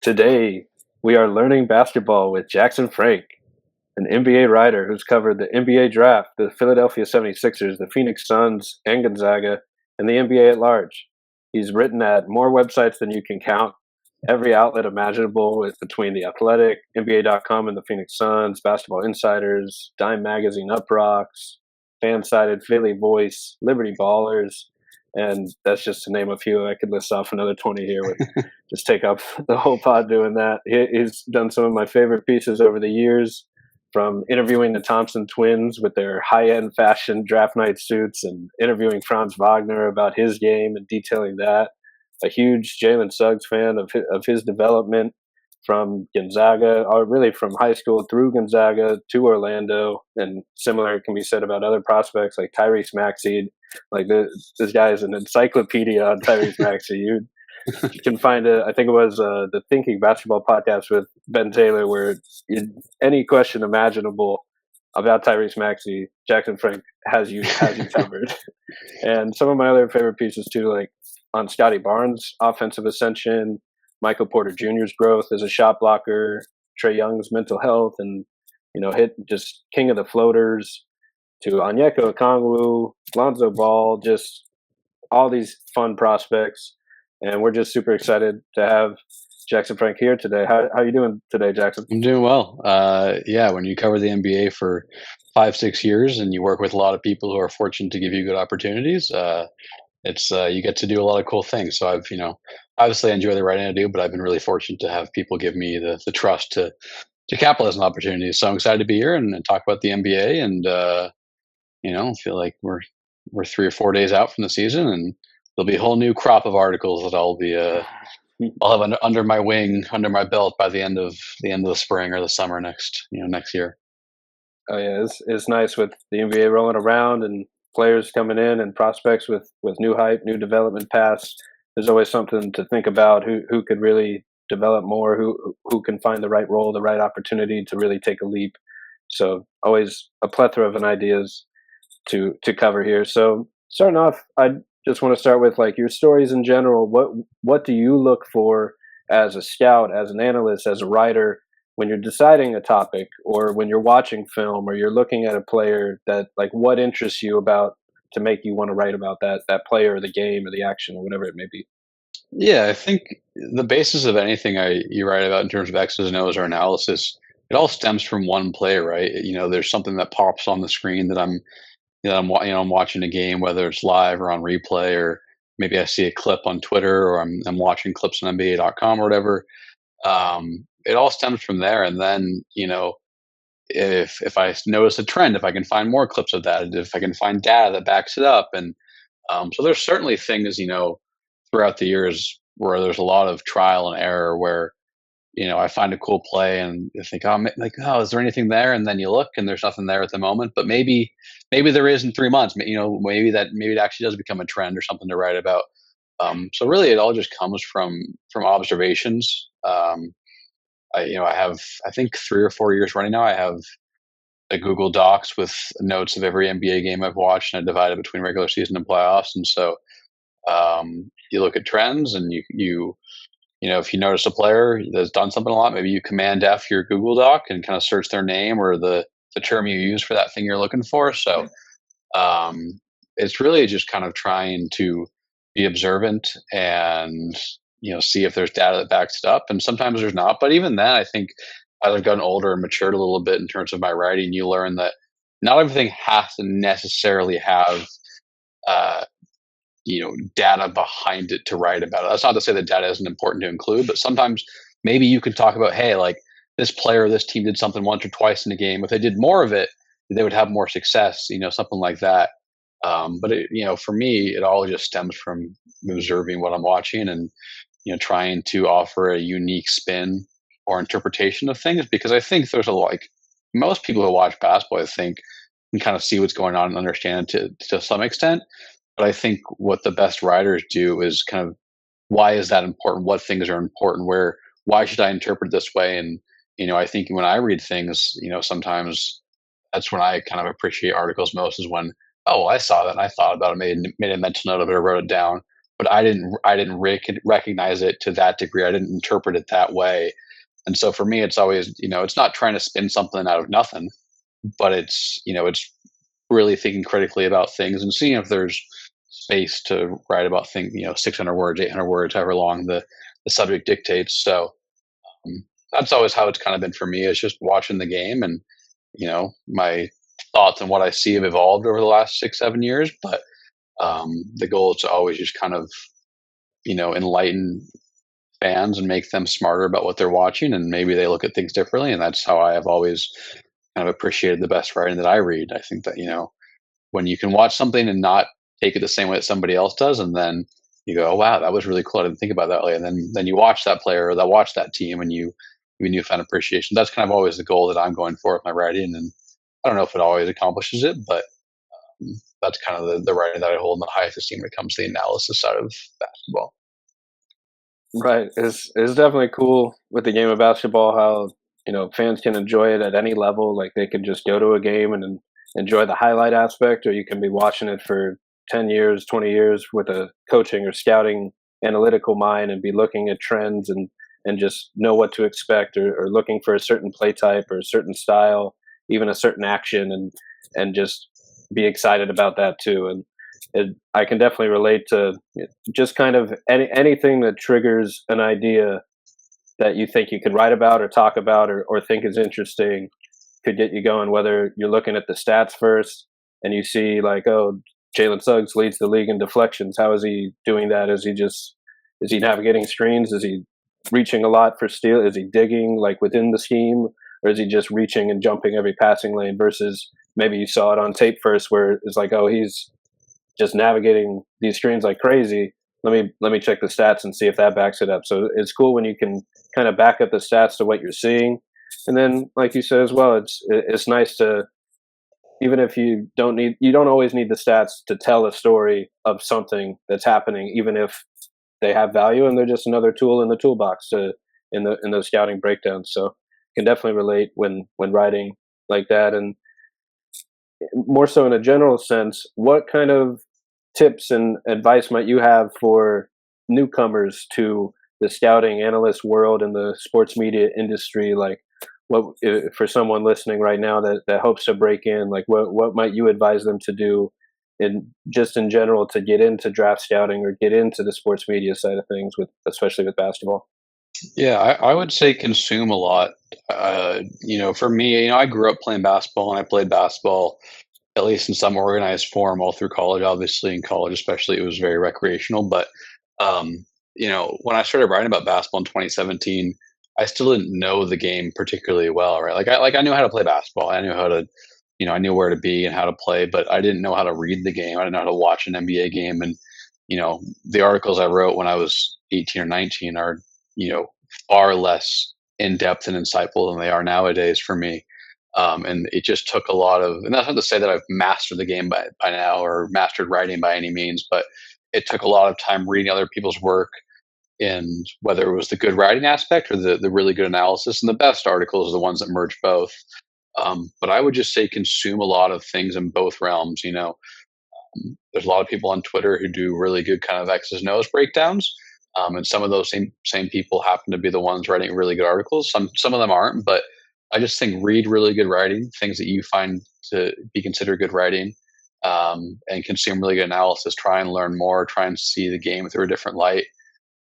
Today, we are learning basketball with Jackson Frank, an NBA writer who's covered the NBA draft, the Philadelphia 76ers, the Phoenix Suns, and Gonzaga, and the NBA at large. He's written at more websites than you can count, every outlet imaginable between The Athletic, NBA.com and the Phoenix Suns, Basketball Insiders, Dime Magazine, Up Rocks, Fan-Sided, Philly Voice, Liberty Ballers, and that's just to name a few. I could list off another 20 here with just take up the whole pod doing that. He's done some of my favorite pieces over the years, from interviewing the Thompson twins with their high-end fashion draft night suits and interviewing Franz Wagner about his game and detailing that. A huge Jalen Suggs fan of his development from Gonzaga, or really from high school through Gonzaga to Orlando. And similar can be said about other prospects like Tyrese Maxey. Like this guy is an encyclopedia on Tyrese Maxey. You can find I think it was the Thinking Basketball podcast with Ben Taylor, where any question imaginable about Tyrese Maxey, Jackson Frank has you covered. And some of my other favorite pieces too, like on Scotty Barnes' offensive ascension, Michael Porter Jr.'s growth as a shot blocker, Trae Young's mental health, and hit just king of the floaters, to Onyeka Okongwu, Lonzo Ball, just all these fun prospects. And we're just super excited to have Jackson Frank here today. How are you doing today, Jackson? I'm doing well. When you cover the NBA for 5-6 years and you work with a lot of people who are fortunate to give you good opportunities, it's you get to do a lot of cool things. So I've obviously I enjoy the writing I do, but I've been really fortunate to have people give me the trust to capitalize on opportunities. So I'm excited to be here and talk about the NBA, and feel like we're 3 or 4 days out from the season, and there'll be a whole new crop of articles that I'll have under my wing, under my belt by the end of the spring or the summer next year. Oh yeah, it's nice with the NBA rolling around and players coming in and prospects with new hype, new development paths. There's always something to think about. Who could really develop more? Who can find the right role, the right opportunity to really take a leap? So always a plethora of ideas to cover here. So starting off, I just want to start with like your stories in general. What do you look for as a scout, as an analyst, as a writer when you're deciding a topic, or when you're watching film, or you're looking at a player, that like what interests you about to make you want to write about that player or the game or the action or whatever it may be? Yeah, I think the basis of anything you write about in terms of X's and O's or analysis, it all stems from one play, right? There's something that pops on the screen that I'm watching a game, whether it's live or on replay, or maybe I see a clip on Twitter, or I'm watching clips on NBA.com or whatever. It all stems from there, and then if I notice a trend, if I can find more clips of that, if I can find data that backs it up, and so there's certainly things throughout the years where there's a lot of trial and error where I find a cool play and I think, oh, is there anything there? And then you look and there's nothing there at the moment, but maybe there is in 3 months. Maybe it actually does become a trend or something to write about. So really, it all just comes from observations. I have, I think 3 or 4 years running now, I have a Google Docs with notes of every NBA game I've watched, and I divide it between regular season and playoffs. And so you look at trends, and if you notice a player that's done something a lot, maybe you Command F your Google Doc and kind of search their name or the term you use for that thing you're looking for. So it's really just kind of trying to be observant and see if there's data that backs it up. And sometimes there's not, but even then, I think as I've gotten older and matured a little bit in terms of my writing, you learn that not everything has to necessarily have data behind it to write about it. That's not to say that data isn't important to include, but sometimes maybe you could talk about, hey, like this player, this team did something once or twice in a game. If they did more of it, they would have more success, something like that. But for me, it all just stems from observing what I'm watching and, trying to offer a unique spin or interpretation of things, because I think there's most people who watch basketball, I think, can kind of see what's going on and understand it to some extent. But I think what the best writers do is kind of, why is that important? What things are important? Why should I interpret it this way? And, I think when I read things, sometimes that's when I kind of appreciate articles most, is when, oh, I saw that and I thought about it, made a mental note of it or wrote it down. but I didn't recognize it to that degree. I didn't interpret it that way. And so for me, it's always, it's not trying to spin something out of nothing, but it's really thinking critically about things and seeing if there's space to write about things, 600 words, 800 words, however long the subject dictates. So that's always how it's kind of been for me. It's just watching the game, and my thoughts and what I see have evolved over the last 6-7 years. But the goal is to always just kind of enlighten fans and make them smarter about what they're watching, and maybe they look at things differently. And that's how I have always kind of appreciated the best writing that I read. I think that when you can watch something and not take it the same way that somebody else does, and then you go, oh, wow, that was really cool. I didn't think about that way. And then you watch that player or watch that team, and you newfound appreciation. That's kind of always the goal that I'm going for with my writing. And I don't know if it always accomplishes it, but that's kind of the writing that I hold in the highest esteem when it comes to the analysis side of basketball. Right. It's definitely cool with the game of basketball how, fans can enjoy it at any level. Like they can just go to a game and enjoy the highlight aspect, or you can be watching it for 10 years, 20 years with a coaching or scouting analytical mind and be looking at trends and just know what to expect, or looking for a certain play type or a certain style, even a certain action, and just be excited about that too. And I can definitely relate to just kind of anything that triggers an idea that you think you could write about or talk about or think is interesting could get you going, whether you're looking at the stats first and you see like, oh, Jalen Suggs leads the league in deflections. How is he doing that? Is he navigating screens? Is he reaching a lot for steal? Is he digging like within the scheme? Or is he just reaching and jumping every passing lane versus maybe you saw it on tape first where it's like, oh, he's just navigating these screens like crazy. Let me check the stats and see if that backs it up. So it's cool when you can kind of back up the stats to what you're seeing. And then, like you said as well, it's nice to, even if you don't always need the stats to tell a story of something that's happening, even if they have value and they're just another tool in the toolbox in those scouting breakdowns. So can definitely relate when writing like that. And more so in a general sense, what kind of tips and advice might you have for newcomers to the scouting analyst world and the sports media industry? Like, what for someone listening right now that hopes to break in? Like, what might you advise them to do, in general, to get into draft scouting or get into the sports media side of things, especially with basketball? Yeah, I would say consume a lot. For me, I grew up playing basketball, and I played basketball at least in some organized form all through college. Obviously, in college, especially, it was very recreational. But when I started writing about basketball in 2017, I still didn't know the game particularly well, right? I knew how to play basketball. I knew how to, I knew where to be and how to play, but I didn't know how to read the game. I didn't know how to watch an NBA game. And the articles I wrote when I was 18 or 19 are far less in depth and insightful than they are nowadays for me. And it just took a lot of, and that's not to say that I've mastered the game by now or mastered writing by any means, but it took a lot of time reading other people's work, and whether it was the good writing aspect or the really good analysis. And the best articles are the ones that merge both. But I would just say consume a lot of things in both realms. There's a lot of people on Twitter who do really good kind of X's and O's breakdowns. And some of those same people happen to be the ones writing really good articles. Some of them aren't, but I just think read really good writing, things that you find to be considered good writing, and consume really good analysis. Try and learn more. Try and see the game through a different light.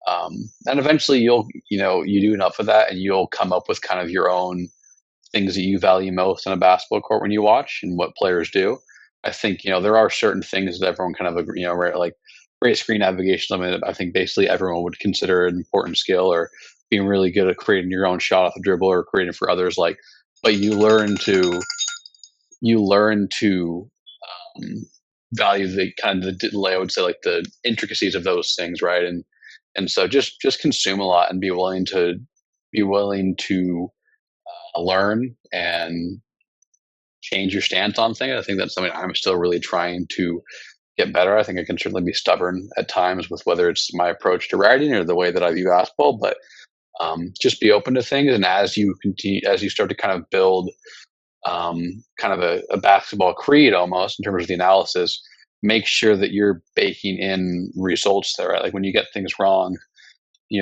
And eventually you do enough of that, and you'll come up with kind of your own things that you value most in a basketball court when you watch and what players do. I think, there are certain things that everyone kind of agree, right? Like great screen navigation. I mean, I think basically everyone would consider an important skill, or being really good at creating your own shot off the dribble or creating for others. But you learn to value the kind of I would say like the intricacies of those things, right? And so just consume a lot and be willing to learn and change your stance on things. I think that's something I'm still really trying to get better. I think I can certainly be stubborn at times with whether it's my approach to writing or the way that I view basketball, but just be open to things. And as you start to kind of build kind of a basketball creed almost in terms of the analysis, make sure that you're baking in results there, right? Like when you get things wrong,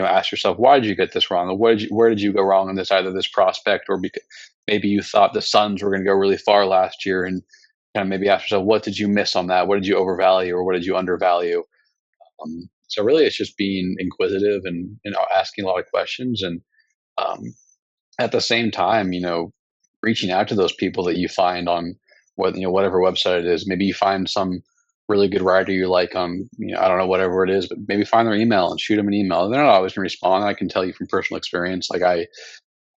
ask yourself, why did you get this wrong? Or where did you go wrong in this, either this prospect, or because maybe you thought the Suns were going to go really far last year, and kind of maybe ask yourself, what did you miss on that? What did you overvalue, or what did you undervalue? So really, it's just being inquisitive and asking a lot of questions, and um, at the same time, reaching out to those people that you find on whatever website it is. Maybe you find some really good writer you like on, I don't know, whatever it is, but maybe find their email and shoot them an email. They're not always going to respond. I can tell you from personal experience, like I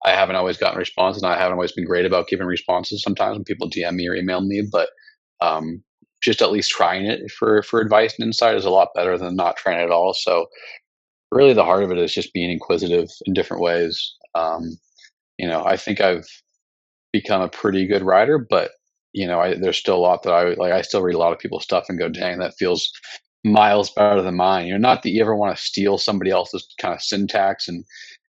haven't always gotten a response, and I haven't always been great about giving responses sometimes when people DM me or email me, but um, just at least trying it for advice and insight is a lot better than not trying it at all. So really the heart of it is just being inquisitive in different ways. I think I've become a pretty good writer, but there's still a lot that I like. I still read a lot of people's stuff and go, dang, that feels miles better than mine. Not that you ever want to steal somebody else's kind of syntax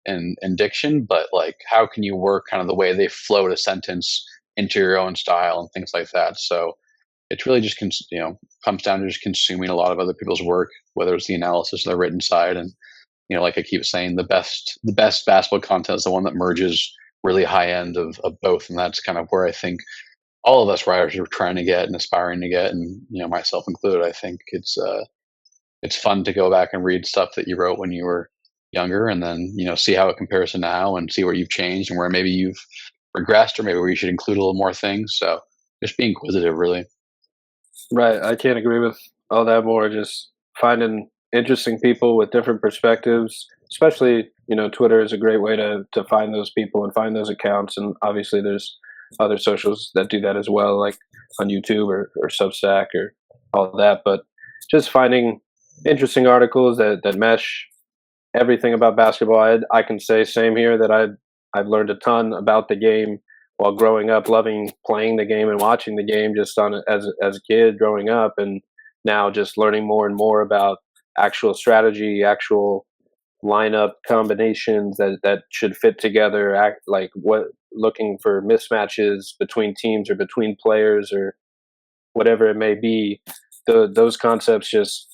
and diction, but like, how can you work kind of the way they float a sentence into your own style and things like that. So it's really just comes down to just consuming a lot of other people's work, whether it's the analysis or the written side. And like I keep saying, the best basketball content is the one that merges really high end of both, and that's kind of where I think all of us writers are trying to get and aspiring to get, and myself included. I think it's fun to go back and read stuff that you wrote when you were younger, and then see how it compares to now, and see where you've changed and where maybe you've regressed, or maybe where you should include a little more things. So just be inquisitive, really. Right. I can't agree with all that more. Just finding interesting people with different perspectives, especially, Twitter is a great way to find those people and find those accounts. And obviously there's other socials that do that as well, like on YouTube or Substack or all that. But just finding interesting articles that mesh everything about basketball. I can say same here that I've learned a ton about the game while growing up, loving playing the game and watching the game just on as a kid growing up, and now just learning more and more about actual strategy, actual lineup combinations that should fit together. Like what looking for mismatches between teams or between players or whatever it may be. Those concepts just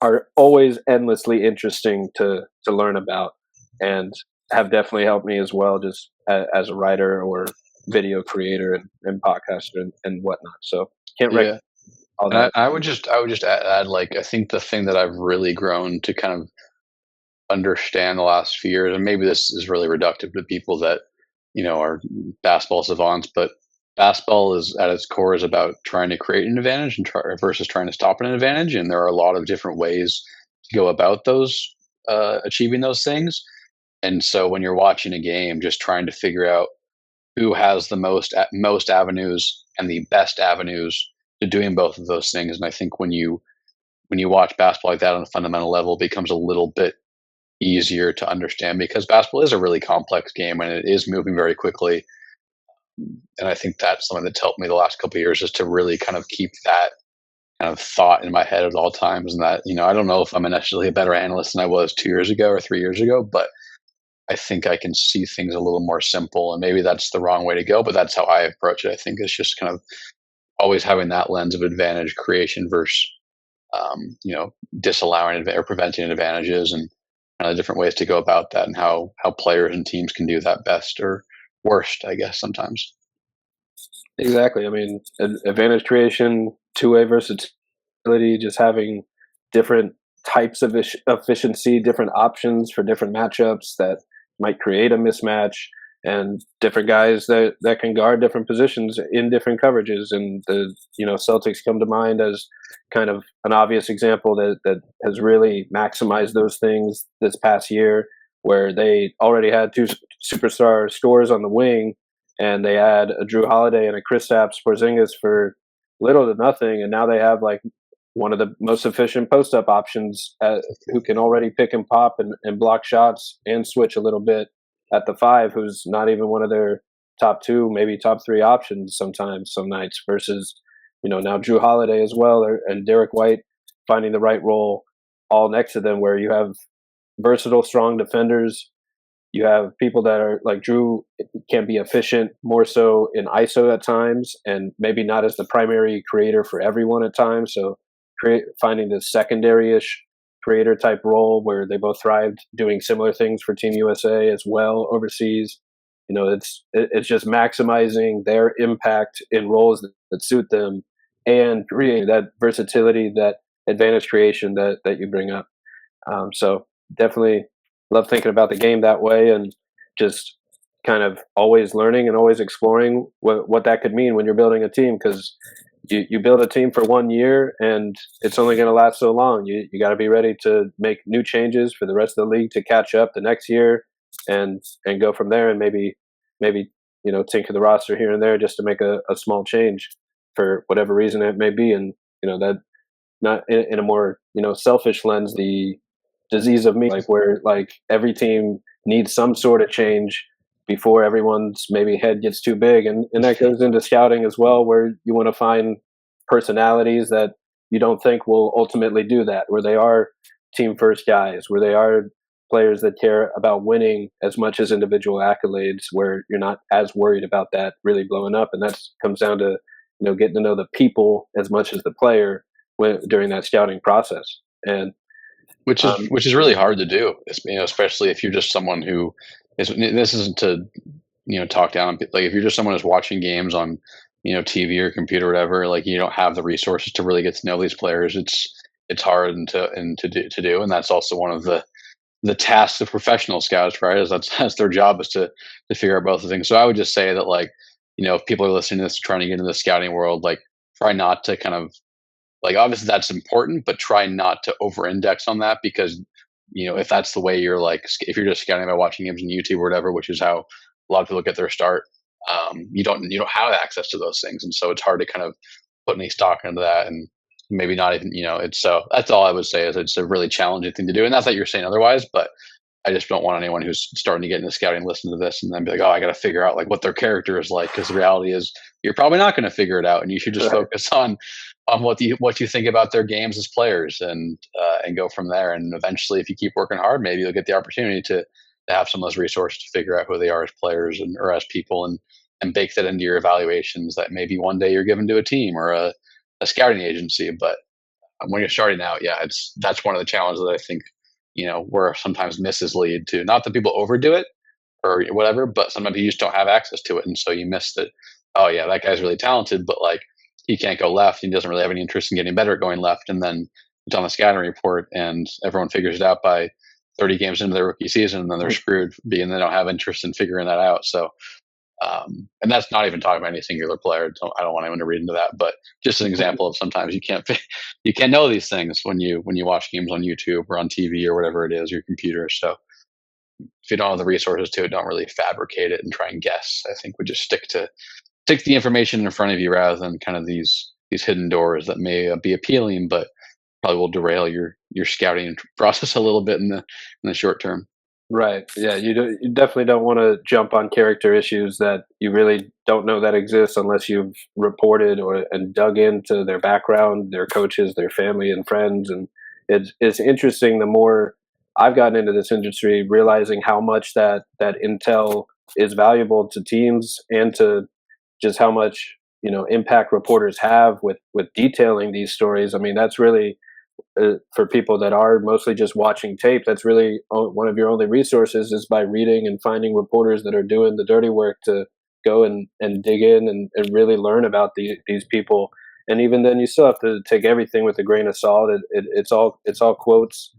are always endlessly interesting to learn about, and have definitely helped me as well, just as a writer or video creator and podcaster and whatnot. So can't recommend Yeah. all And that. I would just add, like, I think the thing that I've really grown to kind of understand the last few years, and maybe this is really reductive to people that are basketball savants, but basketball is at its core is about trying to create an advantage and versus trying to stop an advantage, and there are a lot of different ways to go about those achieving those things. And so when you're watching a game, just trying to figure out who has the most avenues and the best avenues to doing both of those things. And I think when you watch basketball like that on a fundamental level, it becomes a little bit easier to understand, because basketball is a really complex game and it is moving very quickly. And I think that's something that's helped me the last couple of years, is to really kind of keep that kind of thought in my head at all times. And that, I don't know if I'm necessarily a better analyst than I was 2 years ago or 3 years ago, but I think I can see things a little more simple. And maybe that's the wrong way to go, but that's how I approach it. I think it's just kind of always having that lens of advantage creation versus, disallowing or preventing advantages, and kind of different ways to go about that, and how players and teams can do that best or worst, I guess, sometimes. Exactly. I mean, advantage creation, two-way versatility, just having different types of efficiency, different options for different matchups that might create a mismatch, and different guys that can guard different positions in different coverages. And the Celtics come to mind as kind of an obvious example that has really maximized those things this past year, where they already had two superstar scores on the wing, and they had a Drew Holiday and a Kristaps Porzingis for little to nothing, and now they have like one of the most efficient post-up options who can already pick and pop and block shots and switch a little bit at the five, who's not even one of their top two, maybe top three options sometimes, some nights, versus, now Drew Holiday as well, and Derek White finding the right role all next to them, where you have versatile, strong defenders You have people that are like Drew can be efficient more so in ISO at times, and maybe not as the primary creator for everyone at times. So finding the secondary-ish creator type role where they both thrived doing similar things for Team USA as well overseas. It's just maximizing their impact in roles that suit them and creating that versatility, that advantage creation that you bring up. So definitely love thinking about the game that way, and just kind of always learning and always exploring what that could mean when you're building a team, because you build a team for 1 year and it's only going to last so long. You got to be ready to make new changes for the rest of the league to catch up the next year, and go from there, and maybe tinker the roster here and there just to make a small change for whatever reason it may be. And that, not in a more selfish lens, the disease of me, like where like every team needs some sort of change before everyone's maybe head gets too big, and that goes into scouting as well, where you want to find personalities that you don't think will ultimately do that, where they are team first guys, where they are players that care about winning as much as individual accolades, where you're not as worried about that really blowing up. And that comes down to getting to know the people as much as the player during that scouting process. And which is really hard to do, especially if you're just someone who is. This isn't to talk down on people. Like if you're just someone who's watching games on TV or computer or whatever, like you don't have the resources to really get to know these players. It's hard to do, and that's also one of the tasks of professional scouts, right? Is that's their job, is to figure out both the things. So I would just say that, like, if people are listening to this, trying to get into the scouting world, like try not to kind of, like, obviously that's important, but try not to over index on that, because if that's the way you're, like, if you're just scouting by watching games on YouTube or whatever, which is how a lot of people get their start, you don't have access to those things, and so it's hard to kind of put any stock into that, and maybe not even it's. So that's all I would say, is it's a really challenging thing to do, and not that you're saying otherwise, but I just don't want anyone who's starting to get into scouting listen to this and then be like, oh, I got to figure out like what their character is like, because the reality is you're probably not going to figure it out, and you should just focus on what you think about their games as players, and go from there. And eventually, if you keep working hard, maybe you'll get the opportunity to have some of those resources to figure out who they are as players or as people, and bake that into your evaluations that maybe one day you're given to a team or a scouting agency. But when you're starting out, yeah, that's one of the challenges that I think where sometimes misses lead to, not that people overdo it or whatever, but sometimes you just don't have access to it, and so you miss that. Oh yeah, that guy's really talented, but like he can't go left. He doesn't really have any interest in getting better at going left. And then it's on the scouting report, and everyone figures it out by 30 games into their rookie season, and then they're screwed, being they don't have interest in figuring that out. So, and that's not even talking about any singular player. I don't want anyone to read into that, but just an example of sometimes you can't know these things when you watch games on YouTube or on TV or whatever it is, your computer. So if you don't have the resources to it, don't really fabricate it and try and guess. I think we just stick to the information in front of you, rather than kind of these hidden doors that may be appealing, but probably will derail your scouting process a little bit in the short term. Right. Yeah. You definitely don't want to jump on character issues that you really don't know that exist, unless you've reported and dug into their background, their coaches, their family and friends. And it's interesting. The more I've gotten into this industry, realizing how much that intel is valuable to teams, and to just how much impact reporters have with detailing these stories. I mean, that's really for people that are mostly just watching tape. That's really one of your only resources, is by reading and finding reporters that are doing the dirty work to go and dig in and really learn about these people. And even then, you still have to take everything with a grain of salt. It's all quotes,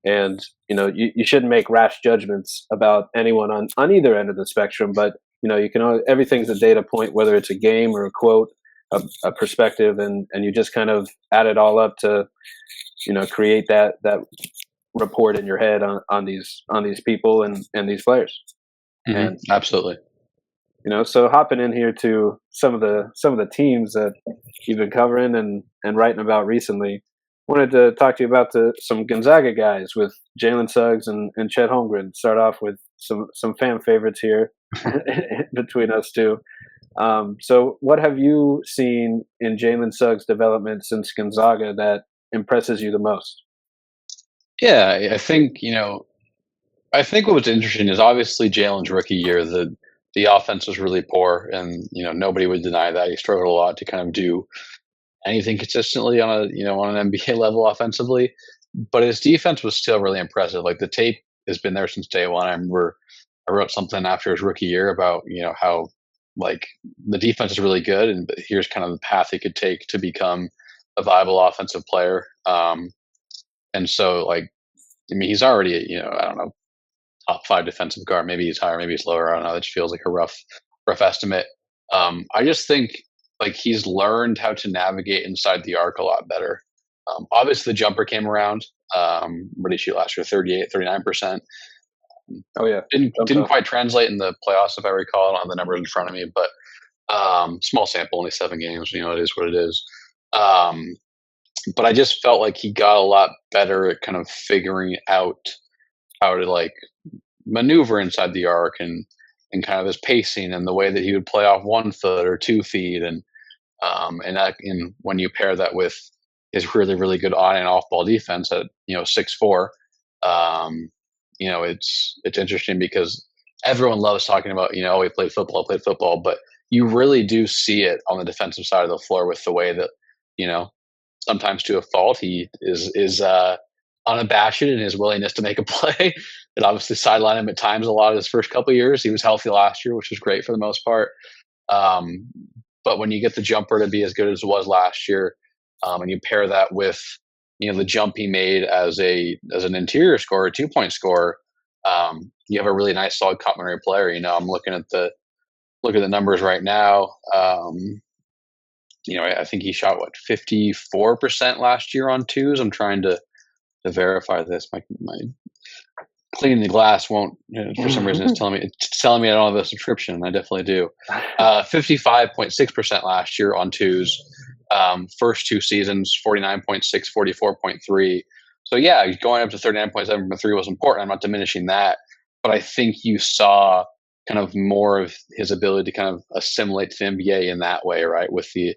and you shouldn't make rash judgments about anyone on either end of the spectrum. But you can everything's a data point, whether it's a game or a quote, a perspective, and you just kind of add it all up to create that report in your head on these people and these players. Mm-hmm. And absolutely. So hopping in here to some of the teams that you've been covering and writing about recently, wanted to talk to you about some Gonzaga guys with Jalen Suggs and Chet Holmgren. Start off with some fan favorites here between us two. So what have you seen in Jalen Suggs' development since Gonzaga that impresses you the most? Yeah, I think, I think what was interesting is obviously Jalen's rookie year, the offense was really poor, and nobody would deny that he struggled a lot to kind of do anything consistently on an NBA level offensively. But his defense was still really impressive. Like the tape has been there since day one. I remember I wrote something after his rookie year about how like the defense is really good, and here's kind of the path he could take to become a viable offensive player. And so like I mean he's already I don't know, top five defensive guard. Maybe he's higher, maybe he's lower. I don't know. It just feels like a rough estimate. I just think like he's learned how to navigate inside the arc a lot better. Obviously, the jumper came around. What did he shoot last year? 38, 39%. Oh yeah, Didn't quite translate in the playoffs, if I recall. I don't have the numbers in front of me, but small sample, only 7 games. It is what it is. But I just felt like he got a lot better at kind of figuring out how to like maneuver inside the arc and kind of his pacing and the way that he would play off 1 foot or 2 feet and when you pair that with his really really good on and off ball defense at 6'4", it's interesting because everyone loves talking about oh he played football, but you really do see it on the defensive side of the floor with the way that sometimes to a fault he is unabashed in his willingness to make a play. It obviously sidelined him at times a lot of his first couple of years. He was healthy last year, which was great for the most part. Um, but when you get the jumper to be as good as it was last year, and you pair that with the jump he made as an interior scorer, 2-point scorer, you have a really nice solid complementary player. I'm looking at the numbers right now. I think he shot 54% last year on twos. I'm trying to verify this. My cleaning the glass won't for some reason it's telling me I don't have a subscription, and I definitely do. 55.6% last year on twos. First 2 seasons 49.6, 44.3. So yeah, going up to 39.7 from 3 was important. I'm not diminishing that, but I think you saw kind of more of his ability to kind of assimilate to the NBA in that way, right? With the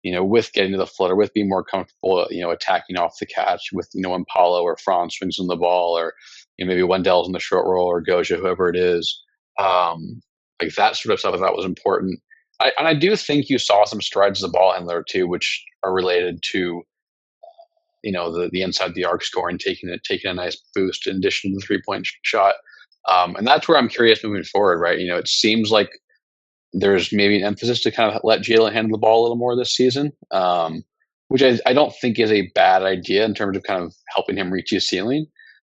with getting to the flutter, with being more comfortable, attacking off the catch, with when Paulo or Franz swings on the ball, or maybe Wendell's in the short roll, or Goja, whoever it is, like that sort of stuff. I thought was important. And I do think you saw some strides as a ball handler too, which are related to the inside the arc scoring, taking a nice boost in addition to the 3-point shot. And that's where I'm curious moving forward, right? It seems like there's maybe an emphasis to kind of let Jalen handle the ball a little more this season, which I don't think is a bad idea in terms of kind of helping him reach his ceiling.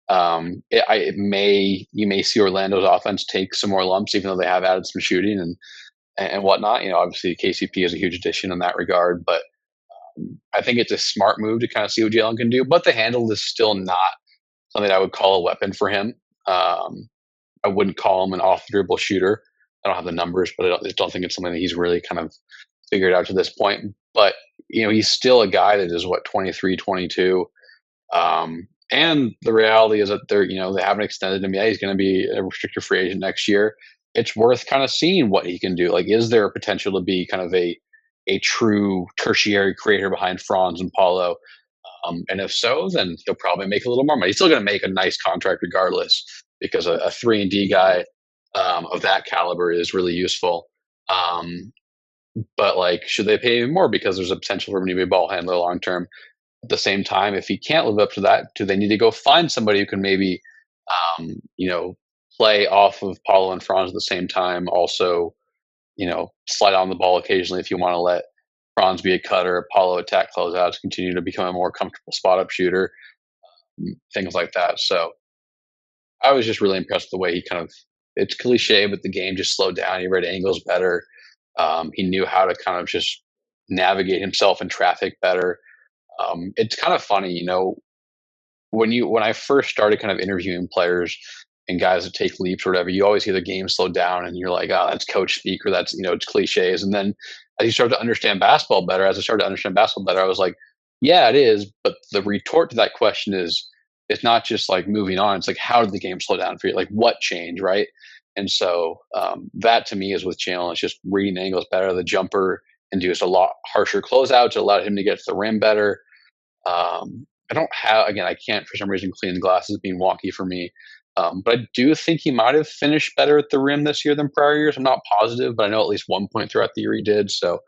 You may see Orlando's offense take some more lumps, even though they have added some shooting and whatnot. Obviously KCP is a huge addition in that regard, but I think it's a smart move to kind of see what Jalen can do. But the handle is still not something I would call a weapon for him. I wouldn't call him an off dribble shooter. I don't have the numbers, but I don't think it's something that he's really kind of figured out to this point. But, he's still a guy that is 23, 22. And the reality is that they haven't extended him yet. He's going to be a restricted free agent next year. It's worth kind of seeing what he can do. Like, is there a potential to be kind of a true tertiary creator behind Franz and Paulo? And if so, then he'll probably make a little more money. He's still going to make a nice contract regardless, because a 3-and-D guy of that caliber is really useful. But like, should they pay him more because there's a potential for him to be a ball handler long term? At the same time, if he can't live up to that, do they need to go find somebody who can maybe, play off of Paulo and Franz at the same time? Also, slide on the ball occasionally if you want to let Franz be a cutter, Paulo attack closeouts, continue to become a more comfortable spot up shooter, things like that. So I was just really impressed with the way he kind of, it's cliche, but the game just slowed down. He read angles better. He knew how to kind of just navigate himself in traffic better. It's kind of funny, when I first started kind of interviewing players and guys that take leaps or whatever, you always hear the game slow down and you're like, oh, that's coach speak, or that's, it's cliches. And then as you start to understand basketball better, I was like, yeah, it is. But the retort to that question is, it's not just like moving on. It's like, how did the game slow down for you? Like, what changed, right? And so that to me is with Jalen. It's just reading angles better, the jumper, and do a lot harsher closeouts. It allowed him to get to the rim better. I can't for some reason clean the glasses being wonky for me. But I do think he might have finished better at the rim this year than prior years. I'm not positive, but I know at least one point throughout the year he did. So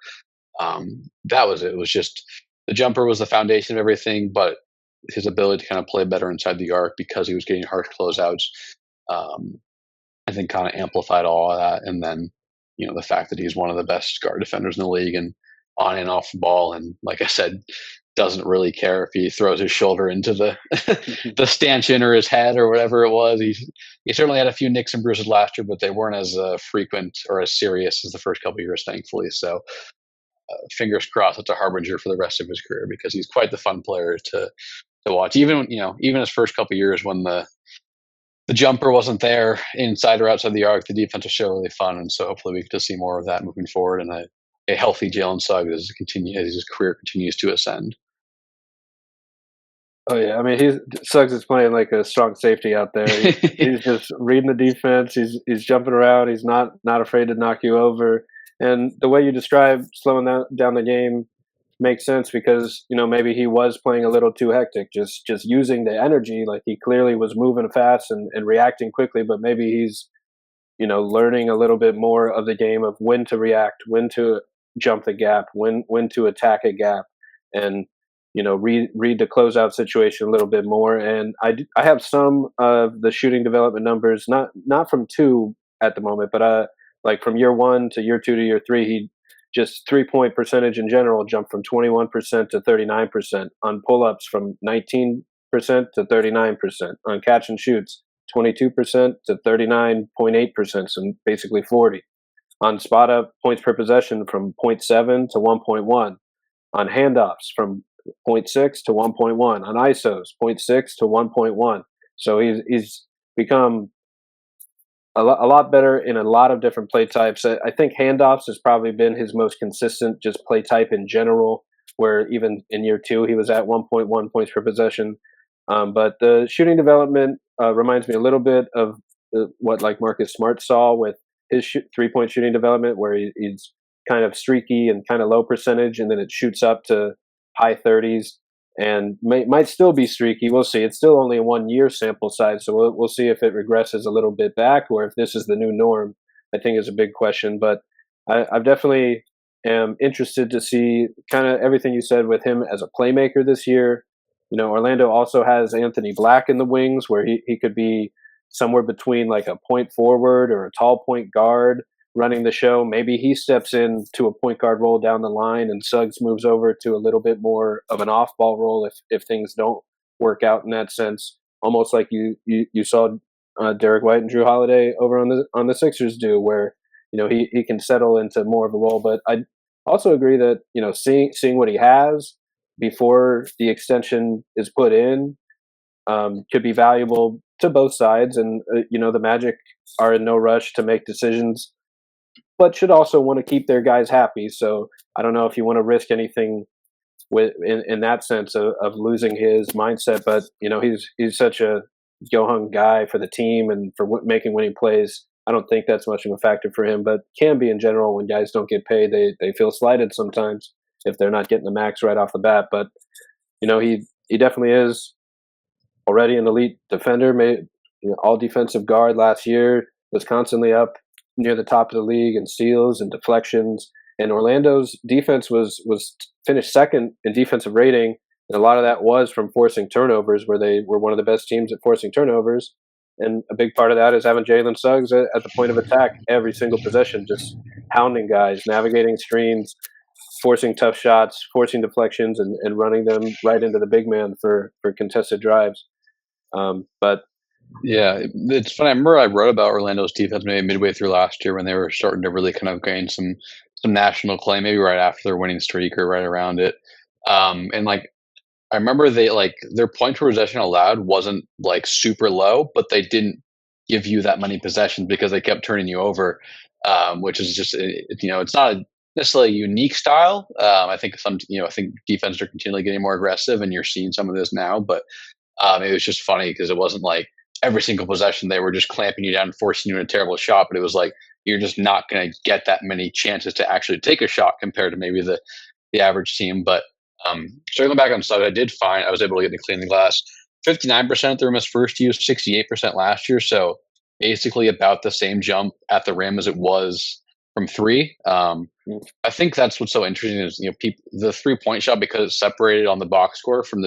that was it. It was just the jumper was the foundation of everything, but his ability to kind of play better inside the arc because he was getting harsh closeouts, I think kind of amplified all of that. And then, the fact that he's one of the best guard defenders in the league and on and off the ball. And like I said, doesn't really care if he throws his shoulder into the the stanchion or his head or whatever it was. He certainly had a few nicks and bruises last year, but they weren't as frequent or as serious as the first couple of years, thankfully. So fingers crossed, it's a harbinger for the rest of his career because he's quite the fun player to watch. Even his first couple of years when the jumper wasn't there inside or outside the arc, the defense was still really fun, and so hopefully we get to see more of that moving forward. And a healthy Jalen Suggs as his career continues to ascend. Oh yeah, I mean Suggs is playing like a strong safety out there. He's just reading the defense. He's jumping around. He's not afraid to knock you over. And the way you describe slowing down the game makes sense because maybe he was playing a little too hectic, just using the energy. Like he clearly was moving fast and reacting quickly, but maybe he's learning a little bit more of the game of when to react, when to jump the gap, when to attack a gap, and read the closeout situation a little bit more. And I have some of the shooting development numbers, not from 2 at the moment, but like from year 1 to year 2 to year 3, he just 3-point percentage in general jumped from 21% to 39%, on pull-ups from 19% to 39%, on catch and shoots 22% to 39.8%, so basically 40, on spot up points per possession from 0.7 to 1.1, on handoffs from 0.6 to 1.1, on ISOs 0.6 to 1.1. So he's become a lot better in a lot of different play types. I think handoffs has probably been his most consistent just play type in general, where even in year 2 he was at 1.1 points per possession. But the shooting development reminds me a little bit of what like Marcus Smart saw with his 3-point shooting development, where he's kind of streaky and kind of low percentage, and then it shoots up to high 30s and might still be streaky. We'll see. It's still only a 1-year sample size, so we'll see if it regresses a little bit back or if this is the new norm. I think is a big question, but I've definitely am interested to see kind of everything you said with him as a playmaker this year. Orlando also has Anthony Black in the wings, where he could be somewhere between like a point forward or a tall point guard running the show. Maybe he steps into a point guard role down the line and Suggs moves over to a little bit more of an off-ball role if things don't work out in that sense. Almost like you saw Derek White and Drew Holiday over on the Sixers do, where he can settle into more of a role. But I also agree that seeing what he has before the extension is put in could be valuable to both sides. And the Magic are in no rush to make decisions, but should also want to keep their guys happy. So I don't know if you want to risk anything in that sense of losing his mindset. But he's such a go-hung guy for the team and for making winning plays. I don't think that's much of a factor for him, but can be in general when guys don't get paid. They feel slighted sometimes if they're not getting the max right off the bat. But he definitely is already an elite defender. Made all defensive guard last year. Was constantly up near the top of the league in steals and deflections. And Orlando's defense was finished second in defensive rating, and a lot of that was from forcing turnovers, where they were one of the best teams at forcing turnovers. And a big part of that is having Jalen Suggs at the point of attack every single possession, just hounding guys, navigating screens, forcing tough shots, forcing deflections, and running them right into the big man for contested drives. But yeah, it's funny. I remember I wrote about Orlando's defense maybe midway through last year when they were starting to really kind of gain some national acclaim, maybe right after their winning streak or right around it. And like I remember they their point per possession allowed wasn't like super low, but they didn't give you that many possessions because they kept turning you over, which is just it's not necessarily a unique style. I think I think defenses are continually getting more aggressive, and you're seeing some of this now. But it was just funny because it wasn't like every single possession they were just clamping you down, forcing you in a terrible shot. But it was like you're just not going to get that many chances to actually take a shot compared to maybe the average team. But circling back on Suggs, I was able to get the clean the glass 59% at the rim his first year, 68% last year. So basically about the same jump at the rim as it was from three. I think that's what's so interesting is, the 3-point shot, because it's separated on the box score from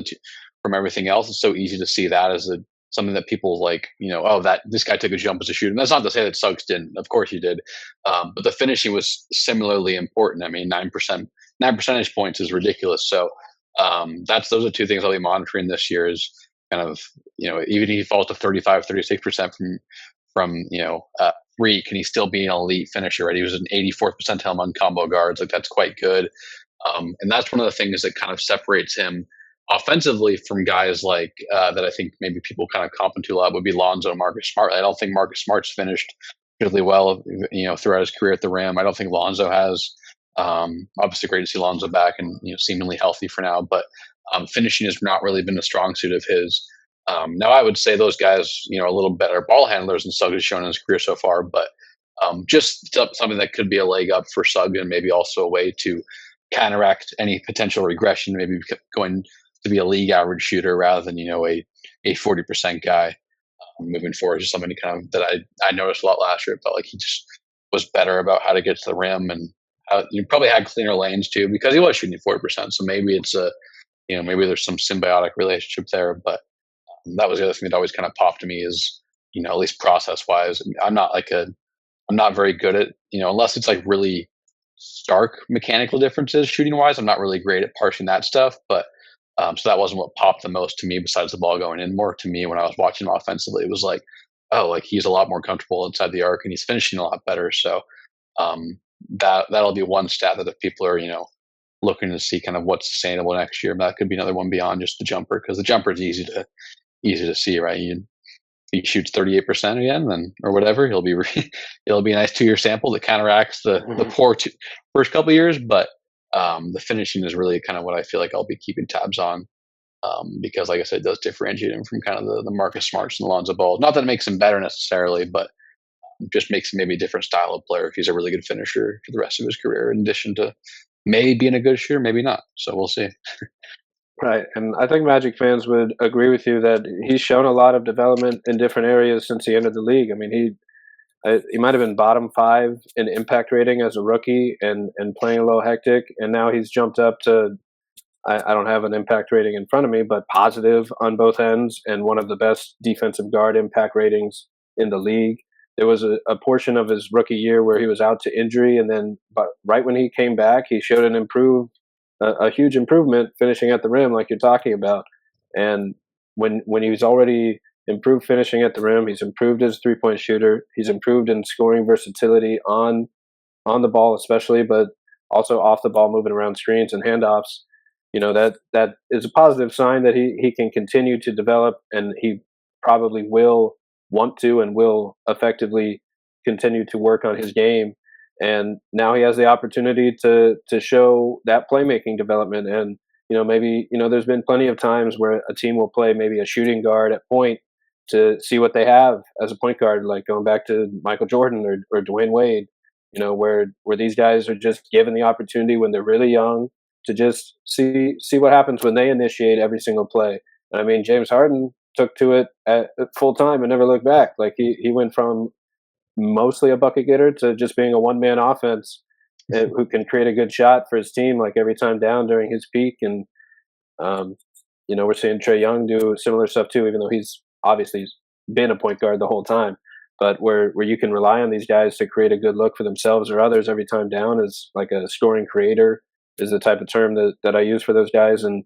everything else. It's so easy to see that as something that people like, oh, that this guy took a jump as a shooter. And that's not to say that Suggs didn't. Of course he did. But the finishing was similarly important. I mean, 9 percentage points is ridiculous. So those are two things I'll be monitoring this year is kind of, even if he falls to 35, 36% from three, can he still be an elite finisher, right? He was an 84th percentile among combo guards. Like, that's quite good. And that's one of the things that kind of separates him offensively from guys like that I think maybe people kind of comp into a lot would be Lonzo, Marcus Smart. I don't think Marcus Smart's finished really well, throughout his career at the rim. I don't think Lonzo has. Obviously great to see Lonzo back and, seemingly healthy for now, but finishing has not really been a strong suit of his. Now I would say those guys, are a little better ball handlers than Suggs has shown in his career so far, but just something that could be a leg up for Suggs and maybe also a way to counteract any potential regression, maybe going to be a league average shooter rather than, a 40% guy moving forward. Just somebody kind of that I noticed a lot last year. It felt like he just was better about how to get to the rim, and you probably had cleaner lanes too, because he was shooting 40%. So maybe it's maybe there's some symbiotic relationship there, but that was the other thing that always kind of popped to me is, at least process wise, I'm not very good at, unless it's like really stark mechanical differences shooting wise, I'm not really great at parsing that stuff. But so that wasn't what popped the most to me besides the ball going in. More to me when I was watching him offensively, it was like, oh, like he's a lot more comfortable inside the arc and he's finishing a lot better. So that'll be one stat that if people are, looking to see kind of what's sustainable next year, that could be another one beyond just the jumper, because the jumper is easy to see, right? He shoots 38% again, then or whatever, it'll be a nice 2-year sample that counteracts the poor first couple of years. But the finishing is really kind of what I feel like I'll be keeping tabs on, because, like I said, it does differentiate him from kind of the Marcus Smarts and the Lonzo Ball. Not that it makes him better necessarily, but just makes him maybe a different style of player if he's a really good finisher for the rest of his career, in addition to maybe being a good shooter, maybe not. So we'll see. Right. And I think Magic fans would agree with you that he's shown a lot of development in different areas since he entered the league. I mean, he might have been bottom 5 in impact rating as a rookie and playing a little hectic. And now he's jumped up to, I don't have an impact rating in front of me, but positive on both ends and one of the best defensive guard impact ratings in the league. There was a portion of his rookie year where he was out to injury, and then but right when he came back, he showed a huge improvement finishing at the rim, like you're talking about. And when he's already improved finishing at the rim, he's improved as a 3-point shooter. He's improved in scoring versatility on the ball, especially, but also off the ball, moving around screens and handoffs. That is a positive sign that he can continue to develop, and he probably will want to and will effectively continue to work on his game. And now he has the opportunity to show that playmaking development. And, maybe, there's been plenty of times where a team will play maybe a shooting guard at point to see what they have as a point guard, like going back to Michael Jordan or Dwayne Wade, where these guys are just given the opportunity when they're really young to just see what happens when they initiate every single play. And I mean, James Harden took to it at full time and never looked back. Like he went from mostly a bucket getter to just being a one-man offense who can create a good shot for his team, like every time down during his peak. And, we're seeing Trae Young do similar stuff too, even though he's obviously been a point guard the whole time. But where you can rely on these guys to create a good look for themselves or others every time down is like a scoring creator is the type of term that I use for those guys. And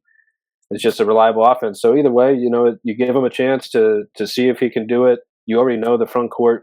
it's just a reliable offense. So either way, you give him a chance to see if he can do it. You already know the front court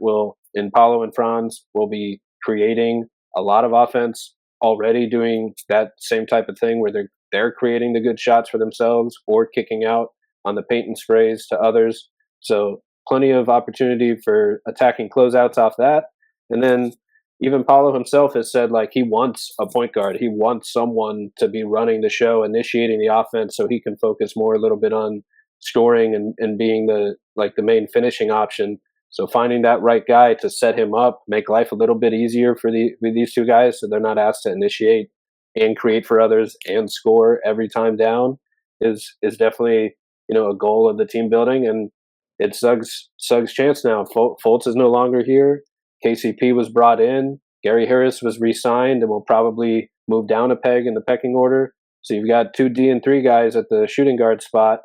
in Paolo and Franz will be creating a lot of offense already, doing that same type of thing where they're creating the good shots for themselves or kicking out on the paint and sprays to others. So plenty of opportunity for attacking closeouts off that. And then even Paolo himself has said, like, he wants a point guard. He wants someone to be running the show, initiating the offense, so he can focus more a little bit on scoring and being the main finishing option. So finding that right guy to set him up, make life a little bit easier for these two guys, so they're not asked to initiate and create for others and score every time down is definitely a goal of the team building, and it's Suggs' chance now. Fultz is no longer here. KCP was brought in. Gary Harris was re-signed and will probably move down a peg in the pecking order. So you've got 2 D and 3 guys at the shooting guard spot,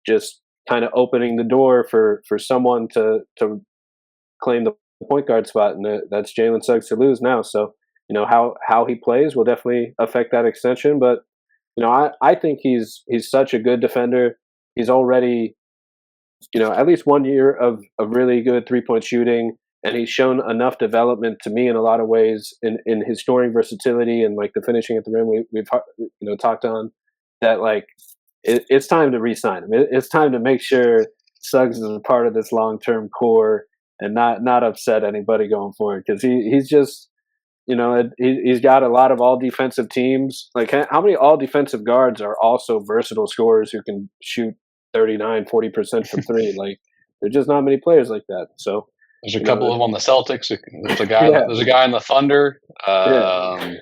just kind of opening the door for someone to claim the point guard spot, and that's Jalen Suggs to lose now. So how he plays will definitely affect that extension. But I think he's such a good defender. He's already at least 1 year of really good 3-point shooting. And he's shown enough development to me in a lot of ways in his scoring versatility and like the finishing at the rim we've talked on, that like it's time to re-sign him. It's time to make sure Suggs is a part of this long-term core and not upset anybody going forward, because he's just he's got a lot of all defensive teams. Like, how many all defensive guards are also versatile scorers who can shoot 39-40% from three? Like, there's just not many players like that. So. There's a couple of them on the Celtics. There's a guy. There's a guy in the Thunder, and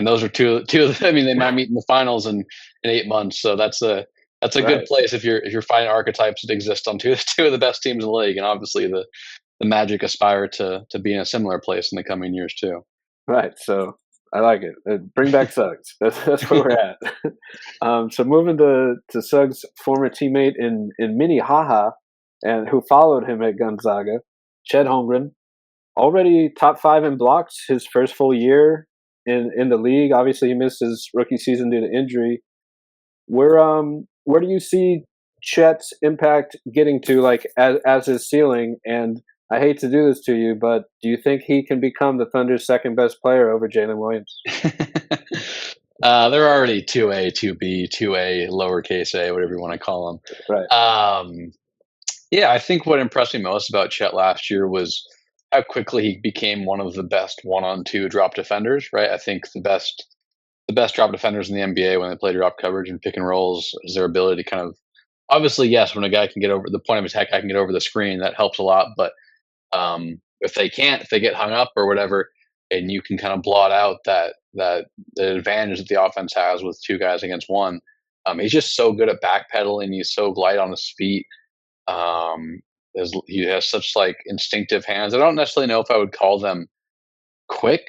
those are two. I mean, they might meet in the finals in 8 months. So that's a good place if you're finding archetypes that exist on two of the best teams in the league, and obviously the Magic aspire to be in a similar place in the coming years too. Right. So I like it. Bring back Suggs. That's where we're at. So moving to Suggs' former teammate in Minnehaha, and who followed him at Gonzaga, Chet Holmgren, already top 5 in blocks his first full year in the league. Obviously, he missed his rookie season due to injury. Where do you see Chet's impact getting to, like, as his ceiling? And I hate to do this to you, but do you think he can become the Thunder's second best player over Jalen Williams? They're already 2A, 2B, 2A, lowercase a, whatever you want to call them. Right. Yeah, I think what impressed me most about Chet last year was how quickly he became one of the best 1-on-2 drop defenders, right? I think the best drop defenders in the NBA when they play drop coverage and pick and rolls is their ability to kind of, obviously, yes, when a guy can get over the point of attack, I can get over the screen, that helps a lot. But if they get hung up or whatever, and you can kind of blot out that the advantage that the offense has with 2 guys against 1. He's just so good at backpedaling. He's so light on his feet. He has such like instinctive hands. I don't necessarily know if I would call them quick.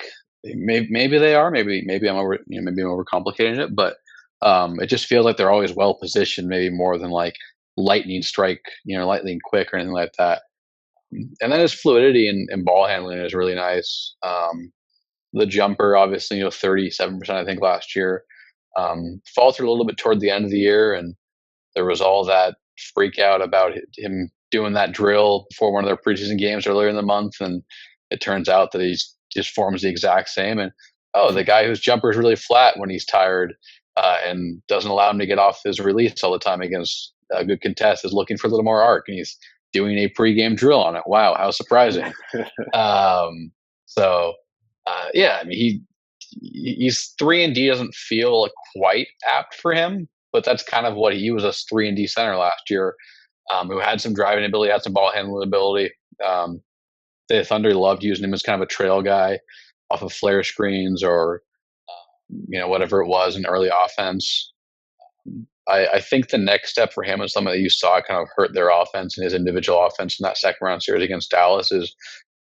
Maybe they are. Maybe I'm overcomplicating it. But it just feels like they're always well positioned. Maybe more than like lightning strike, lightning quick or anything like that. And then his fluidity and ball handling is really nice. The jumper, obviously, 37% I think last year. Faltered a little bit toward the end of the year, and there was all that freak out about him doing that drill before one of their preseason games earlier in the month, and it turns out that he's just forms the exact same. And the guy whose jumper is really flat when he's tired and doesn't allow him to get off his release all the time against a good contest is looking for a little more arc, and he's doing a pregame drill on it. Wow, how surprising! Yeah, I mean he's 3-and-D doesn't feel quite apt for him. But that's kind of what he was, a 3-and-D center last year, who had some driving ability, had some ball handling ability. The Thunder loved using him as kind of a trail guy off of flare screens or, whatever it was in early offense. I think the next step for him is something that you saw kind of hurt their offense and his individual offense in that second round series against Dallas is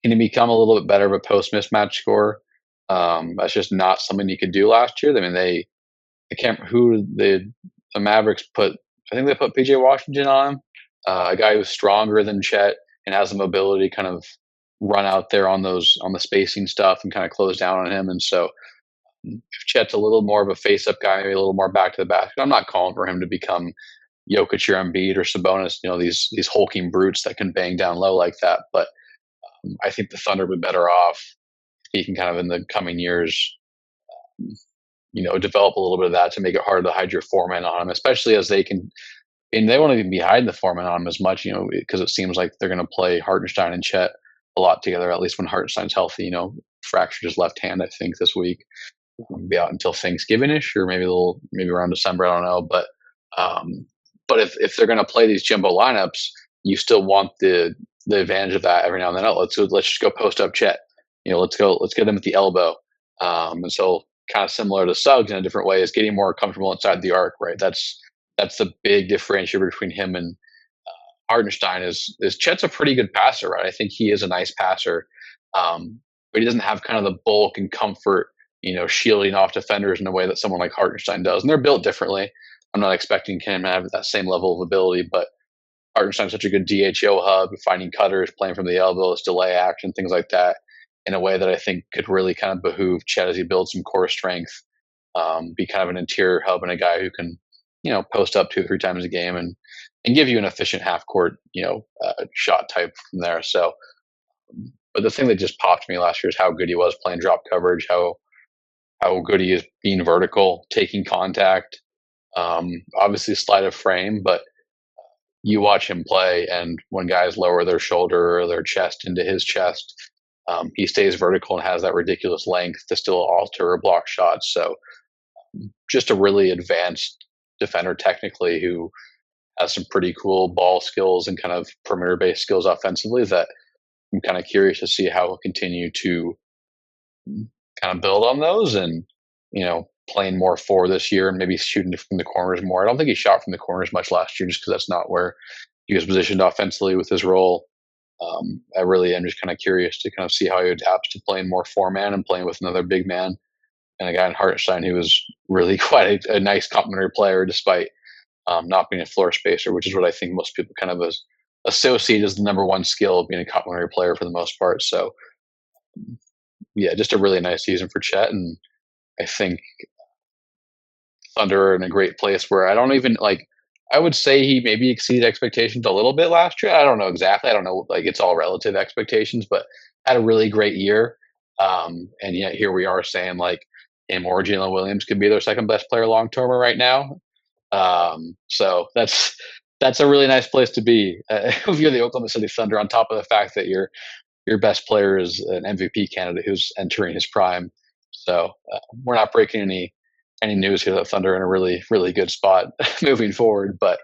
can he become a little bit better of a post mismatch scorer. That's just not something you could do last year. I mean, I can't remember who the Mavericks put. I think they put PJ Washington on him, a guy who's stronger than Chet and has the mobility to kind of run out there on the spacing stuff and kind of close down on him. And so if Chet's a little more of a face-up guy, maybe a little more back to the basket, I'm not calling for him to become Jokic or Embiid or Sabonis, these hulking brutes that can bang down low like that. But I think the Thunder would be better off if he can kind of in the coming years develop a little bit of that to make it harder to hide your four-man on him, especially as they can, and they won't even be hiding the four-man on him as much, because it seems like they're going to play Hartenstein and Chet a lot together, at least when Hartenstein's healthy, fractured his left hand, I think, this week. Be out until Thanksgiving-ish or maybe around December, I don't know. But if they're going to play these jumbo lineups, you still want the advantage of that every now and then. Let's just go post up Chet. Let's get him at the elbow. And so kind of similar to Suggs in a different way is getting more comfortable inside the arc, right? That's that's the big differentiator between him and Hartenstein is Chet's a pretty good passer, right? I think he is a nice passer, but he doesn't have kind of the bulk and comfort, shielding off defenders in a way that someone like Hartenstein does. And they're built differently. I'm not expecting him to have that same level of ability, but Hartenstein's such a good DHO hub, finding cutters, playing from the elbows, delay action, things like that, in a way that I think could really kind of behoove Chet as he builds some core strength, be kind of an interior hub and a guy who can, post up 2 or 3 times a game and give you an efficient half court, shot type from there. So, but the thing that just popped me last year is how good he was playing drop coverage, how good he is being vertical, taking contact. Obviously, sleight of frame, but you watch him play, and when guys lower their shoulder or their chest into his chest, he stays vertical and has that ridiculous length to still alter or block shots. So, just a really advanced defender technically who has some pretty cool ball skills and kind of perimeter-based skills offensively that I'm kind of curious to see how he'll continue to kind of build on those and, playing more forward this year and maybe shooting from the corners more. I don't think he shot from the corners much last year just because that's not where he was positioned offensively with his role. I really am just kind of curious to kind of see how he adapts to playing more four-man and playing with another big man and a guy in Hartenstein who was really quite a nice complementary player despite not being a floor spacer, which is what I think most people kind of associate as the number one skill of being a complementary player for the most part. So, yeah, just a really nice season for Chet. And I think Thunder are in a great place where I don't even I would say he maybe exceeded expectations a little bit last year. I don't know exactly. I don't know. It's all relative expectations, but had a really great year. And yet here we are saying him or Jalen Williams could be their second best player long term right now. So that's a really nice place to be if you're the Oklahoma City Thunder. On top of the fact that your best player is an MVP candidate who's entering his prime. So we're not breaking any news here that Thunder are in a really, really good spot moving forward. But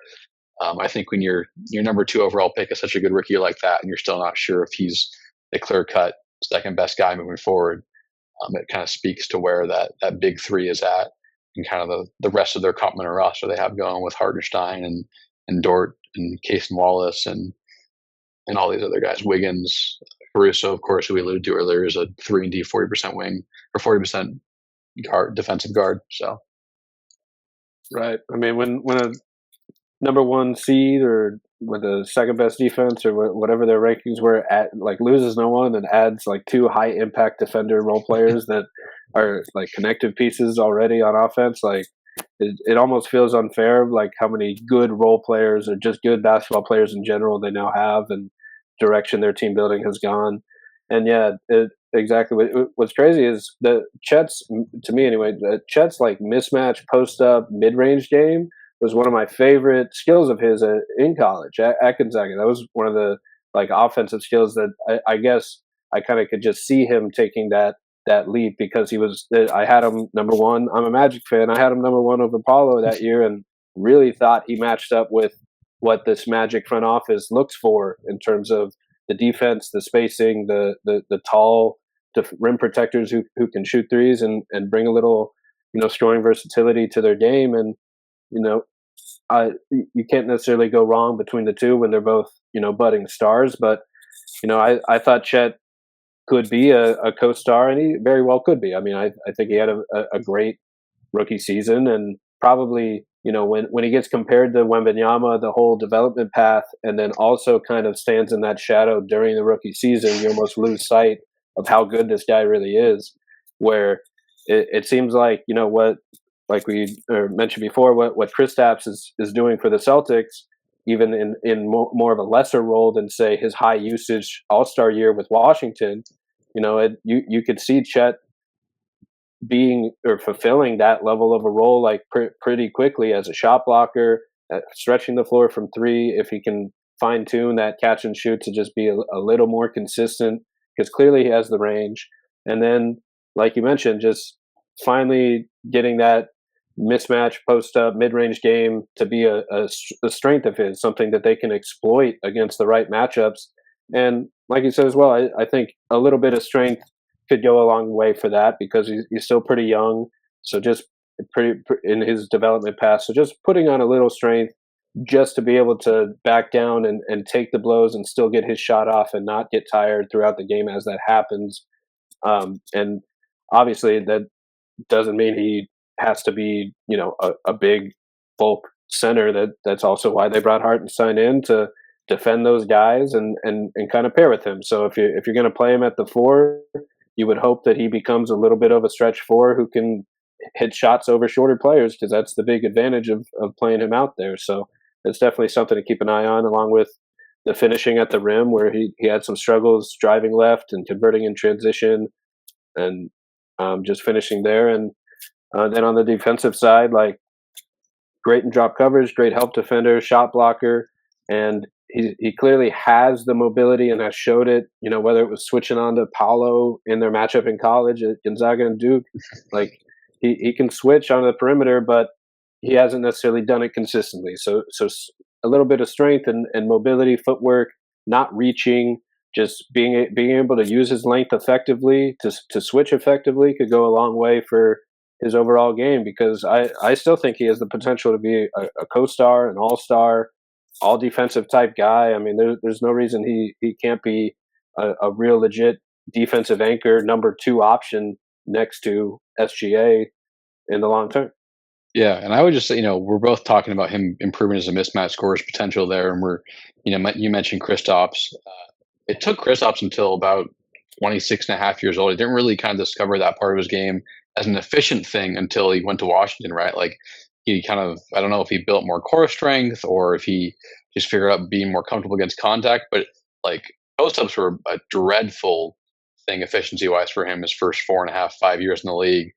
I think when your number 2 overall pick is such a good rookie like that, and you're still not sure if he's the clear cut second best guy moving forward, it kind of speaks to where that big 3 is at, and kind of the rest of their complementary roster they have going with Hartenstein and Dort and Case and Wallace and all these other guys. Wiggins, Caruso, of course, who we alluded to earlier, is a 3-and-D 40% wing or 40% guard, defensive guard. So, right. I mean, when a number 1 seed or with the second best defense or whatever their rankings were at loses no one and then adds 2 high impact defender role players that are connective pieces already on offense, it almost feels unfair how many good role players or just good basketball players in general they now have and direction their team building has gone. And yeah, exactly. What's crazy is Chet's, to me anyway, Chet's mismatch post up mid range game was one of my favorite skills of his in college at Gonzaga. That was one of the offensive skills that I guess I kind of could just see him taking that leap because I had him number 1. I'm a Magic fan. I had him number 1 over Paulo that year and really thought he matched up with what this Magic front office looks for in terms of the defense, the spacing, the tall rim protectors who can shoot threes and bring a little, scoring versatility to their game. And, you can't necessarily go wrong between the two when they're both, budding stars. But, I thought Chet could be a co-star, and he very well could be. I mean, I think he had a great rookie season, and probably, when he gets compared to Wembanyama, the whole development path, and then also kind of stands in that shadow during the rookie season, you almost lose sight of how good this guy really is, where it seems what we mentioned before, what Kristaps is doing for the Celtics, even in more of a lesser role than, say, his high usage All-Star year with Washington, you could see Chet being or fulfilling that level of a role pretty quickly as a shot blocker, stretching the floor from 3. If he can fine tune that catch and shoot to just be a little more consistent, because clearly he has the range. And then, like you mentioned, just finally getting that mismatch post up mid range game to be a strength of his, something that they can exploit against the right matchups. And like you said as well, I think a little bit of strength could go a long way for that because he's still pretty young. So just in his development path. So just putting on a little strength just to be able to back down and take the blows and still get his shot off and not get tired throughout the game as that happens. And obviously that doesn't mean he has to be, a big bulk center. That's also why they brought Hartenstein in to defend those guys and kind of pair with him. So if you're going to play him at the 4, you would hope that he becomes a little bit of a stretch 4 who can hit shots over shorter players, because that's the big advantage of playing him out there. So it's definitely something to keep an eye on, along with the finishing at the rim, where he had some struggles driving left and converting in transition, and just finishing there. And then on the defensive side, like, great in drop coverage, great help defender, shot blocker, and he clearly has the mobility and has showed it. Whether it was switching on to Paolo in their matchup in college at Gonzaga and Duke, like he can switch on the perimeter, but he hasn't necessarily done it consistently. So a little bit of strength and mobility, footwork, not reaching, just being able to use his length effectively to switch effectively could go a long way for his overall game, because I still think he has the potential to be a co-star, an all-star, all defensive type guy. I mean, there's no reason he can't be a real legit defensive anchor, number 2 option next to SGA in the long term. Yeah, and I would just say, we're both talking about him improving as a mismatch scorer's potential there, and you mentioned Kristaps. It took Kristaps until about 26 and a half years old. He didn't really kind of discover that part of his game as an efficient thing until he went to Washington, right? Like, he kind of, I don't know if he built more core strength or if he just figured out being more comfortable against contact, but like, post-ups were a dreadful thing efficiency-wise for him his first 4.5, 5 years in the league.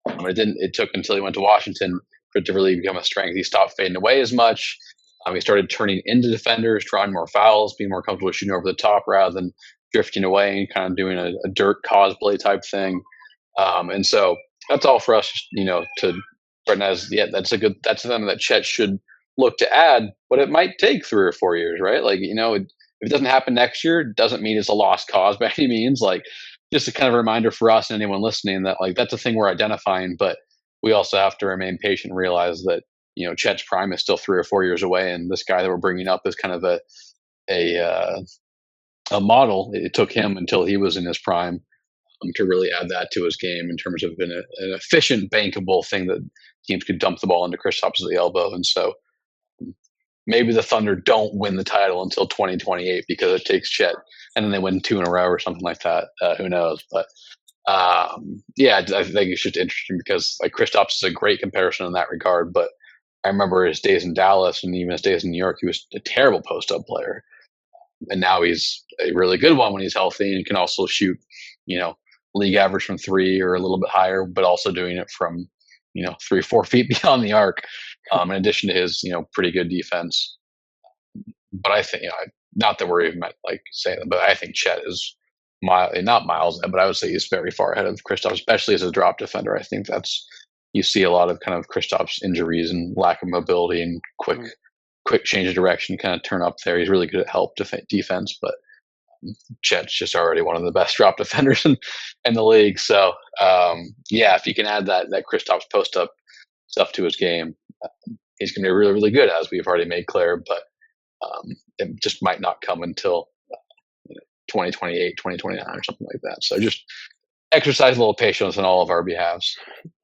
It took until he went to Washington for it to really become a strength. He stopped fading away as much. He started turning into defenders, drawing more fouls, being more comfortable shooting over the top rather than drifting away and kind of doing a dirt cosplay type thing. And so that's all for us, to recognize. Yeah, that's something that Chet should look to add, but it might take 3 or 4 years, right? Like, if it doesn't happen next year, it doesn't mean it's a lost cause by any means. Like, just a kind of reminder for us and anyone listening that, like, that's a thing we're identifying, but we also have to remain patient and realize that, Chet's prime is still 3 or 4 years away. And this guy that we're bringing up is kind of a model. It took him until he was in his prime to really add that to his game in terms of an efficient, bankable thing that teams could dump the ball into Kristaps at the elbow. And so maybe the Thunder don't win the title until 2028 because it takes Chet, and then they win 2 in a row or something like that. Who knows? But yeah, I think it's just interesting because, like, Kristaps is a great comparison in that regard. But I remember his days in Dallas and even his days in New York, he was a terrible post-up player. And now he's a really good one when he's healthy and can also shoot, league average from 3 or a little bit higher, but also doing it from, 3 or 4 feet beyond the arc, in addition to his, pretty good defense. But I think, not that we're even like saying that, but I think Chet is not miles, but I would say he's very far ahead of Kristaps, especially as a drop defender. I think you see a lot of kind of Kristaps injuries and lack of mobility and quick change of direction kind of turn up there. He's really good at help defense, but Chet's just already one of the best drop defenders in the league. So yeah, if you can add that Kristaps post up stuff to his game, he's going to be really, really good, as we've already made clear. But it just might not come until 2028, 2029 or something like that. So just exercise a little patience on all of our behalves.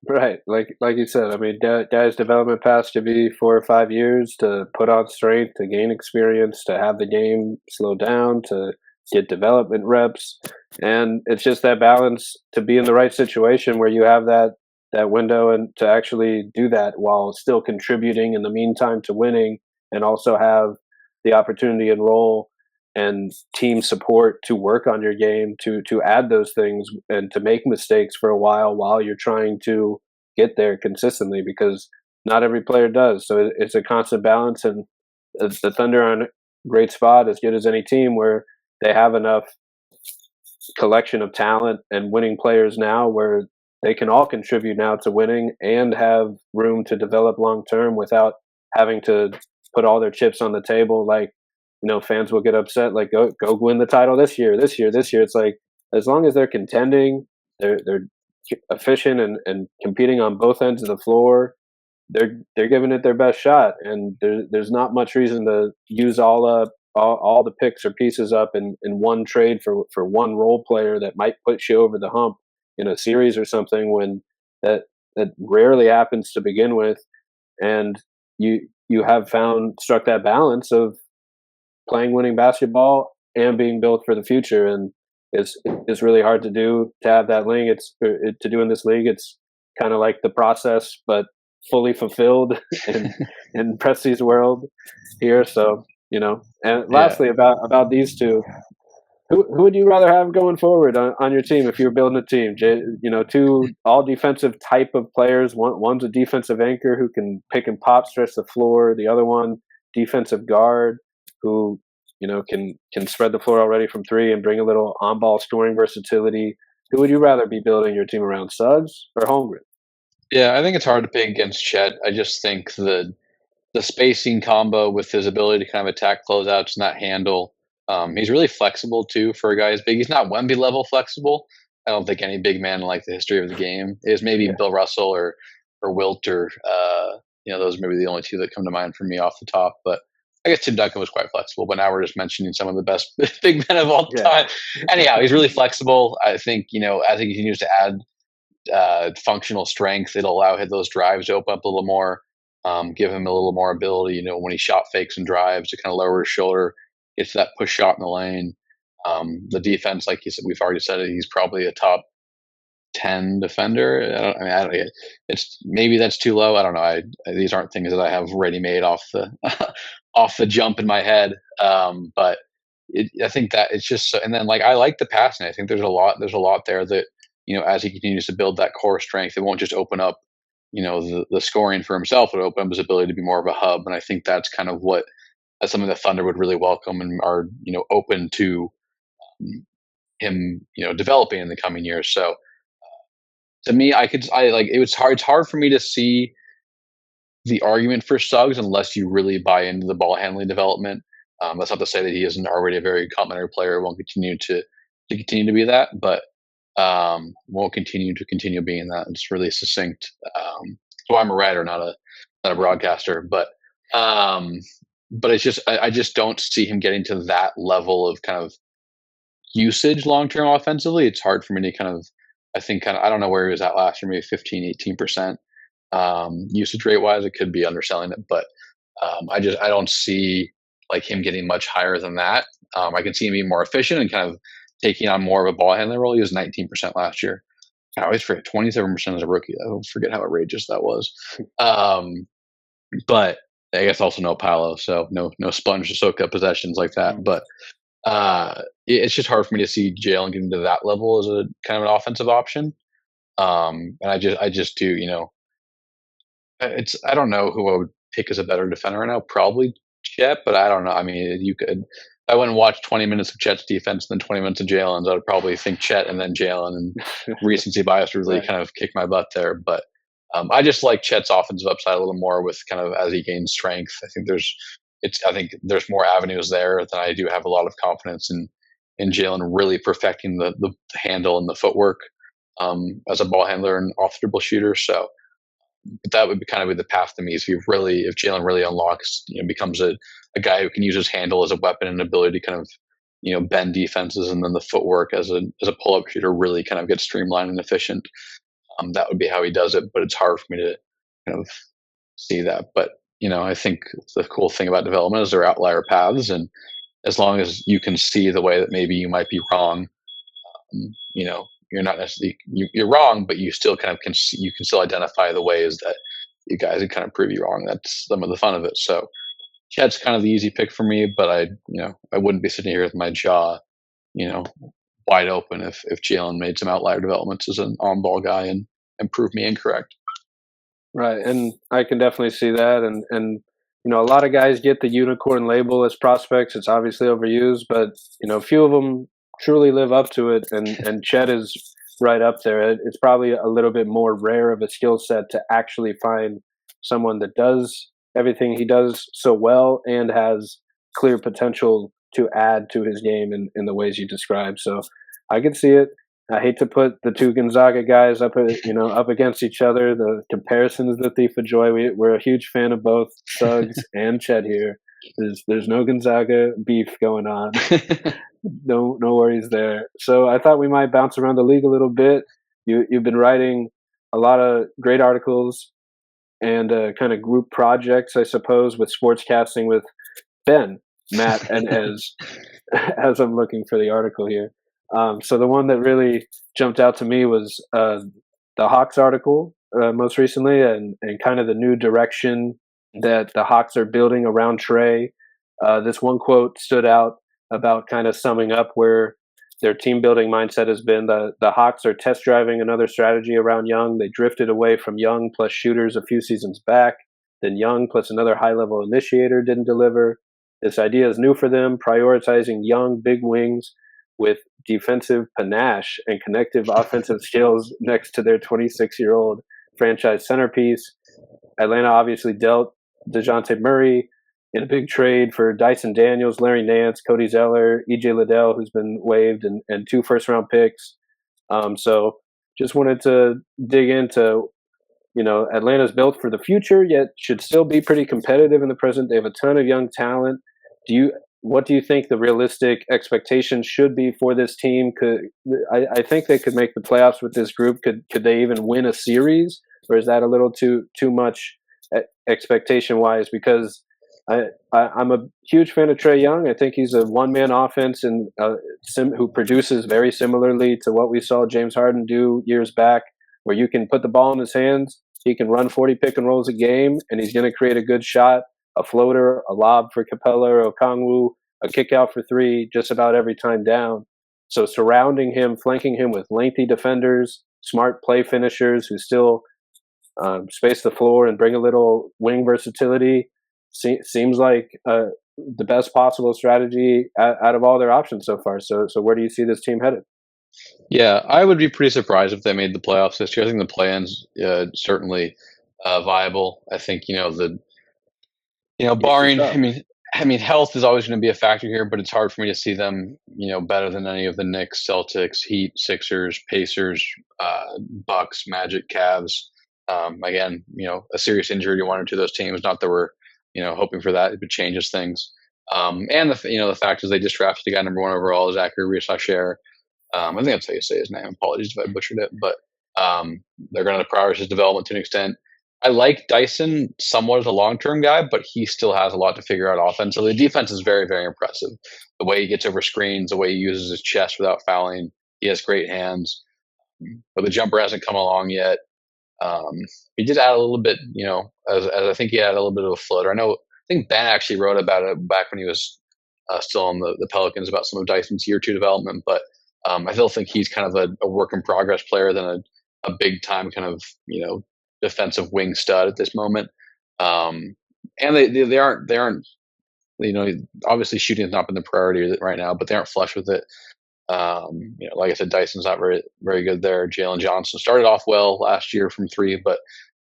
Right. Like you said, I mean, guys' development paths to be 4 or 5 years to put on strength, to gain experience, to have the game slow down, to get development reps. And it's just that balance to be in the right situation where you have that window and to actually do that while still contributing in the meantime to winning, and also have the opportunity and role and team support to work on your game, to add those things and to make mistakes for a while you're trying to get there consistently, because not every player does. So it's a constant balance, and the Thunder are in a great spot, as good as any team, where they have enough collection of talent and winning players now where they can all contribute now to winning and have room to develop long term without having to put all their chips on the table. Like, fans will get upset, like, go win the title this year. It's like, as long as they're contending, they're efficient and competing on both ends of the floor, they're giving it their best shot, and there's not much reason to use all the picks or pieces up in one trade for one role player that might push you over the hump in a series or something when that rarely happens to begin with, and you have struck that balance of playing winning basketball and being built for the future, and it's really hard to do to have that link. To do in this league. It's kind of like the process, but fully fulfilled in Presti's world here. So and lastly, about these two, who would you rather have going forward on your team if you were building a team? Two all defensive type of players. One's a defensive anchor who can pick and pop, stretch the floor. The other one, defensive guard, who can spread the floor already from three and bring a little on-ball scoring versatility. Who would you rather be building your team around, Suggs or Holmgren? Yeah, I think it's hard to pick against Chet. I just think the spacing combo with his ability to kind of attack closeouts and that handle. He's really flexible too for a guy as big. He's not Wemby level flexible. I don't think any big man in like the history of the game is. Maybe Bill Russell or Wilt or those are maybe the only two that come to mind for me off the top. But I guess Tim Duncan was quite flexible. But now we're just mentioning some of the best big men of all time. Anyhow, he's really flexible. I think as he continues to add functional strength, it'll allow those drives to open up a little more. Give him a little more ability, when he shot fakes and drives to kind of lower his shoulder, gets that push shot in the lane. The defense, like you said, we've already said it, he's probably a top 10 defender. I don't know. It's maybe that's too low. I don't know. These aren't things that I have ready made off the off the jump in my head. But I think that it's just so, and then I like the passing. I think there's a lot there that as he continues to build that core strength, it won't just open up the scoring for himself, would open up his ability to be more of a hub. And I think that's kind of that's something the Thunder would really welcome and are, open to him, developing in the coming years. So to me, it's hard for me to see the argument for Suggs unless you really buy into the ball handling development. That's not to say that he isn't already a very complimentary player, won't continue to be that, but won't continue being that. It's really succinct. So I'm a writer, not a broadcaster, but it's just I just don't see him getting to that level of kind of usage long term offensively. It's hard for me to I don't know where he was at last year, maybe 15-18% usage rate wise. It could be underselling it, but I don't see him getting much higher than that. I can see him being more efficient and kind of taking on more of a ball handling role. He was 19% last year. I always forget 27% as a rookie. I forget how outrageous that was. But I guess also no Paolo, so no sponge to soak up possessions like that. But it's just hard for me to see Jalen getting to that level as a kind of an offensive option. And I just do, I don't know who I would pick as a better defender right now. Probably Chet, but I don't know. I mean, you could. I went and watched 20 minutes of Chet's defense and then 20 minutes of Jalen's. I would probably think Chet and then Jalen, and recency bias would really kind of kick my butt there. But I just like Chet's offensive upside a little more with kind of as he gains strength. I think there's more avenues there than I do have a lot of confidence in Jalen really perfecting the handle and the footwork as a ball handler and off the dribble shooter. So but that would be kind of be the path to me. If Jalen really unlocks, becomes a guy who can use his handle as a weapon and ability to kind of, bend defenses, and then the footwork as a pull-up shooter really kind of gets streamlined and efficient. That would be how he does it, but it's hard for me to kind of see that. But, I think the cool thing about development is there are outlier paths, and as long as you can see the way that maybe you might be wrong, you're not necessarily you're wrong, but you still kind of can still identify the ways that you guys can kind of prove you wrong. That's some of the fun of it. So Chet's kind of the easy pick for me, but I wouldn't be sitting here with my jaw, wide open if Jalen made some outlier developments as an on-ball guy and proved me incorrect. Right, and I can definitely see that, and a lot of guys get the unicorn label as prospects. It's obviously overused, but few of them truly live up to it, and Chet is right up there. It's probably a little bit more rare of a skill set to actually find someone that does everything he does so well and has clear potential to add to his game in the ways you described. So I can see it. I hate to put the two Gonzaga guys up against each other. The comparison is the thief of joy. We're a huge fan of both Suggs and Chet here. There's no Gonzaga beef going on. No worries there. So I thought we might bounce around the league a little bit. You've been writing a lot of great articles and kind of group projects, I suppose, with sportscasting with Ben, Matt, and as I'm looking for the article here. So the one that really jumped out to me was the Hawks article most recently, and kind of the new direction that the Hawks are building around Trae. This one quote stood out about kind of summing up where their team building mindset has been. The Hawks are test driving another strategy around Young. They drifted away from Young plus shooters a few seasons back. Then Young plus another high level initiator didn't deliver. This idea is new for them, prioritizing young big wings with defensive panache and connective offensive skills next to their 26-year-old franchise centerpiece. Atlanta obviously dealt Dejounte Murray in a big trade for Dyson Daniels, Larry Nance, Cody Zeller, EJ Liddell, who's been waived, and 2 first-round picks. So just wanted to dig into, Atlanta's built for the future, yet should still be pretty competitive in the present. They have a ton of young talent. What do you think the realistic expectations should be for this team? I think they could make the playoffs with this group. Could they even win a series, or is that a little too much expectation wise? Because I'm a huge fan of Trae Young. I think he's a one-man offense and who produces very similarly to what we saw James Harden do years back, where you can put the ball in his hands, he can run 40 pick and rolls a game, and he's going to create a good shot, a floater, a lob for Capella or Okongwu, a kick out for 3 just about every time down. So surrounding him, flanking him with lengthy defenders, smart play finishers who still space the floor and bring a little wing versatility seems like the best possible strategy out of all their options so far. So where do you see this team headed? Yeah, I would be pretty surprised if they made the playoffs this year. I think the play-in's certainly viable. I think barring. I mean, health is always going to be a factor here, but it's hard for me to see them, better than any of the Knicks, Celtics, Heat, Sixers, Pacers, Bucks, Magic, Cavs. Again, a serious injury to one or two of those teams. Not that we're, hoping for that. It changes things. And the fact is they just drafted the guy number 1 overall, Zacharrie Risacher. I think that's how you say his name. Apologies if I butchered it, but they're going to prioritize his development to an extent. I like Dyson somewhat as a long-term guy, but he still has a lot to figure out offensively. The defense is very, very impressive. The way he gets over screens, the way he uses his chest without fouling. He has great hands, but the jumper hasn't come along yet. He did add a little bit, as I think he had a little bit of a floater. I think Ben actually wrote about it back when he was still on the Pelicans about some of Dyson's year 2 development, but I still think he's kind of a work in progress player than a big time kind of, defensive wing stud at this moment. And they aren't, obviously shooting has not been the priority right now, but they aren't flush with it. Like I said, Dyson's not very, very good there. Jalen Johnson started off well last year from 3, but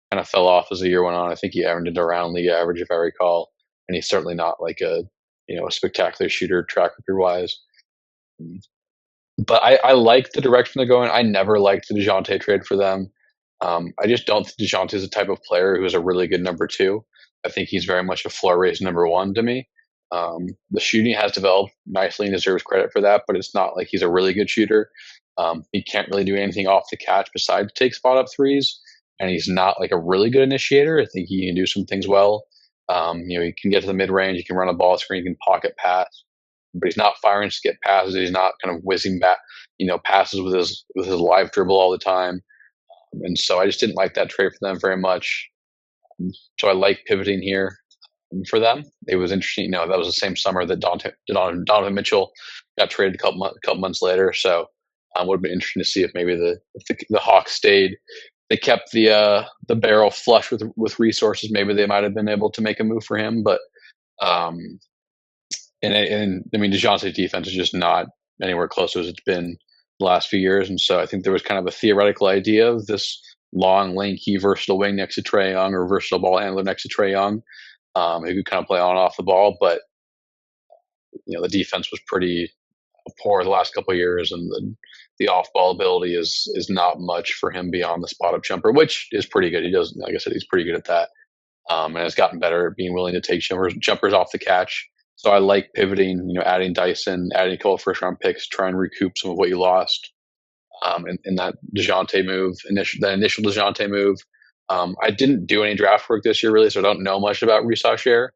kind of fell off as the year went on. I think he averaged around league average, if I recall. And he's certainly not like a spectacular shooter track record wise. But I like the direction they're going. I never liked the Dejounte trade for them. I just don't think Dejounte is the type of player who is a really good number 2. I think he's very much a floor raised number 1 to me. The shooting has developed nicely and deserves credit for that, but it's not like he's a really good shooter. He can't really do anything off the catch besides take spot up 3s, and he's not like a really good initiator. I think he can do some things well. He can get to the mid range, he can run a ball screen, he can pocket pass, but he's not firing to get passes. He's not kind of whizzing back, passes with his live dribble all the time. And so I just didn't like that trade for them very much. So I like pivoting here for them. It was interesting. That was the same summer that Donovan Mitchell got traded a couple months later. So it would have been interesting to see if maybe the Hawks stayed. They kept the barrel flush with resources. Maybe they might have been able to make a move for him. But and I mean, Dejounte's defense is just not anywhere close as it's been the last few years. And so I think there was kind of a theoretical idea of this long, lanky, versatile wing next to Trae Young, or versatile ball handler next to Trae Young, who could kind of play on and off the ball. But, the defense was pretty poor the last couple of years, and the off-ball ability is not much for him beyond the spot-up jumper, which is pretty good. He does, like I said, he's pretty good at that, and has gotten better at being willing to take jumpers off the catch. So I like pivoting, adding Dyson, adding a couple first-round picks, try and recoup some of what you lost in that Dejounte move, the initial Dejounte move. I didn't do any draft work this year, really, so I don't know much about Risacher.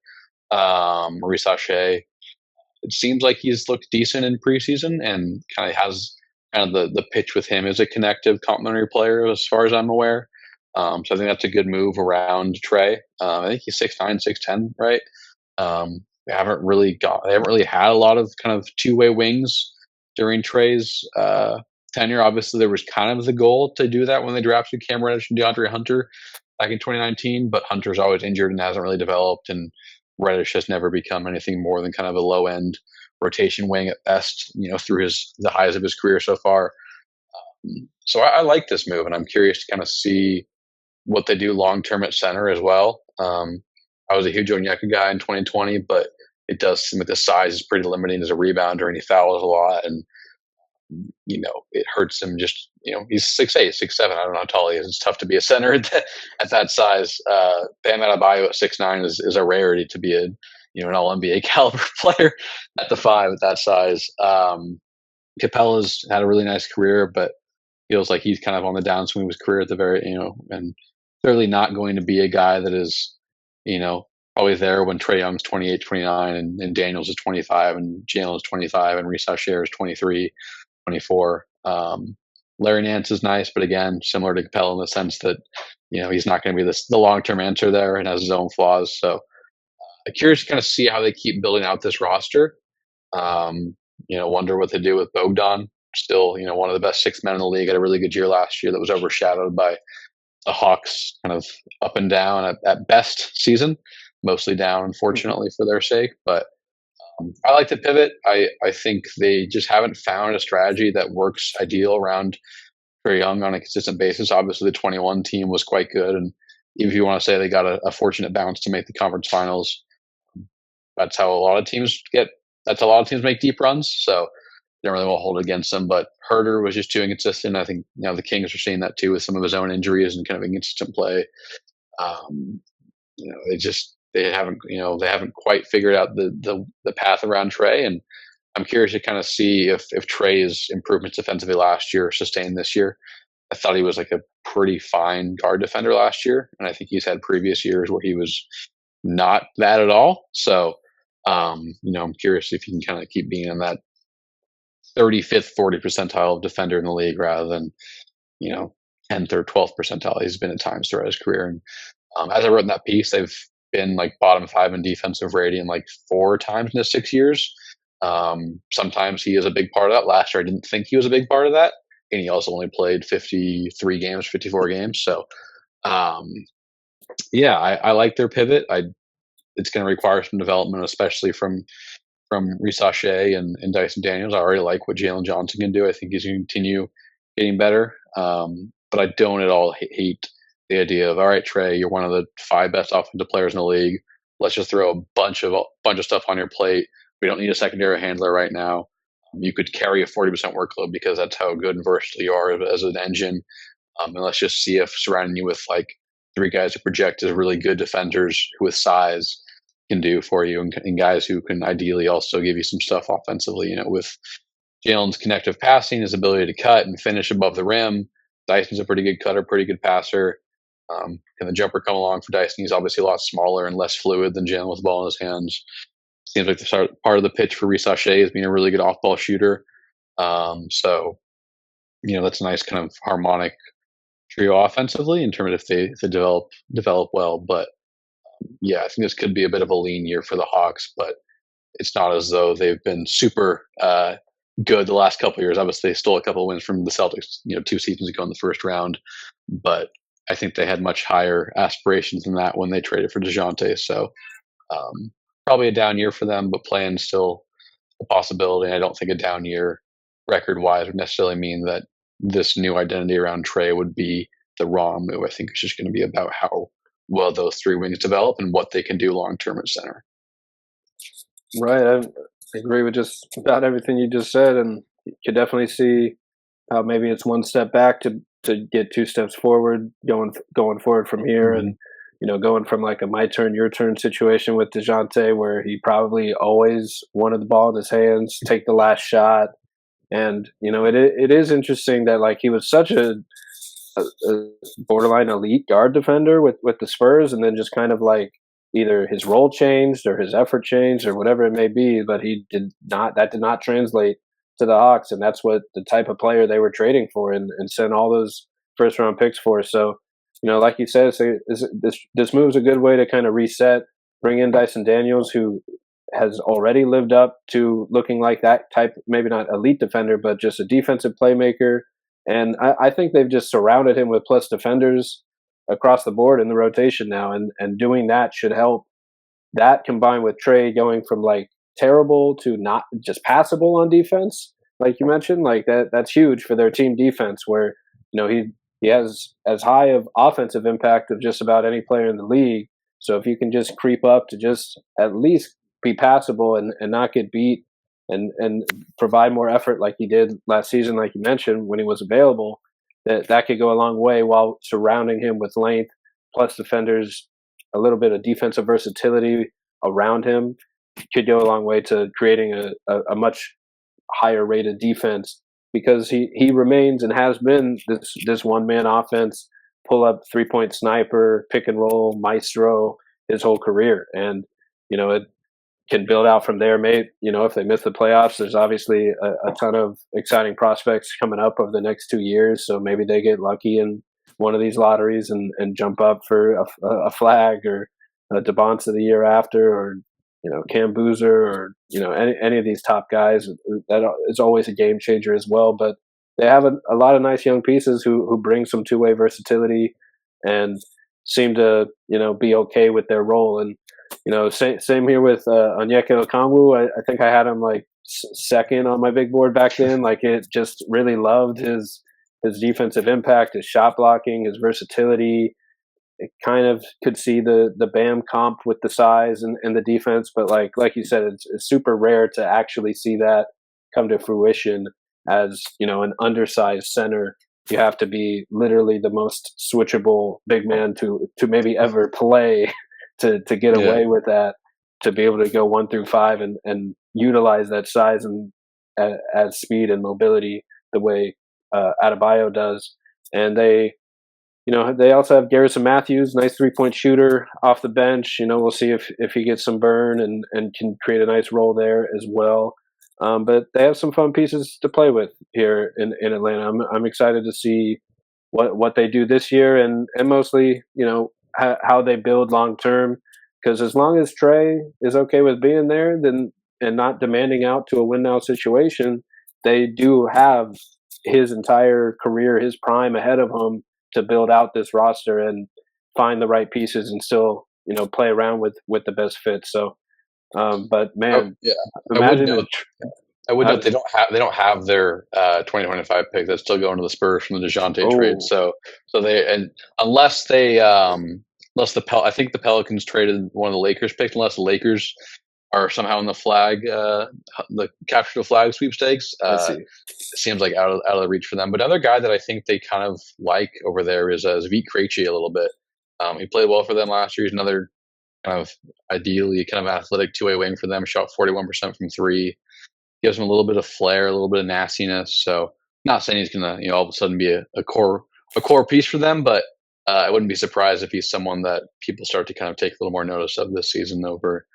Risacher. It seems like he's looked decent in preseason and kind of has the pitch with him as a connective, complementary player, as far as I'm aware. So I think that's a good move around Trae. I think he's 6'9", 6'10", right? They haven't really had a lot of kind of two-way wings during Trae's tenure. Obviously, there was kind of the goal to do that when they drafted Cam Reddish and DeAndre Hunter back in 2019, but Hunter's always injured and hasn't really developed, and Reddish has never become anything more than kind of a low-end rotation wing at best, through the highs of his career so far. So I like this move, and I'm curious to kind of see what they do long-term at center as well. I was a huge Onyeka guy in 2020, but it does seem like the size is pretty limiting as a rebounder, and he fouls a lot, and it hurts him. Just he's 6'8", 6'7". I don't know how tall he is. It's tough to be a center at that size. Bam Adebayo at 6'9" is a rarity to be an All NBA caliber player at the 5 at that size. Capella's had a really nice career, but feels like he's kind of on the downswing of his career at the very and clearly not going to be a guy that is always there when Trae Young's 28, 29, and Daniels is 25, and Jalen is 25, and Risacher is 23, 24. Larry Nance is nice, but again, similar to Capella in the sense that he's not going to be the long-term answer there and has his own flaws. So I'm curious to kind of see how they keep building out this roster. Wonder what they do with Bogdan. Still, one of the best 6 men in the league. Had a really good year last year that was overshadowed by the Hawks kind of up and down at best season, mostly down, unfortunately, for their sake. But I like to pivot. I think they just haven't found a strategy that works ideal around Trae Young on a consistent basis. Obviously, the 21 team was quite good. And even if you want to say they got a fortunate bounce to make the conference finals, that's how a lot of teams make deep runs. So don't really want to hold it against them, but Herter was just too inconsistent. I think the Kings are seeing that too with some of his own injuries and kind of inconsistent play. They haven't quite figured out the path around Trae, and I'm curious to kind of see if Trae's improvements defensively last year sustained this year. I thought he was like a pretty fine guard defender last year, and I think he's had previous years where he was not that at all. So I'm curious if he can kind of keep being in that 35th, 40th percentile defender in the league rather than, 10th or 12th percentile he's been at times throughout his career. And as I wrote in that piece, they've been like bottom 5 in defensive rating like 4 times in the 6 years. Sometimes he is a big part of that. Last year, I didn't think he was a big part of that. And he also only played 54 games. So, I like their pivot. It's going to require some development, especially from Risacher and Dyson Daniels. I already like what Jalen Johnson can do. I think he's going to continue getting better. But I don't at all hate the idea of, all right, Trae, you're one of the 5 best offensive players in the league. Let's just throw a bunch of stuff on your plate. We don't need a secondary handler right now. You could carry a 40% workload because that's how good and versatile you are as an engine. And let's just see if surrounding you with like 3 guys who project as really good defenders who with size can do for you, and guys who can ideally also give you some stuff offensively. With Jalen's connective passing, his ability to cut and finish above the rim. Dyson's a pretty good cutter, pretty good passer. Can the jumper come along for Dyson? He's obviously a lot smaller and less fluid than Jalen with the ball in his hands. Seems like the part of the pitch for Risacher is being a really good off-ball shooter. So that's a nice kind of harmonic trio offensively in terms of if they develop well. But I think this could be a bit of a lean year for the Hawks, but it's not as though they've been super good the last couple of years. Obviously, they stole a couple of wins from the Celtics, 2 seasons ago in the first round, but I think they had much higher aspirations than that when they traded for Dejounte. So probably a down year for them, but playing still a possibility. I don't think a down year record-wise would necessarily mean that this new identity around Trae would be the wrong move. I think it's just going to be about how well those 3 wings develop and what they can do long-term at center. Right. I agree with just about everything you just said, and you could definitely see how maybe it's one step back to get two steps forward, going forward from here, and going from like a my turn, your turn situation with Dejounte, where he probably always wanted the ball in his hands, take the last shot, and it is interesting that like he was such a borderline elite guard defender with the Spurs, and then just kind of like either his role changed or his effort changed or whatever it may be, but that did not translate to the Hawks, and that's what the type of player they were trading for and sent all those first round picks for. So, like you said, this move's a good way to kind of reset, bring in Dyson Daniels, who has already lived up to looking like that type, maybe not elite defender, but just a defensive playmaker. And I think they've just surrounded him with plus defenders across the board in the rotation now, and doing that should help. That combined with Trae going from like terrible to not just passable on defense, like you mentioned, like that's huge for their team defense, where he has as high of offensive impact of just about any player in the league. So if you can just creep up to just at least be passable and not get beat and provide more effort like he did last season, like you mentioned, when he was available, that could go a long way, while surrounding him with length, plus defenders, a little bit of defensive versatility around him could go a long way to creating a much higher rated defense, because he remains and has been this one man offense, pull up 3-point sniper, pick and roll maestro his whole career. And it can build out from there. Maybe if they miss the playoffs, there's obviously a ton of exciting prospects coming up over the next 2 years. So maybe they get lucky in one of these lotteries and jump up for a flag, or a DeBonce the year after, or Cam Boozer, or any of these top guys. That is always a game changer as well. But they have a lot of nice young pieces who bring some two-way versatility and seem to be okay with their role. And same here with Onyeka Okongwu. I think I had him like second on my big board back then. Like, it just really loved his defensive impact, his shot blocking, his versatility. It kind of could see the Bam comp with the size and the defense, but like you said, it's super rare to actually see that come to fruition as an undersized center. You have to be literally the most switchable big man to maybe ever play to get away with that, to be able to go 1 through 5 and utilize that size and as speed and mobility the way Adebayo does. And they also have Garrison Matthews, nice 3-point shooter off the bench. We'll see if he gets some burn and can create a nice role there as well. But they have some fun pieces to play with here in Atlanta. I'm excited to see what they do this year, and mostly how they build long term. Because as long as Trae is okay with being there, then and not demanding out to a win now situation, they do have his entire career, his prime ahead of him to build out this roster and find the right pieces and still play around with the best fit. So, but man, imagine I would note they don't have their 2025 pick that's still going to the Spurs from the Dejounte trade. So they, and unless I think the Pelicans traded one of the Lakers picks, unless the Lakers are somehow in the capture the flag sweepstakes. It seems like out of the reach for them. But another guy that I think they kind of like over there is Zvit Krejci a little bit. He played well for them last year. He's another kind of ideally kind of athletic two-way wing for them. Shot 41% from three. Gives him a little bit of flair, a little bit of nastiness. So not saying he's going to all of a sudden be a core piece for them, but I wouldn't be surprised if he's someone that people start to kind of take a little more notice of this season over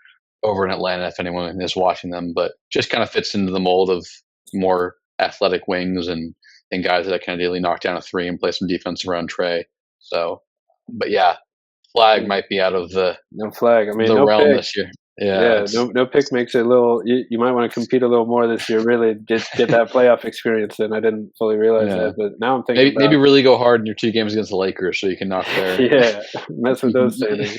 in Atlanta, if anyone is watching them. But just kind of fits into the mold of more athletic wings and guys that can ideally knock down a three and play some defense around Trae. So, but yeah, flag might be out of the realm pick this year. No pick makes it a little. You might want to compete a little more this year. Really get that playoff experience. And I didn't fully realize that, but now I'm thinking maybe really go hard in your 2 games against the Lakers so you can knock there. Mess with those standings.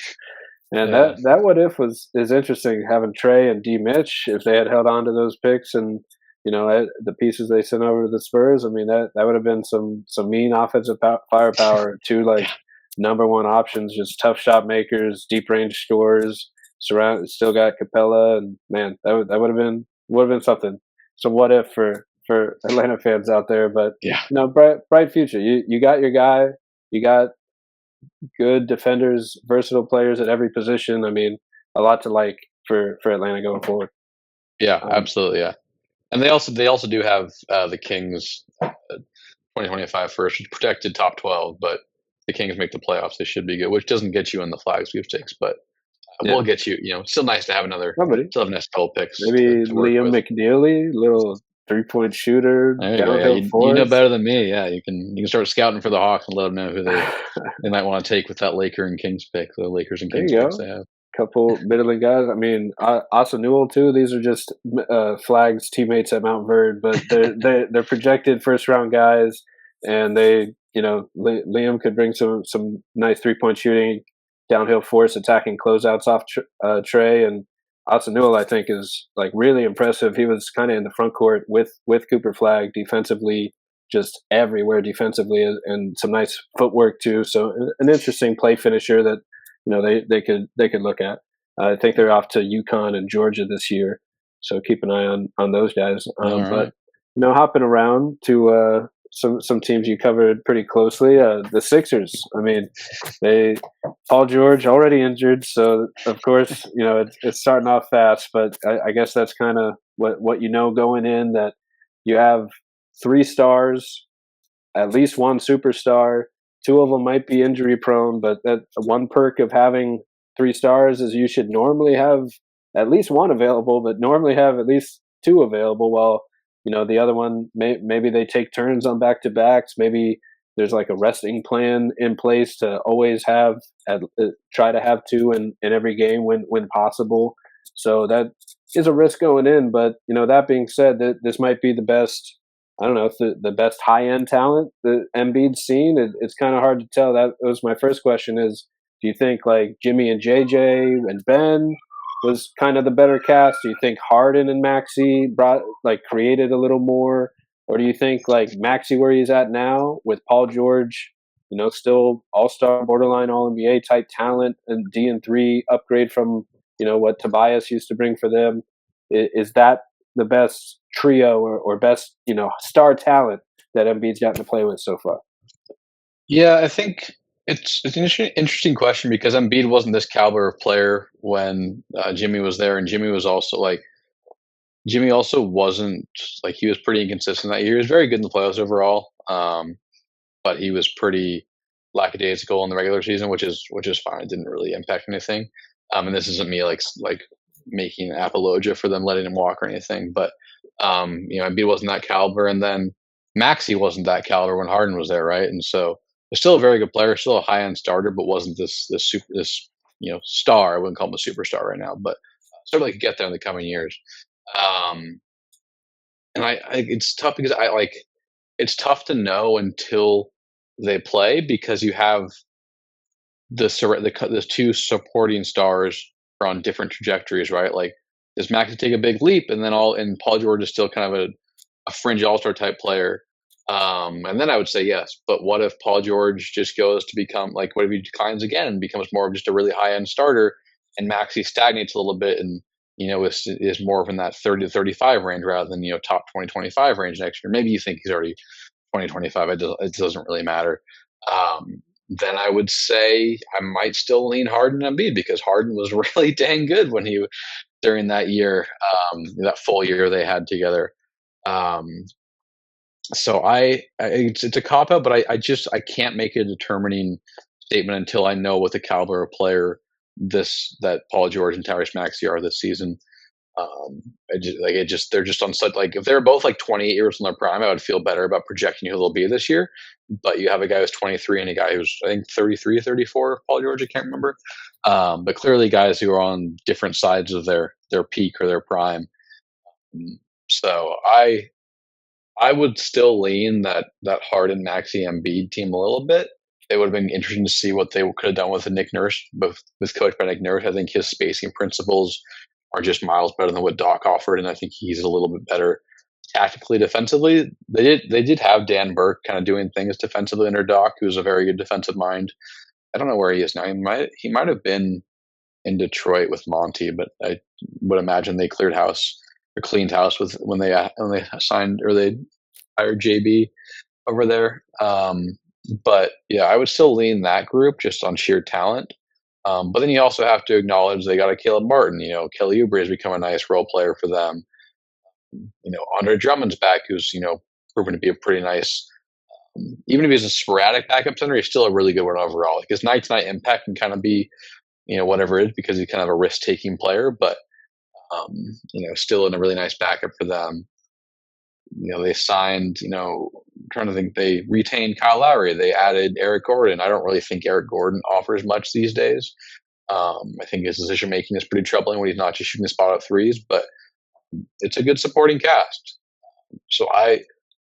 And that what if is interesting, having Trae and D Mitch, if they had held on to those picks and the pieces they sent over to the Spurs. I mean, that would have been some mean offensive firepower. 2 like number 1 options, just tough shot makers, deep range scorers. Still got Capella, and man, that would have been something. So what if for for Atlanta fans out there. But Yeah. bright future. You got your guy. You got good defenders, versatile players at every position. I mean, a lot to like for Atlanta going forward. Yeah, absolutely. Yeah. And they also do have the Kings 2025 first protected top 12, but the Kings make the playoffs. They should be good, which doesn't get you in the flag sweepstakes, but will get you. It's still nice to have still have a nice couple picks. Maybe to work Liam with. McNeely, little 3-point shooter, There you downhill go. force. You know better than me. Yeah, you can start scouting for the Hawks and let them know who they might want to take with that Laker and Kings pick. The Lakers and Kings picks they have. Couple middling guys. I mean, Asa Newell too. These are just Flag's teammates at Mount Verde, but they're projected first round guys, and Liam could bring some nice 3-point shooting, downhill force, attacking closeouts off Trae, and Asa Newell I think is like really impressive. He was kind of in the front court with Cooper Flag defensively, just everywhere defensively, and some nice footwork too. So an interesting play finisher that they could look at. I think they're off to UConn and Georgia this year, so keep an eye on those guys. But hopping around to some teams you covered pretty closely, the Sixers. I mean, Paul George already injured, so of course it's starting off fast. But I guess that's kind of what going in, that you have 3 stars, at least 1 superstar. 2 of them might be injury prone, but that one perk of having 3 stars is you should normally have at least 1 available, but normally have at least 2 available. While the other one, maybe they take turns on back-to-backs. Maybe there's like a resting plan in place to always try to have 2 in every game when possible. So that is a risk going in. But that being said, this might be the best. I don't know if the best high-end talent that Embiid's seen. It's kind of hard to tell. That was my first question is, do you think like Jimmy and JJ and Ben was kind of the better cast? Do you think Harden and Maxey created a little more? Or do you think like Maxey where he's at now with Paul George, still all-star, borderline all-NBA type talent, and D&3 upgrade from, what Tobias used to bring for them? Is that the best trio or best, star talent that Embiid's gotten to play with so far? Yeah, I think it's an interesting question because Embiid wasn't this caliber of player when Jimmy was there, and Jimmy also wasn't he was pretty inconsistent that year. He was very good in the playoffs overall, but he was pretty lackadaisical in the regular season, which is fine. It didn't really impact anything. And this isn't me like making apologia for them letting him walk or anything, but Embiid wasn't that caliber, and then Maxey wasn't that caliber when Harden was there, right? And so he's still a very good player, still a high end starter, but wasn't this star. I wouldn't call him a superstar right now, but certainly could get there in the coming years. And it's tough because it's tough to know until they play, because you have the 2 supporting stars are on different trajectories, right? Like, does Maxey take a big leap, and Paul George is still kind of a fringe all-star type player? And then I would say yes, but what if Paul George just goes to become what if he declines again and becomes more of just a really high-end starter, and Maxey stagnates a little bit and is more of in that 30 to 35 range rather than top 20-25 range next year? Maybe you think he's already 20-25. It doesn't really matter. Then I would say I might still lean Harden and Embiid, because Harden was really dang good during that year, that full year they had together. So it's a cop out, but I can't make a determining statement until I know what the caliber of player that Paul George and Tyrese Maxey are this season. They're just on such if they're both 28 years in their prime, I would feel better about projecting who they'll be this year. But you have a guy who's 23 and a guy who's I think 33 or 34, Paul George, I can't remember. But clearly guys who are on different sides of their peak or their prime. So I would still lean that Harden, Maxey, Embiid team a little bit. It would have been interesting to see what they could have done with Nick Nurse, with coached by Nick Nurse. I think his spacing principles are just miles better than what Doc offered, and I think he's a little bit better tactically, defensively. They did have Dan Burke kind of doing things defensively under Doc, who's a very good defensive mind. I don't know where he is now. He might have been in Detroit with Monty, but I would imagine they cleared house cleaned house with when they signed or they hired JB over there. But yeah, I would still lean that group just on sheer talent. But then you also have to acknowledge they got a Caleb Martin. Kelly Oubre has become a nice role player for them. Andre Drummond's back, who's proven to be a pretty nice. Even if he's a sporadic backup center, he's still a really good one overall. Like his night-to-night impact can kind of be, whatever it is, because he's kind of a risk-taking player, but still in a really nice backup for them. They signed, trying to think, they retained Kyle Lowry. They added Eric Gordon. I don't really think Eric Gordon offers much these days. I think his decision making is pretty troubling when he's not just shooting the spot up threes, but it's a good supporting cast. So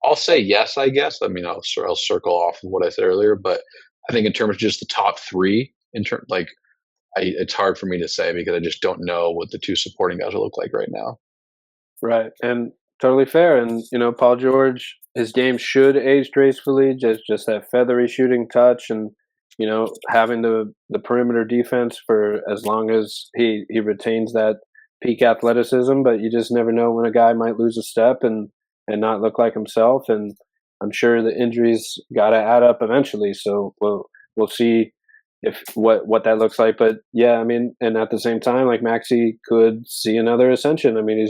I'll say yes, I guess. I mean, I'll circle off of what I said earlier, but I think in terms of just the top three, it's hard for me to say because I just don't know what the two supporting guys will look like right now. Right, and totally fair. And Paul George, his game should age gracefully. Just that feathery shooting touch, and having the perimeter defense for as long as he retains that peak athleticism. But you just never know when a guy might lose a step and not look like himself. And I'm sure the injuries got to add up eventually. So we'll see if what that looks like. But yeah, I mean, and at the same time, like Maxey could see another ascension. I mean,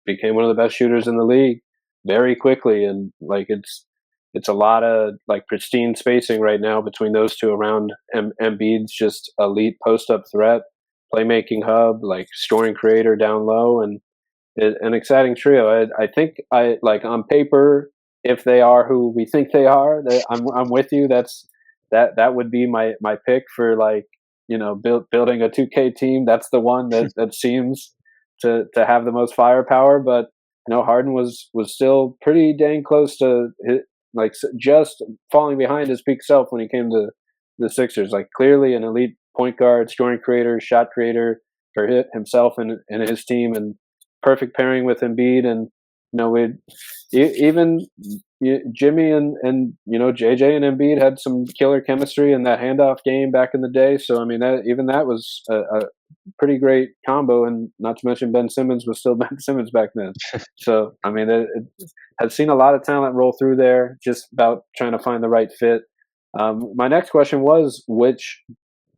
became one of the best shooters in the league very quickly, and like it's a lot of like pristine spacing right now between those two around Embiid's just elite post up threat, playmaking hub, like scoring creator down low, and an exciting trio. I think like on paper, if they are who we think they are, I'm with you. That would be my pick for like building a 2K team. That's the one that seems to have the most firepower. But Harden was still pretty dang close to like just falling behind his peak self when he came to the Sixers. Like clearly an elite point guard, scoring creator, shot creator for himself and his team, and perfect pairing with Embiid. And even Jimmy and JJ and Embiid had some killer chemistry in that handoff game back in the day. So I mean that was a pretty great combo, and not to mention Ben Simmons was still Ben Simmons back then. So I mean it has seen a lot of talent roll through there, just about trying to find the right fit. My next question was, which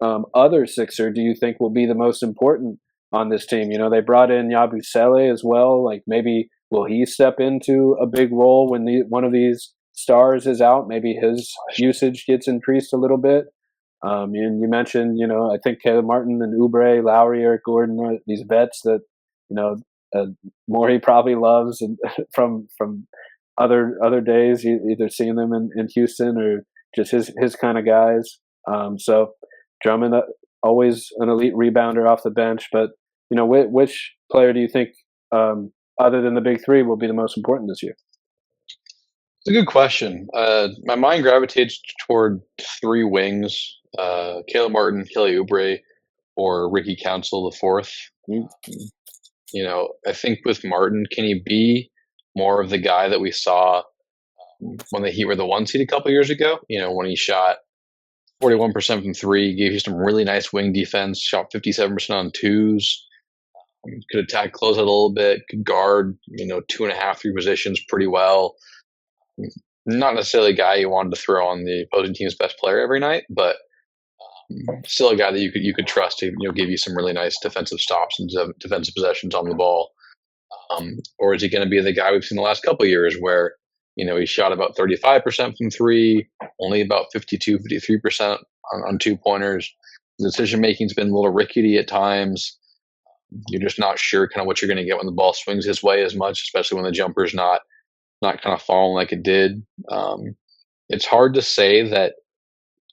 other Sixer do you think will be the most important on this team? They brought in Yabusele as well. Like maybe will he step into a big role when one of these stars is out? Maybe his usage gets increased a little bit. And you mentioned, I think Caleb Martin and Oubre, Lowry, Eric Gordon are these vets that, Morey probably loves and from other days, either seeing them in Houston or just his kind of guys. So Drummond, always an elite rebounder off the bench. But, which player do you think, other than the big three, will be the most important this year? It's a good question. My mind gravitates toward three wings: Caleb Martin, Kelly Oubre, or Ricky Council the fourth. I think with Martin, can he be more of the guy that we saw when the Heat were the one seed a couple years ago? When he shot 41% from three, gave you some really nice wing defense, shot 57% on twos. Could attack close out a little bit, could guard, 2.5, 3 positions pretty well. Not necessarily a guy you wanted to throw on the opposing team's best player every night, but still a guy that you could trust to give you some really nice defensive stops and defensive possessions on the ball. Or is he going to be the guy we've seen the last couple of years where he shot about 35% from three, only about 52, 53% on 2-pointers. The decision making's been a little rickety at times. You're just not sure kind of what you're going to get when the ball swings his way as much, especially when the jumper's not kind of falling like it did. It's hard to say that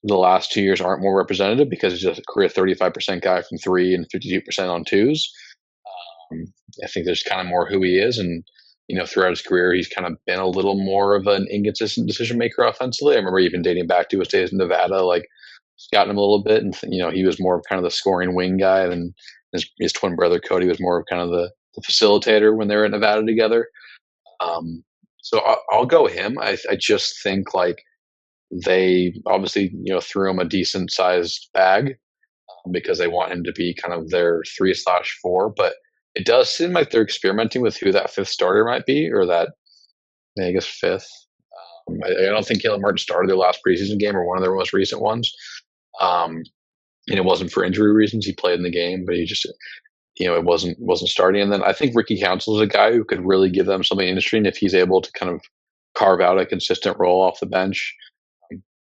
the last 2 years aren't more representative because he's just a career 35% guy from three and 52% on twos. I think there's kind of more who he is, and throughout his career, he's kind of been a little more of an inconsistent decision maker offensively. I remember even dating back to his days in Nevada, like scouting him a little bit, and he was more of kind of the scoring wing guy, and his twin brother Cody was more of kind of the facilitator when they were in Nevada together. So I'll go him. I just think like they obviously threw him a decent sized bag because they want him to be kind of their 3/4, but It does seem like they're experimenting with who that fifth starter might be, or that, I guess, fifth. I don't think Caleb Martin started their last preseason game or one of their most recent ones. Um, and it wasn't for injury reasons. He played in the game, but he just, it wasn't starting. And then I think Ricky Council is a guy who could really give them something interesting if he's able to kind of carve out a consistent role off the bench.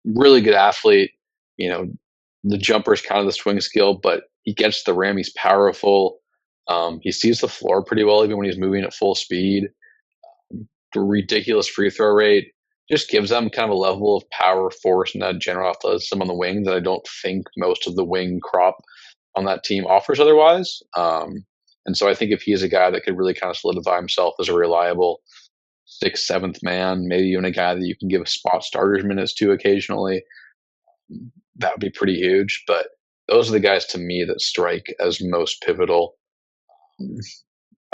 Really good athlete. The jumper is kind of the swing skill, but he gets the rim. He's powerful. He sees the floor pretty well, even when he's moving at full speed. The ridiculous free throw rate just gives them kind of a level of power, force, and that general athleticism on the wing that I don't think most of the wing crop on that team offers otherwise. And so I think if he's a guy that could really kind of solidify himself as a reliable sixth, seventh man, maybe even a guy that you can give spot starters minutes to occasionally, that would be pretty huge. But those are the guys to me that strike as most pivotal.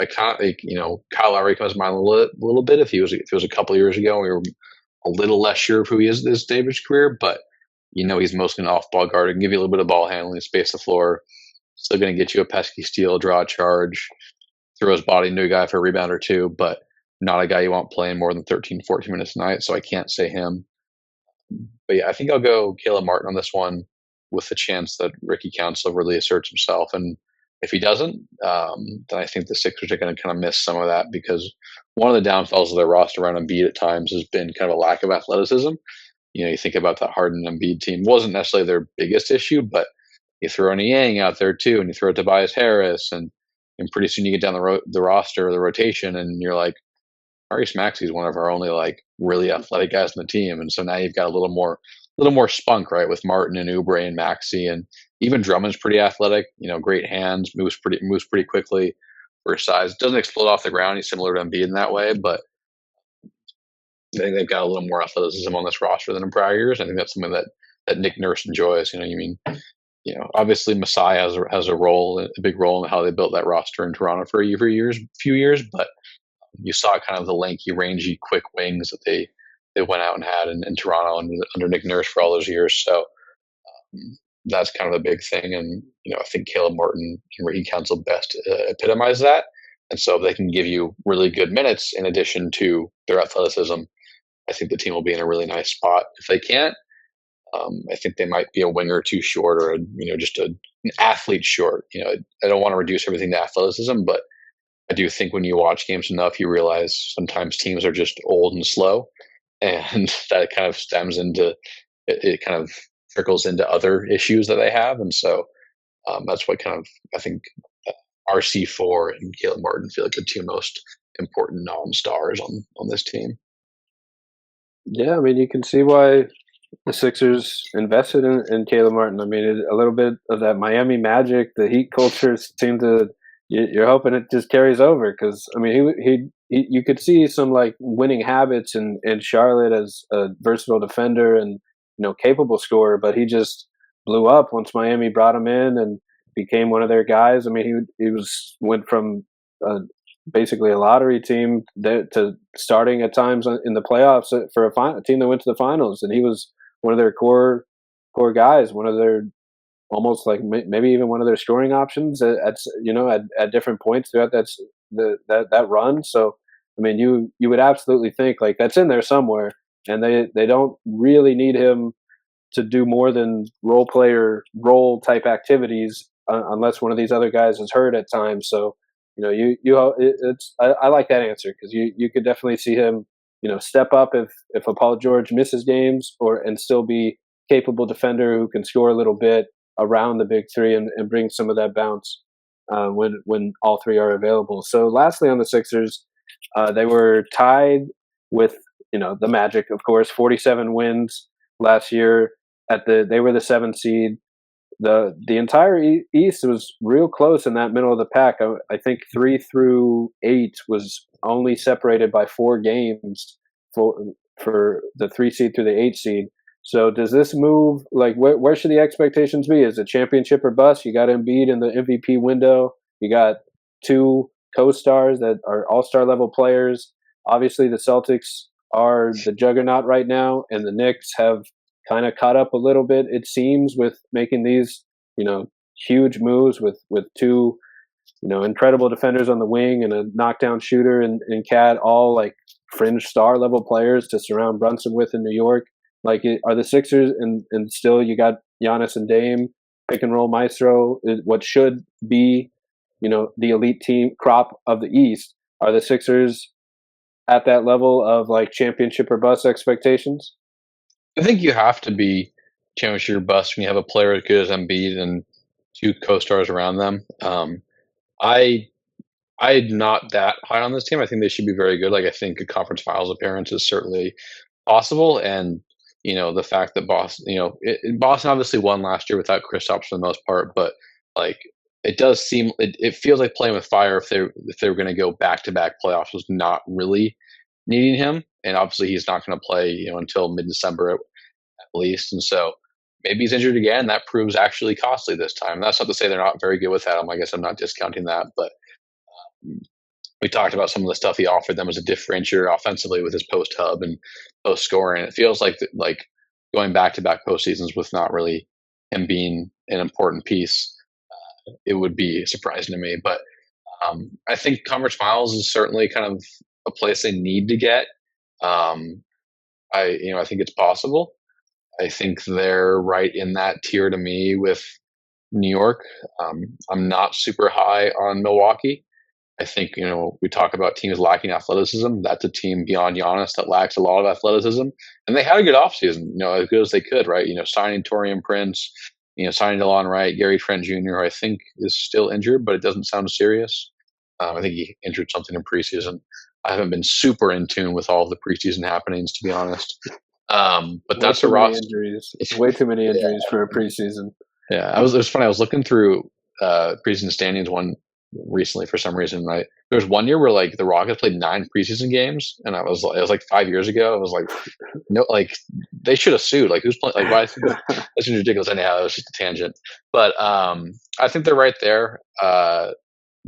I can't, Kyle Lowry comes to mind a little bit. If it was a couple years ago, we were a little less sure of who he is this stage of his career, but he's mostly an off-ball guard. He can give you a little bit of ball handling, space the floor, still going to get you a pesky steal, draw a charge, throw his body into a guy for a rebound or two, but not a guy you want playing more than 13, 14 minutes a night, so I can't say him. But yeah, I think I'll go Caleb Martin on this one with the chance that Ricky Council really asserts himself. And if he doesn't, then I think the Sixers are going to kind of miss some of that, because one of the downfalls of their roster around Embiid at times has been kind of a lack of athleticism. You think about that Harden Embiid team. Wasn't necessarily their biggest issue, but you throw a Yang out there too, and you throw Tobias Harris, and pretty soon you get down the roster, the rotation, and you're like, Maurice Maxey is one of our only really athletic guys on the team, and so now you've got a little more spunk, right, with Martin and Oubre and Maxey, and even Drummond's pretty athletic. Great hands, moves pretty quickly for his size. Doesn't explode off the ground. He's similar to Embiid in that way, but I think they've got a little more athleticism on this roster than in prior years. I think that's something that Nick Nurse enjoys. Obviously Masai has a big role in how they built that roster in Toronto for a few years, but you saw kind of the lanky, rangy, quick wings that they went out and had in Toronto under Nick Nurse for all those years. So that's kind of the big thing. And, I think Caleb Martin and Ricky Council best epitomize that. And so if they can give you really good minutes in addition to their athleticism, I think the team will be in a really nice spot. If they can't, I think they might be a winger too short, or just an athlete short. I don't want to reduce everything to athleticism, but I do think when you watch games enough, you realize sometimes teams are just old and slow, and that kind of stems into it kind of trickles into other issues that they have. And so that's what kind of, I think, RC4 and Caleb Martin feel like the two most important non-stars on this team. Yeah, you can see why the Sixers invested in Caleb Martin. A little bit of that Miami magic, the Heat culture seemed to. You're hoping it just carries over, because he you could see some winning habits in Charlotte as a versatile defender and capable scorer, but he just blew up once Miami brought him in and became one of their guys. He went from basically a lottery team to starting at times in the playoffs for a team that went to the finals, and he was one of their core guys, one of their almost maybe even one of their scoring options at different points throughout that run. So you would absolutely think that's in there somewhere, and they don't really need him to do more than role type activities unless one of these other guys is hurt at times. So I like that answer, because you could definitely see him step up if a Paul George misses games, and still be capable defender who can score a little bit around the big three and bring some of that bounce when all three are available. So lastly on the Sixers, they were tied with the Magic, of course, 47 wins last year. They were the 7th seed. The entire East was real close in that middle of the pack. I think 3 through 8 was only separated by 4 games for the 3 seed through the 8 seed. So does this move, where should the expectations be? Is it championship or bust? You got Embiid in the MVP window. You got 2 co-stars that are all-star level players. Obviously, the Celtics are the juggernaut right now, and the Knicks have kind of caught up a little bit, it seems, with making these, huge moves with 2 incredible defenders on the wing and a knockdown shooter in Cat, all like fringe star level players to surround Brunson with in New York. Like, are the Sixers and still you got Giannis and Dame, pick and roll maestro, what should be, the elite team crop of the East? Are the Sixers at that level of like championship or bust expectations? I think you have to be championship or bust when you have a player as good as Embiid and two co-stars around them. I'm not that high on this team. I think they should be very good. Like, I think a conference finals appearance is certainly possible, and the fact that Boston obviously won last year without Kristaps for the most part, but like it does seem it feels like playing with fire if they were going to go back to back playoffs was not really needing him, and obviously he's not going to play until mid-December at least, and so maybe he's injured again. That proves actually costly this time. That's not to say they're not very good without him. I guess I'm not discounting that, but we talked about some of the stuff he offered them as a differentiator offensively with his post hub and post scoring. It feels like going back to back postseasons with not really him being an important piece. It would be surprising to me, but I think conference finals is certainly kind of a place they need to get. I think it's possible. I think they're right in that tier to me with New York. I'm not super high on Milwaukee. I think, we talk about teams lacking athleticism. That's a team beyond Giannis that lacks a lot of athleticism. And they had a good offseason, as good as they could, right? Signing Taurean Prince, signing DeLon Wright, Gary Trent Jr., who I think is still injured, but it doesn't sound serious. I think he injured something in preseason. I haven't been super in tune with all of the preseason happenings, to be honest. But that's a roster. Injuries. Way too many injuries for a preseason. Yeah, it was funny. I was looking through preseason standings one recently for some reason. There was one year where like the Rockets played 9 preseason games, and it was like 5 years ago. I was like, no, like they should have sued. Like, who's playing? Like, why? That's ridiculous. Anyhow, it was just a tangent. But I think they're right there. The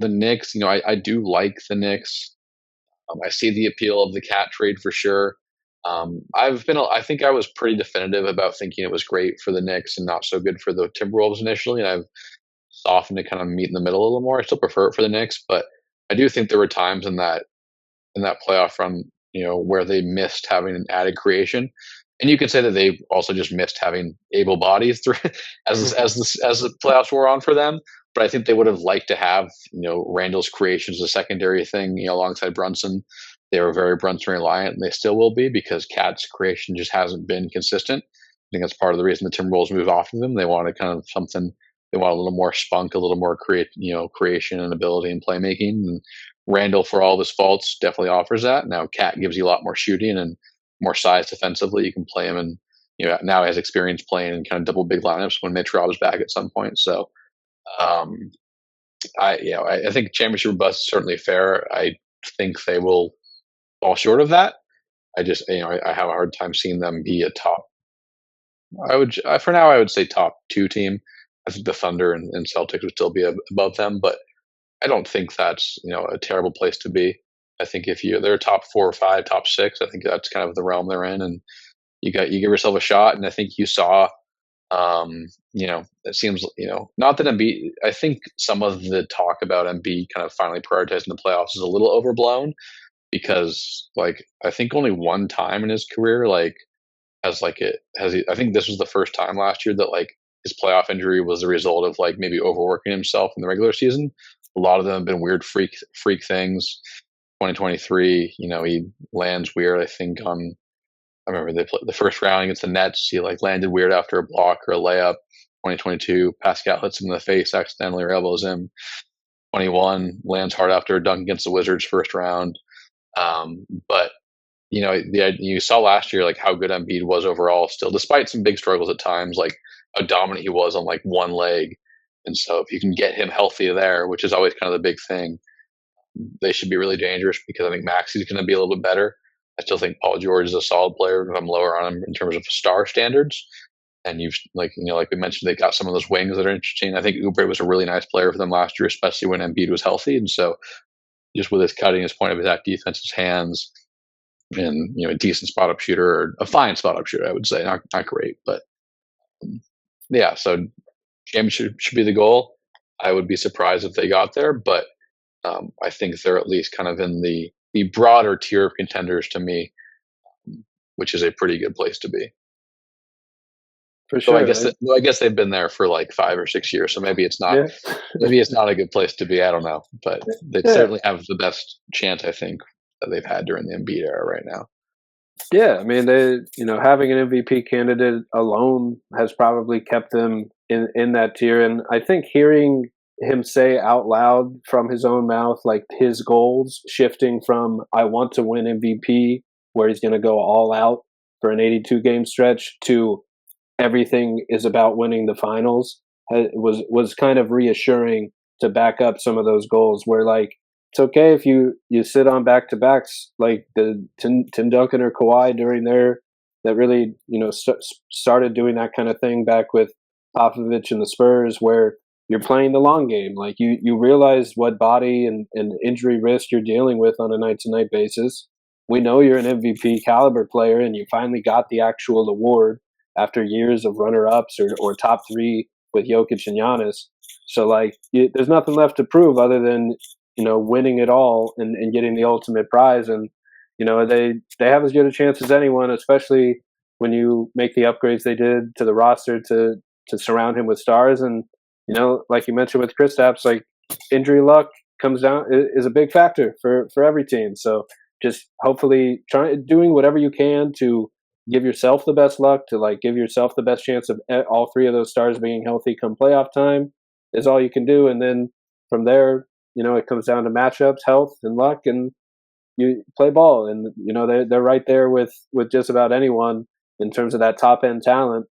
Knicks, I do like the Knicks. I see the appeal of the Cat trade for sure. I think I was pretty definitive about thinking it was great for the Knicks and not so good for the Timberwolves initially, and I've softened to kind of meet in the middle a little more. I still prefer it for the Knicks, but I do think there were times in that playoff run, where they missed having an added creation, and you could say that they also just missed having able bodies through as the playoffs wore on for them. But I think they would have liked to have Randall's creations as a secondary thing, alongside Brunson. They were very Brunson reliant, and they still will be because Cat's creation just hasn't been consistent. I think that's part of the reason the Timberwolves moved off of him. They wanted kind of something. They want a little more spunk, a little more creation and ability and playmaking. And Randall, for all of his faults, definitely offers that. Now, Cat gives you a lot more shooting and more size defensively. You can play him, and now he has experience playing in kind of double big lineups when Mitch Rob is back at some point. So, I think championship bust is certainly fair. I think they will fall short of that. I just I have a hard time seeing them be a top. For now I would say top 2 team. I think the Thunder and Celtics would still be above them, but I don't think that's a terrible place to be. I think if they're top 4 or 5, top 6, I think that's kind of the realm they're in, and you give yourself a shot. And I think you saw, it seems not that Embiid. I think some of the talk about Embiid kind of finally prioritizing the playoffs is a little overblown because I think only one time in his career I think this was the first time last year that his playoff injury was the result of maybe overworking himself in the regular season. A lot of them have been weird freak things. 2023, he lands weird. I think I remember they played the first round against the Nets. He landed weird after a block or a layup. 2022, Pascal hits him in the face accidentally or elbows him. 21 lands hard after a dunk against the Wizards first round. But you saw last year how good Embiid was overall still, despite some big struggles at times, how dominant he was on one leg. And so if you can get him healthy there, which is always kind of the big thing, they should be really dangerous because I think Maxey's going to be a little bit better. I still think Paul George is a solid player, but I'm lower on him in terms of star standards. And you've like we mentioned, they got some of those wings that are interesting. I think Oubre was a really nice player for them last year, especially when Embiid was healthy. And so just with his cutting, his point of attack defense, his hands, and a decent spot up shooter, or a fine spot up shooter, I would say, not great, but yeah. So championship should be the goal. I would be surprised if they got there, but I think they're at least kind of in the broader tier of contenders to me, which is a pretty good place to be. For So sure. I guess they've been there for like 5 or 6 years, so maybe it's not a good place to be. I don't know, but they Yeah. certainly have the best chance, I think, that they've had during the Embiid era right now. Yeah, I mean, having an MVP candidate alone has probably kept them in that tier. And I think hearing him say out loud from his own mouth, like his goals shifting from "I want to win MVP," where he's going to go all out for an 82 game stretch, to everything is about winning the finals, was kind of reassuring to back up some of those goals. Where, like, it's okay if you sit on back to backs like the Tim Duncan or Kawhi during that really started doing that kind of thing back with Popovich and the Spurs, where you're playing the long game. Like, you realize what body and injury risk you're dealing with on a night to night basis. We know you're an MVP caliber player, and you finally got the actual award after years of runner-ups or top three with Jokic and Giannis. So, like, there's nothing left to prove other than winning it all and getting the ultimate prize. And they have as good a chance as anyone, especially when you make the upgrades they did to the roster to surround him with stars. And like you mentioned with Kristaps, like, injury luck is a big factor for every team. So just hopefully doing whatever you can to give yourself the best luck, to like give yourself the best chance of all three of those stars being healthy come playoff time, is all you can do. And then from there, it comes down to matchups, health, and luck, and you play ball. And they're right there with just about anyone in terms of that top end talent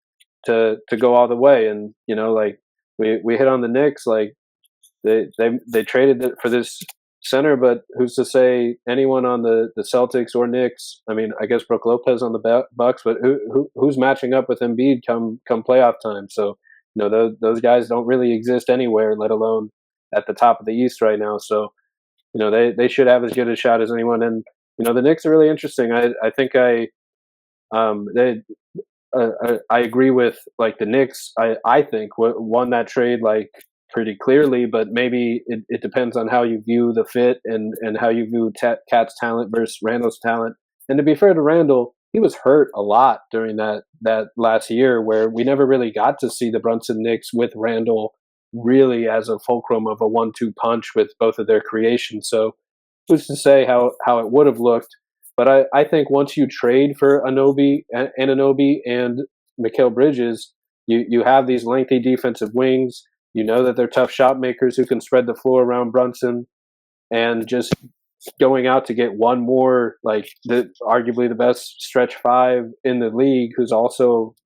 to go all the way. And like we hit on the Knicks, like they traded for this center, but who's to say anyone on the Celtics or Knicks? I mean, I guess Brook Lopez on the Bucks, but who's matching up with Embiid come playoff time? So those guys don't really exist anywhere, let alone at the top of the East right now. So they should have as good a shot as anyone. And the Knicks are really interesting. I think I agree with, like, the Knicks. I think won that trade like pretty clearly, but maybe it depends on how you view the fit and how you view Cat's talent versus Randall's talent. And to be fair to Randall, he was hurt a lot during that last year, where we never really got to see the Brunson Knicks with Randall really as a fulcrum of a 1-2 punch with both of their creations. So who's to say how it would have looked? But I think once you trade for Anunoby and Mikal Bridges, you have these lengthy defensive wings. You know that they're tough shot makers who can spread the floor around Brunson, and just going out to get one more, like, arguably the best stretch five in the league, who's also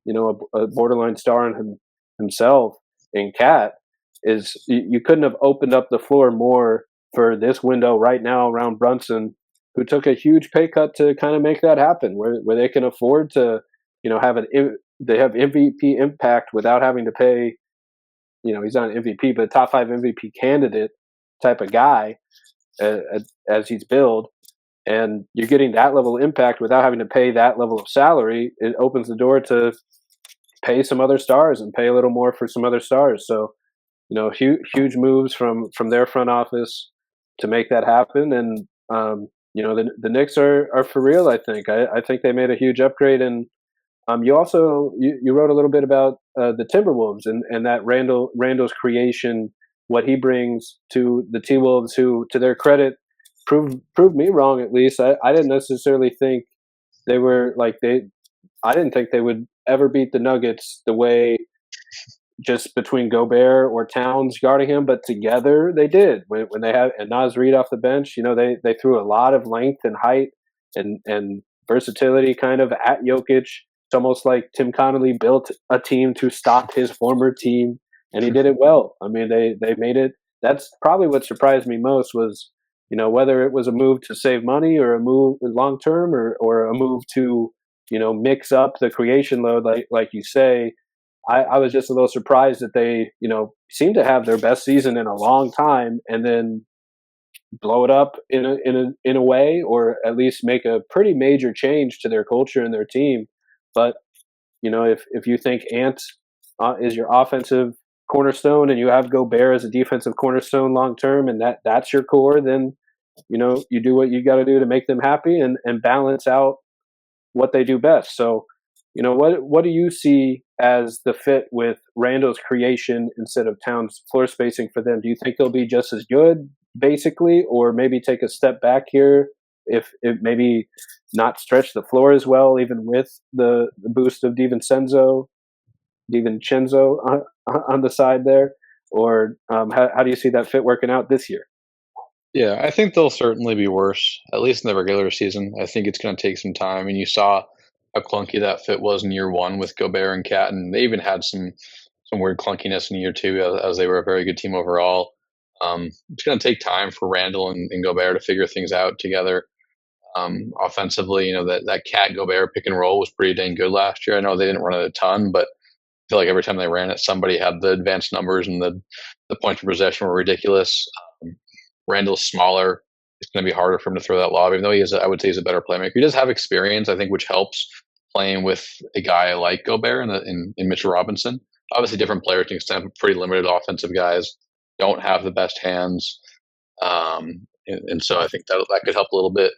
a borderline star in himself, in Cat, is you couldn't have opened up the floor more for this window right now around Brunson, who took a huge pay cut to kind of make that happen, where they can afford to they have MVP impact without having to pay. He's not an MVP, but a top 5 MVP candidate type of guy, as he's billed, and you're getting that level of impact without having to pay that level of salary. It opens the door to pay some other stars and pay a little more for some other stars. So, huge moves from their front office to make that happen. And the Knicks are for real. I think they made a huge upgrade. And you also you wrote a little bit about the Timberwolves and that Randall's creation, what he brings to the T-Wolves, who, to their credit, proved me wrong. At least I didn't necessarily think they were like I didn't think they would ever beat the Nuggets the way, just between Gobert or Towns guarding him, but together they did. When they had and Naz Reid off the bench, they threw a lot of length and height and versatility kind of at Jokic. It's almost like Tim Connolly built a team to stop his former team, and he did it well. I mean, they made it. That's probably what surprised me most was, whether it was a move to save money or a move long term or a move to, mix up the creation load, like you say. I was just a little surprised that they, seem to have their best season in a long time and then blow it up in a way, or at least make a pretty major change to their culture and their team. But if you think Ant is your offensive cornerstone and you have Gobert as a defensive cornerstone long term, and that's your core, then you do what you got to do to make them happy and balance out what they do best. So, what do you see as the fit with Randall's creation instead of Towns' floor spacing for them? Do you think they'll be just as good, basically, or maybe take a step back here if maybe not stretch the floor as well, even with the boost of DiVincenzo on the side there? Or how do you see that fit working out this year? Yeah, I think they'll certainly be worse, at least in the regular season. I think it's going to take some time. And you saw how clunky that fit was in year one with Gobert and Cat, and they even had some weird clunkiness in year two as they were a very good team overall. It's going to take time for Randall and Gobert to figure things out together. Offensively, that Cat Gobert pick and roll was pretty dang good last year. I know they didn't run it a ton, but I feel like every time they ran it, somebody had the advanced numbers and the points per possession were ridiculous. Randall's smaller. It's going to be harder for him to throw that lob, even though I would say he's a better playmaker. He does have experience, I think, which helps playing with a guy like Gobert in Mitchell Robinson. Obviously, different players to an extent, but pretty limited offensive guys don't have the best hands. And so I think that could help a little bit.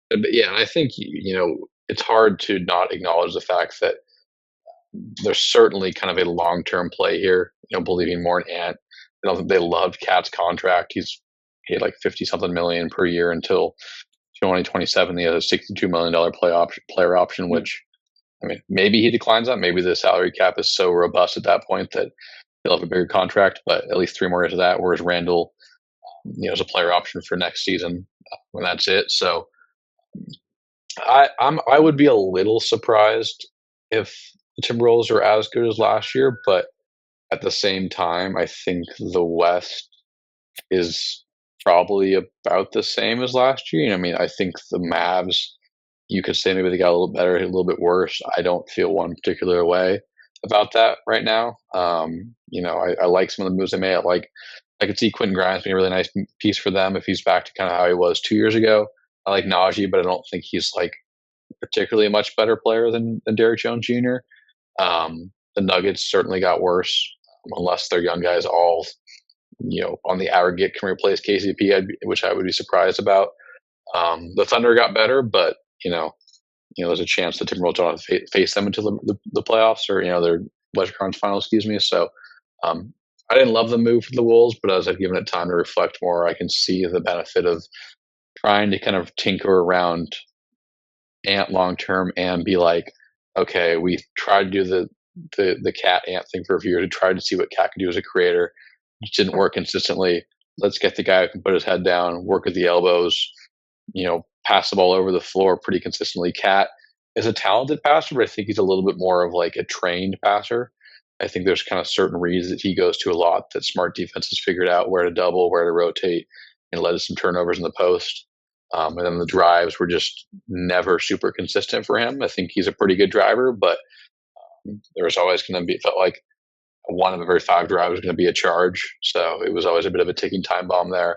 But yeah, and I think, it's hard to not acknowledge the fact that there's certainly kind of a long-term play here, believing more in Ant. I don't think they loved Cat's contract. He had like 50-something million per year until 2027. He has a $62 million player option, which, I mean, maybe he declines that. Maybe the salary cap is so robust at that point that he'll have a bigger contract, but at least 3 more years of that, whereas Randall, is a player option for next season when that's it. So I would be a little surprised if the Timberwolves are as good as last year, but at the same time, I think the West is probably about the same as last year. I mean, I think the Mavs, you could say maybe they got a little better, a little bit worse. I don't feel one particular way about that right now. I like some of the moves they made. I could see Quentin Grimes being a really nice piece for them if he's back to kind of how he was 2 years ago. I like Najee, but I don't think he's like particularly a much better player than Derrick Jones Jr. The Nuggets certainly got worse, unless their young guys all, on the aggregate can replace KCP, which I would be surprised about. The Thunder got better, but there's a chance the Timberwolves don't have to face them until the playoffs or their Western Conference Finals. Excuse me. So I didn't love the move for the Wolves, but as I've given it time to reflect more, I can see the benefit of trying to kind of tinker around Ant long term and be like, okay, we tried to do the Cat Ant thing for a few years. We tried to see what Cat could do as a creator. It didn't work consistently. Let's get the guy who can put his head down, work at the elbows, pass the ball over the floor pretty consistently. Cat is a talented passer, but I think he's a little bit more of like a trained passer. I think there's kind of certain reads that he goes to a lot that smart defenses figured out where to double, where to rotate, and led to some turnovers in the post. And then the drives were just never super consistent for him. I think he's a pretty good driver, but there was always going to be, it felt like one of every 5 drives was going to be a charge. So it was always a bit of a ticking time bomb there.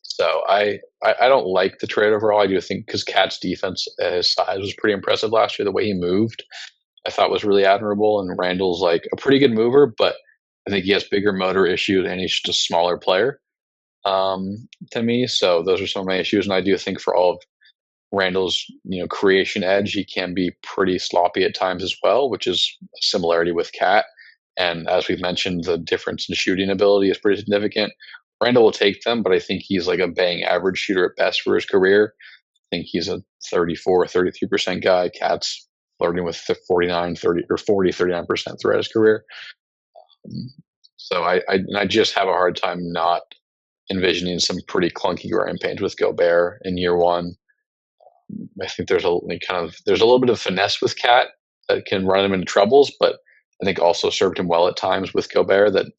So I don't like the trade overall. I do think because Cat's defense at his size was pretty impressive last year. The way he moved, I thought was really admirable. And Randall's like a pretty good mover, but I think he has bigger motor issues and he's just a smaller player to me. So those are some of my issues. And I do think for all of Randall's, creation edge, he can be pretty sloppy at times as well, which is a similarity with Cat. And as we've mentioned, the difference in shooting ability is pretty significant. Randall will take them, but I think he's like a bang average shooter at best for his career. I think he's a 34, 33% guy. Cat's flirting with 49, 30 or 40, 39% throughout his career. So I just have a hard time not envisioning some pretty clunky growing pains with Gobert in year one. I think there's a little bit of finesse with Cat that can run him into troubles, but I think also served him well at times with Gobert that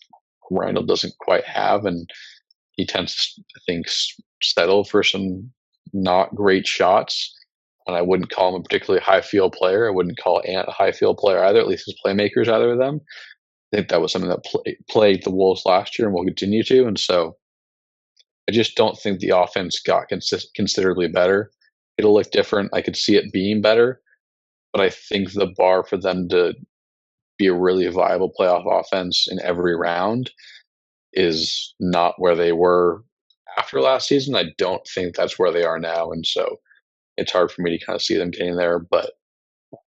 Randall doesn't quite have, and he tends to, I think, settle for some not great shots. And I wouldn't call him a particularly high field player. I wouldn't call Ant a high field player either, at least his playmakers, either of them. I think that was something that plagued the Wolves last year and will continue to. And so I just don't think the offense got considerably better. It'll look different. I could see it being better, but I think the bar for them to be a really viable playoff offense in every round is not where they were after last season. I don't think that's where they are now, and so it's hard for me to kind of see them getting there. But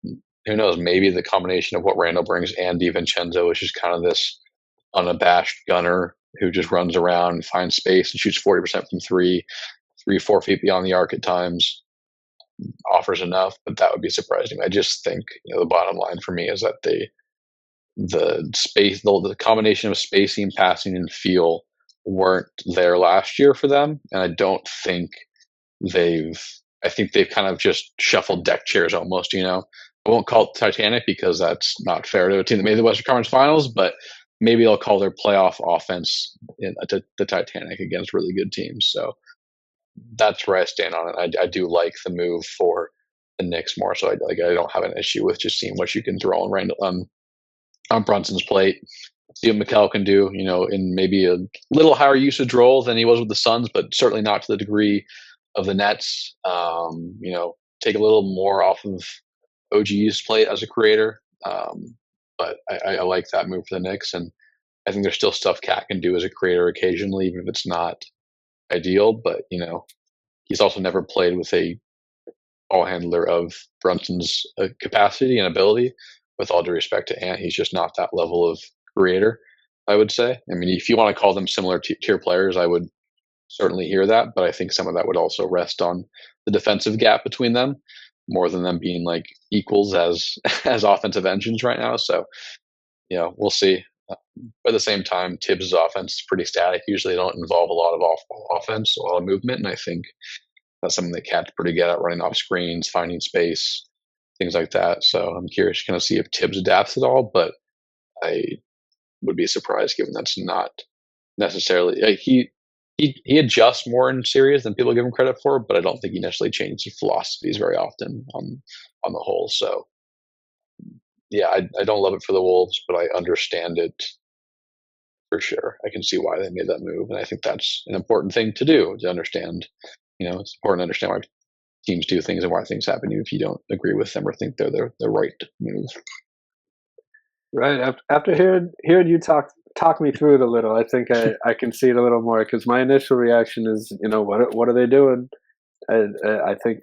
who knows? Maybe the combination of what Randall brings and DiVincenzo is just kind of this unabashed gunner who just runs around and finds space and shoots 40% from 4 feet beyond the arc at times, offers enough, but that would be surprising. I just think the bottom line for me is that the combination of spacing, passing, and feel weren't there last year for them, and I don't think I think they've kind of just shuffled deck chairs almost. I won't call it Titanic because that's not fair to a team that made the Western Conference Finals, but maybe they'll call their playoff offense the Titanic against really good teams. So that's where I stand on it. I do like the move for the Knicks more, so I don't have an issue with just seeing what you can throw on Randall on Brunson's plate. See what Mikal can do, in maybe a little higher usage role than he was with the Suns, but certainly not to the degree of the Nets. Take a little more off of OG's plate as a creator. But I like that move for the Knicks, and I think there's still stuff Cat can do as a creator occasionally, even if it's not ideal. But he's also never played with a ball handler of Brunson's capacity and ability. With all due respect to Ant, he's just not that level of creator, I would say. I mean, if you want to call them similar tier players, I would certainly hear that, but I think some of that would also rest on the defensive gap between them more than them being like equals as offensive engines right now. So, we'll see. But at the same time, Tibbs' offense is pretty static. Usually they don't involve a lot of offense, a lot of movement, and I think that's something that Cat's pretty good at, running off screens, finding space, things like that. So I'm curious to kind of see if Tibbs adapts at all, but I would be surprised given that's not necessarily he adjusts more in series than people give him credit for, but I don't think he necessarily changes philosophies very often on the whole. So yeah, I don't love it for the Wolves, but I understand it for sure. I can see why they made that move, and I think that's an important thing to do, to understand. It's important to understand why teams do things and why things happen, even if you don't agree with them or think they're the right move. Right. After hearing you talk me through it a little, I think I can see it a little more, because my initial reaction is, what are they doing? I think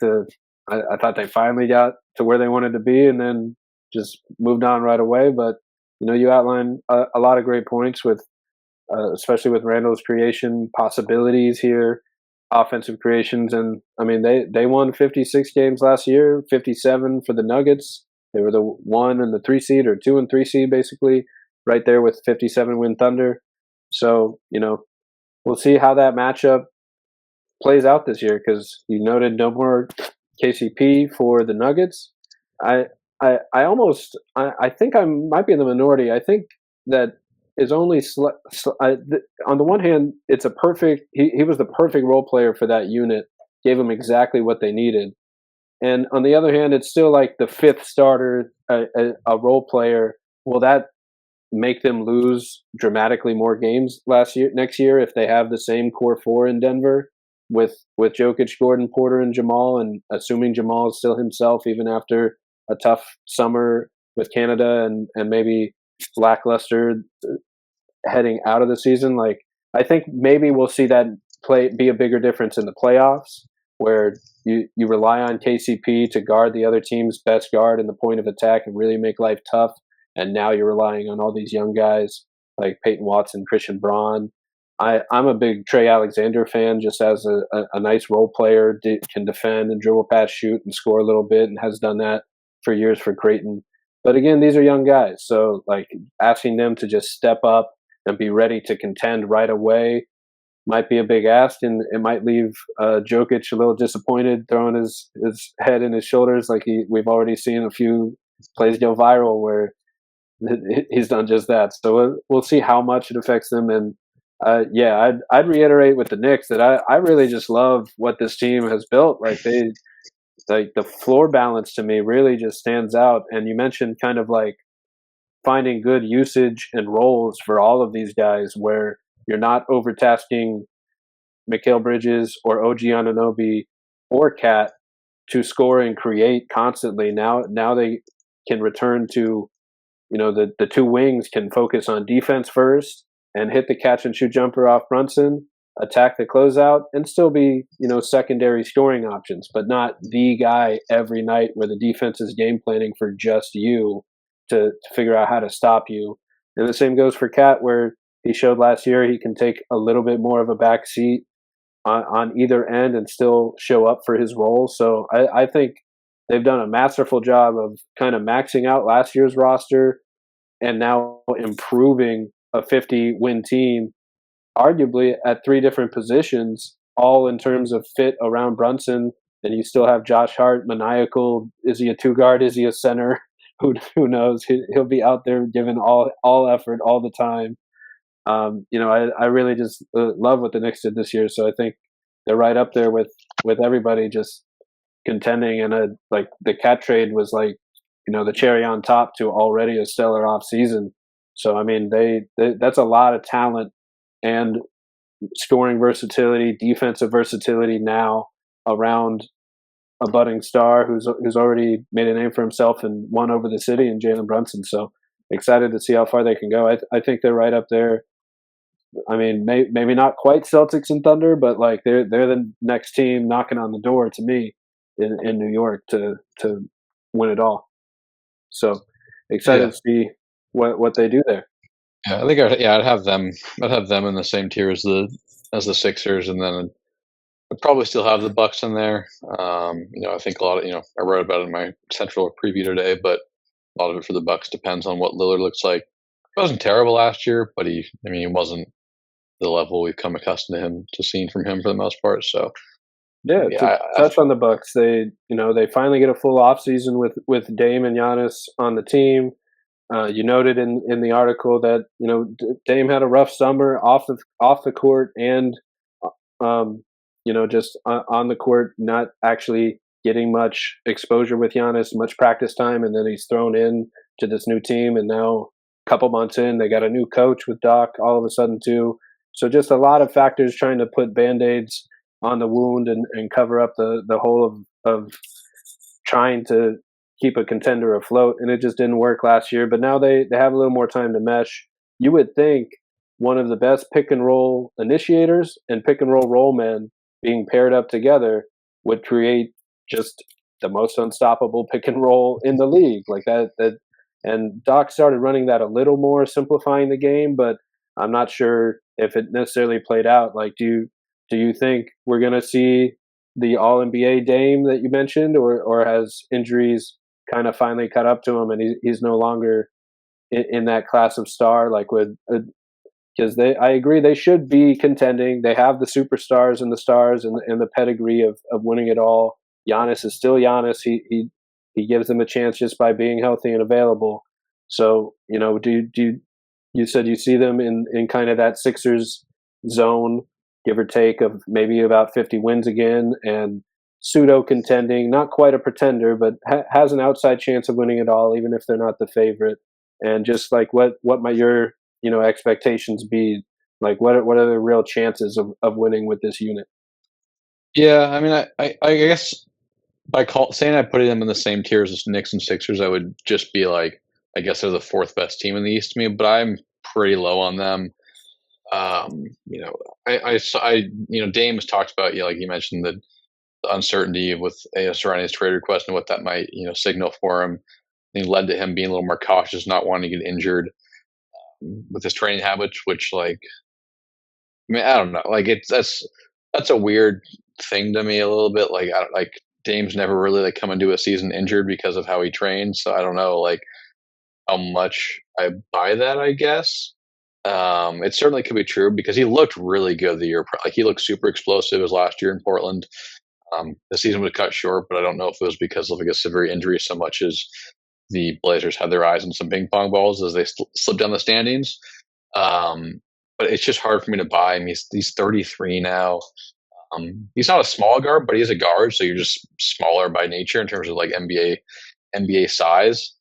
I thought they finally got to where they wanted to be and then just moved on right away. But you outlined a lot of great points with, especially with Randall's creation possibilities here, offensive creations, and I mean they won 56 games last year, 57 for the Nuggets. They were the 1 and the 3 seed, or 2 and 3 seed, basically, right there with 57 win Thunder. So we'll see how that matchup plays out this year, because you noted no more KCP for the Nuggets. I think I might be in the minority. I think that is only on the one hand, it's a perfect. He was the perfect role player for that unit. Gave them exactly what they needed. And on the other hand, it's still like the 5th starter, a role player. Will that make them lose dramatically more games next year if they have the same core 4 in Denver with Jokic, Gordon, Porter, and Jamal, and assuming Jamal is still himself even after a tough summer with Canada and maybe lackluster heading out of the season? Like, I think maybe we'll see that be a bigger difference in the playoffs, where you rely on KCP to guard the other team's best guard in the point of attack and really make life tough. And now you're relying on all these young guys like Peyton Watson, Christian Braun. I'm a big Trey Alexander fan, just as a nice role player, can defend and dribble, pass, shoot, and score a little bit, and has done that for years for Creighton. But again, these are young guys, so like asking them to just step up and be ready to contend right away might be a big ask, and it might leave Jokic a little disappointed, throwing his head in his shoulders, like we've already seen a few plays go viral where he's done just that. So we'll see how much it affects them. And I'd reiterate with the Knicks that I really just love what this team has built. Like the floor balance to me really just stands out. And you mentioned kind of like finding good usage and roles for all of these guys, where you're not overtasking Mikal Bridges or OG Anunoby or Cat to score and create constantly. Now they can return to the two wings can focus on defense first and hit the catch and shoot jumper off Brunson, attack the closeout, and still be, secondary scoring options, but not the guy every night where the defense is game planning for just you to figure out how to stop you. And the same goes for Cat, where he showed last year he can take a little bit more of a back seat on either end and still show up for his role. So I think they've done a masterful job of kind of maxing out last year's roster and now improving a 50-win team, arguably at three different positions, all in terms of fit around Brunson. And you still have Josh Hart, maniacal. Is he a two guard? Is he a center? Who knows? He'll be out there giving all effort all the time. I really just love what the Knicks did this year. So I think they're right up there with everybody just contending. And like the Cat trade was like, the cherry on top to already a stellar offseason. So, I mean, that's a lot of talent and scoring versatility, defensive versatility now around a budding star who's already made a name for himself and won over the city in Jalen Brunson. So excited to see how far they can go. I think they're right up there. I mean, maybe not quite Celtics and Thunder, but like they're the next team knocking on the door to me in New York to win it all. So excited to see what they do there. Yeah, I think I'd have them. I'd have them in the same tier as the Sixers, and then I'd probably still have the Bucks in there. I think a lot of I wrote about it in my central preview today, but a lot of it for the Bucks depends on what Lillard looks like. He wasn't terrible last year, but he wasn't the level we've come accustomed to seeing from him for the most part. So touch on the Bucks. They finally get a full offseason with Dame and Giannis on the team. You noted in the article that Dame had a rough summer off the court and just on the court, not actually getting much exposure with Giannis, much practice time, and then he's thrown in to this new team, and now a couple months in, they got a new coach with Doc all of a sudden too. So just a lot of factors trying to put Band-Aids on the wound and cover up the hole of trying to keep a contender afloat, and it just didn't work last year. But now they have a little more time to mesh. You would think one of the best pick and roll initiators and pick and roll roll men being paired up together would create just the most unstoppable pick and roll in the league. Like that and Doc started running that a little more, simplifying the game, but I'm not sure if it necessarily played out. Like, do you think we're going to see the All-NBA Dame that you mentioned, or has injuries kind of finally caught up to him and he's no longer in that class of star? Like, because I agree they should be contending. They have the superstars and the stars and the pedigree of winning it all. Giannis is still Giannis. He gives them a chance just by being healthy and available. So, do you said you see them in kind of that Sixers zone, give or take, of maybe about 50 wins again and pseudo contending, not quite a pretender, but has an outside chance of winning it all, even if they're not the favorite. And just like what might your expectations be? Like what are the real chances of winning with this unit? Yeah, I mean, I guess by saying I put them in the same tier as the Knicks and Sixers, I would just be like, I guess they're the fourth best team in the East to me, but I'm pretty low on them. Dame has talked about, like you mentioned, the uncertainty with surrounding his trade request and what that might, signal for him. He led to him being a little more cautious, not wanting to get injured with his training habits, which, like, I mean, I don't know. Like, that's a weird thing to me a little bit. Like, Dame's never really like come into a season injured because of how he trains. So I don't know, like, how much I buy that, I guess. It certainly could be true because he looked really good the year. Like, he looked super explosive his last year in Portland. The season was cut short, but I don't know if it was because of like a severe injury so much as the Blazers had their eyes on some ping pong balls as they slipped down the standings. But it's just hard for me to buy him. He's 33 now. He's not a small guard, but he is a guard, so you're just smaller by nature in terms of like NBA size.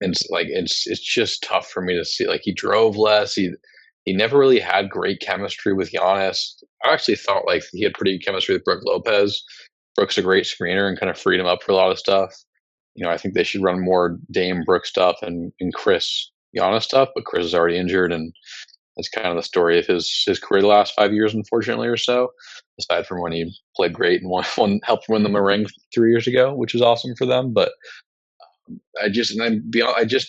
And it's just tough for me to see. Like, he drove less. He never really had great chemistry with Giannis. I actually thought like he had pretty good chemistry with Brook Lopez. Brook's a great screener and kind of freed him up for a lot of stuff. I think they should run more Dame Brook stuff and Chris Giannis stuff, but Chris is already injured, and that's kind of the story of his career the last 5 years, unfortunately, or so. Aside from when he played great and helped win them a ring 3 years ago, which was awesome for them. But I just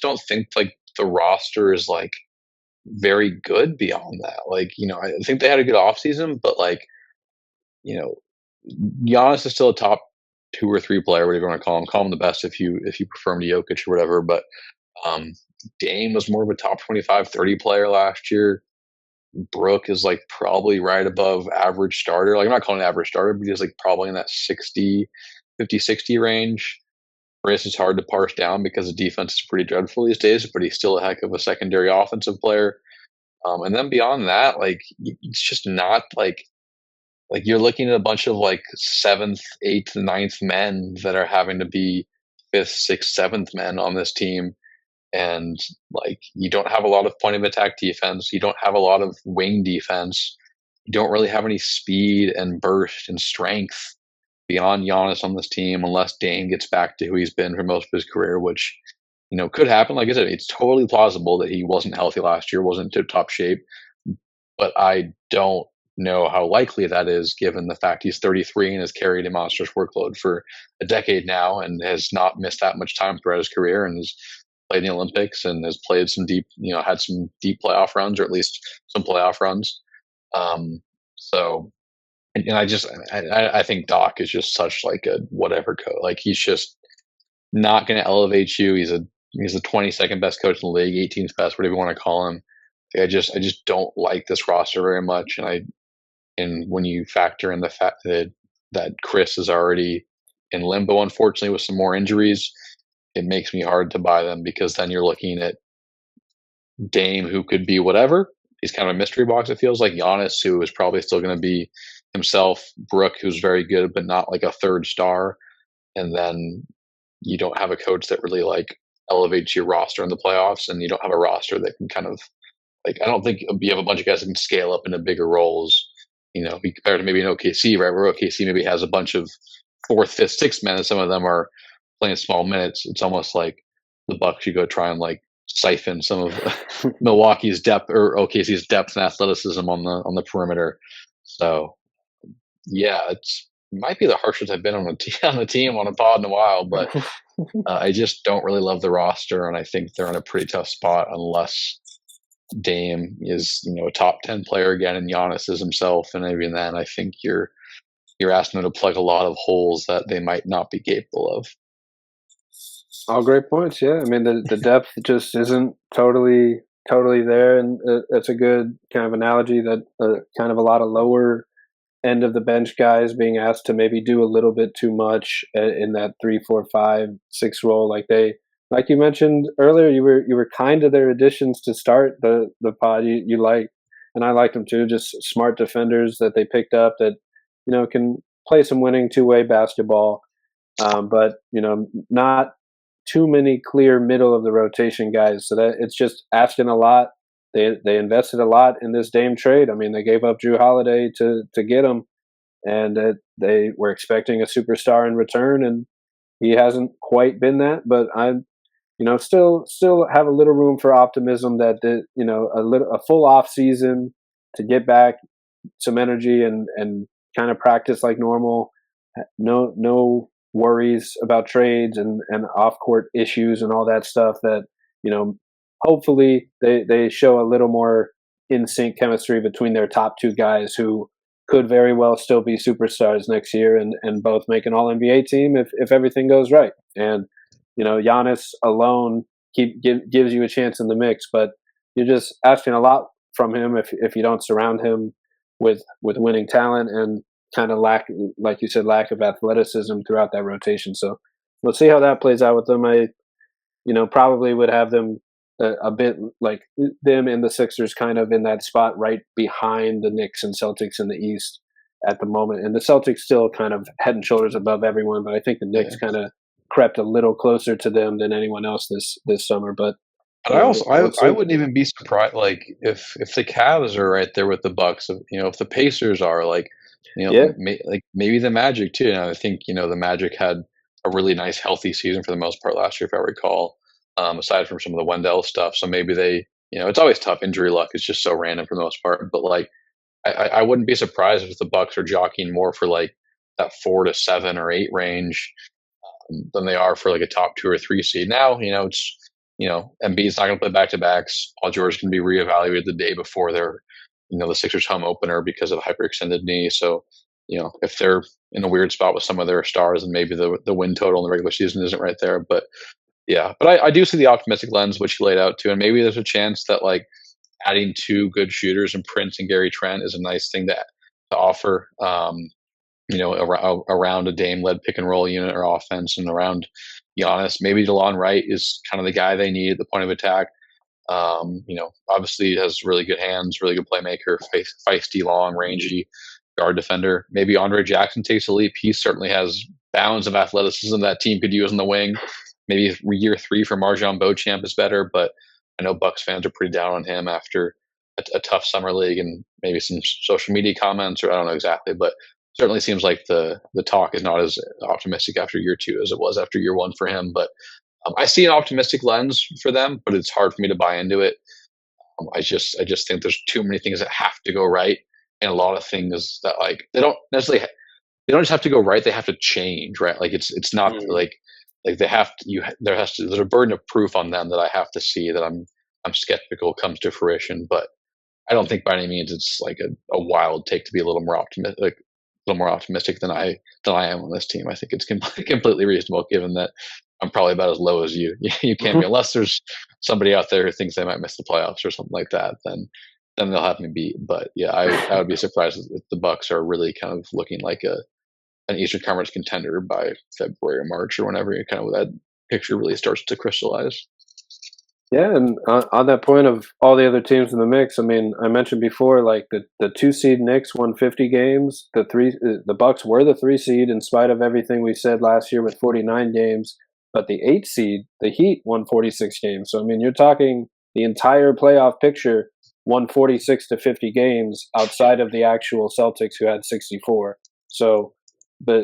don't think like the roster is like very good beyond that. Like, I think they had a good offseason, but like, Giannis is still a top 2 or 3 player, whatever you want to call him. Call him the best if you prefer him to Jokic or whatever. But Dame was more of a top 25, 30 player last year. Brook is like probably right above average starter. Like, I'm not calling it average starter, but he's like probably in that 50, 60 range. Chris is hard to parse down because the defense is pretty dreadful these days, but he's still a heck of a secondary offensive player. And then beyond that, like, it's just not like you're looking at a bunch of like 7th, 8th, 9th men that are having to be 5th, 6th, 7th men on this team. And like, you don't have a lot of point of attack defense. You don't have a lot of wing defense. You don't really have any speed and burst and strength beyond Giannis on this team, unless Dame gets back to who he's been for most of his career, which, could happen. Like I said, it's totally plausible that he wasn't healthy last year, wasn't in top shape, but I don't know how likely that is given the fact he's 33 and has carried a monstrous workload for a decade now and has not missed that much time throughout his career and has played in the Olympics and has played some deep, had some deep playoff runs, or at least some playoff runs. And I think Doc is just such like a whatever coach. Like, he's just not going to elevate you. He's the 22nd best coach in the league, 18th best, whatever you want to call him. I just don't like this roster very much. And when you factor in the fact that Chris is already in limbo, unfortunately, with some more injuries, it makes me hard to buy them, because then you're looking at Dame, who could be whatever. He's kind of a mystery box, it feels like. Giannis, who is probably still going to be himself. Brook, who's very good, but not like a third star. And then you don't have a coach that really like elevates your roster in the playoffs, and you don't have a roster that can kind of like, I don't think you have a bunch of guys that can scale up into bigger roles. Compared to maybe an OKC, right, where OKC maybe has a bunch of 4th, 5th, 6th men, and some of them are playing small minutes. It's almost like the Bucks should go try and like siphon some of Milwaukee's depth or OKC's depth and athleticism on the perimeter. So yeah, it might be the harshest I've been on the team on a pod in a while, but I just don't really love the roster, and I think they're in a pretty tough spot unless Dame is a top 10 player again, and Giannis is himself, and even then, I think you're asking them to plug a lot of holes that they might not be capable of. All great points. Yeah, I mean the depth just isn't totally there, and it's a good kind of analogy that kind of a lot of lower end of the bench guys being asked to maybe do a little bit too much in that 3, 4, 5, 6 role. Like you mentioned earlier, you were kind of their additions to start the pod. You like, and I like them too. Just smart defenders that they picked up that can play some winning 2-way basketball, but not too many clear middle of the rotation guys. So that it's just asking a lot. They invested a lot in this Dame trade. I mean, they gave up Drew Holiday to get him, and they were expecting a superstar in return, and he hasn't quite been that. But I'm still have a little room for optimism that a full off season to get back some energy and kind of practice like normal. No worries about trades and off court issues and all that stuff. That hopefully they show a little more in sync chemistry between their top 2 guys who could very well still be superstars next year and both make an All NBA team if everything goes right. And Giannis alone gives you a chance in the mix, but you're just asking a lot from him if you don't surround him with winning talent and kind of lack of athleticism throughout that rotation. So we'll see how that plays out with them. I probably would have them a bit like them and the Sixers kind of in that spot right behind the Knicks and Celtics in the East at the moment. And the Celtics still kind of head and shoulders above everyone, but I think the Knicks kind of crept a little closer to them than anyone else this summer. But I wouldn't even be surprised, like if the Cavs are right there with the Bucks, if the Pacers are like, maybe the Magic too. And I think the Magic had a really nice, healthy season for the most part last year, if I recall, aside from some of the Wendell stuff. So maybe it's always tough. Injury luck is just so random for the most part. But like, I wouldn't be surprised if the Bucks are jockeying more for like that 4 to 7 or 8 range than they are for like a top 2 or 3 seed. Now, it's Embiid's not going to play back to backs. Paul George can be reevaluated the day before their the Sixers home opener because of hyperextended knee. So if they're in a weird spot with some of their stars, and maybe the win total in the regular season isn't right there. But yeah, but I do see the optimistic lens which you laid out too, and maybe there's a chance that like adding 2 good shooters in Prince and Gary Trent is a nice thing to offer. Around a Dame-led pick and roll unit or offense, and around Giannis, maybe DeLon Wright is kind of the guy they need at the point of attack. Obviously has really good hands, really good playmaker, feisty, long, rangy guard defender. Maybe Andre Jackson takes a leap. He certainly has bounds of athleticism that team could use in the wing. Maybe year 3 for Marjon Beauchamp is better, but I know Bucks fans are pretty down on him after a tough summer league and maybe some social media comments, or I don't know exactly, but certainly seems like the talk is not as optimistic after year 2 as it was after year 1 for him. But I see an optimistic lens for them, but it's hard for me to buy into it. I just think there's too many things that have to go right, and a lot of things that like they don't just have to go right; they have to change, right? Like it's not like they have to. There's a burden of proof on them that I have to see that I'm skeptical comes to fruition. But I don't think by any means it's like a wild take to be a little more optimistic than I am on this team. I think it's completely reasonable, given that I'm probably about as low as you can be, unless there's somebody out there who thinks they might miss the playoffs or something like that. Then they'll have me beat. But yeah, I would be surprised if the Bucks are really kind of looking like an Eastern Conference contender by February or March or whenever that picture really starts to crystallize. Yeah, and on that point of all the other teams in the mix, I mean, I mentioned before, like the 2 seed Knicks won 50 games. The Bucks were the 3 seed in spite of everything we said last year with 49 games. But the 8 seed, the Heat, won 46 games. So I mean, you're talking the entire playoff picture won 46 to 50 games outside of the actual Celtics, who had 64. So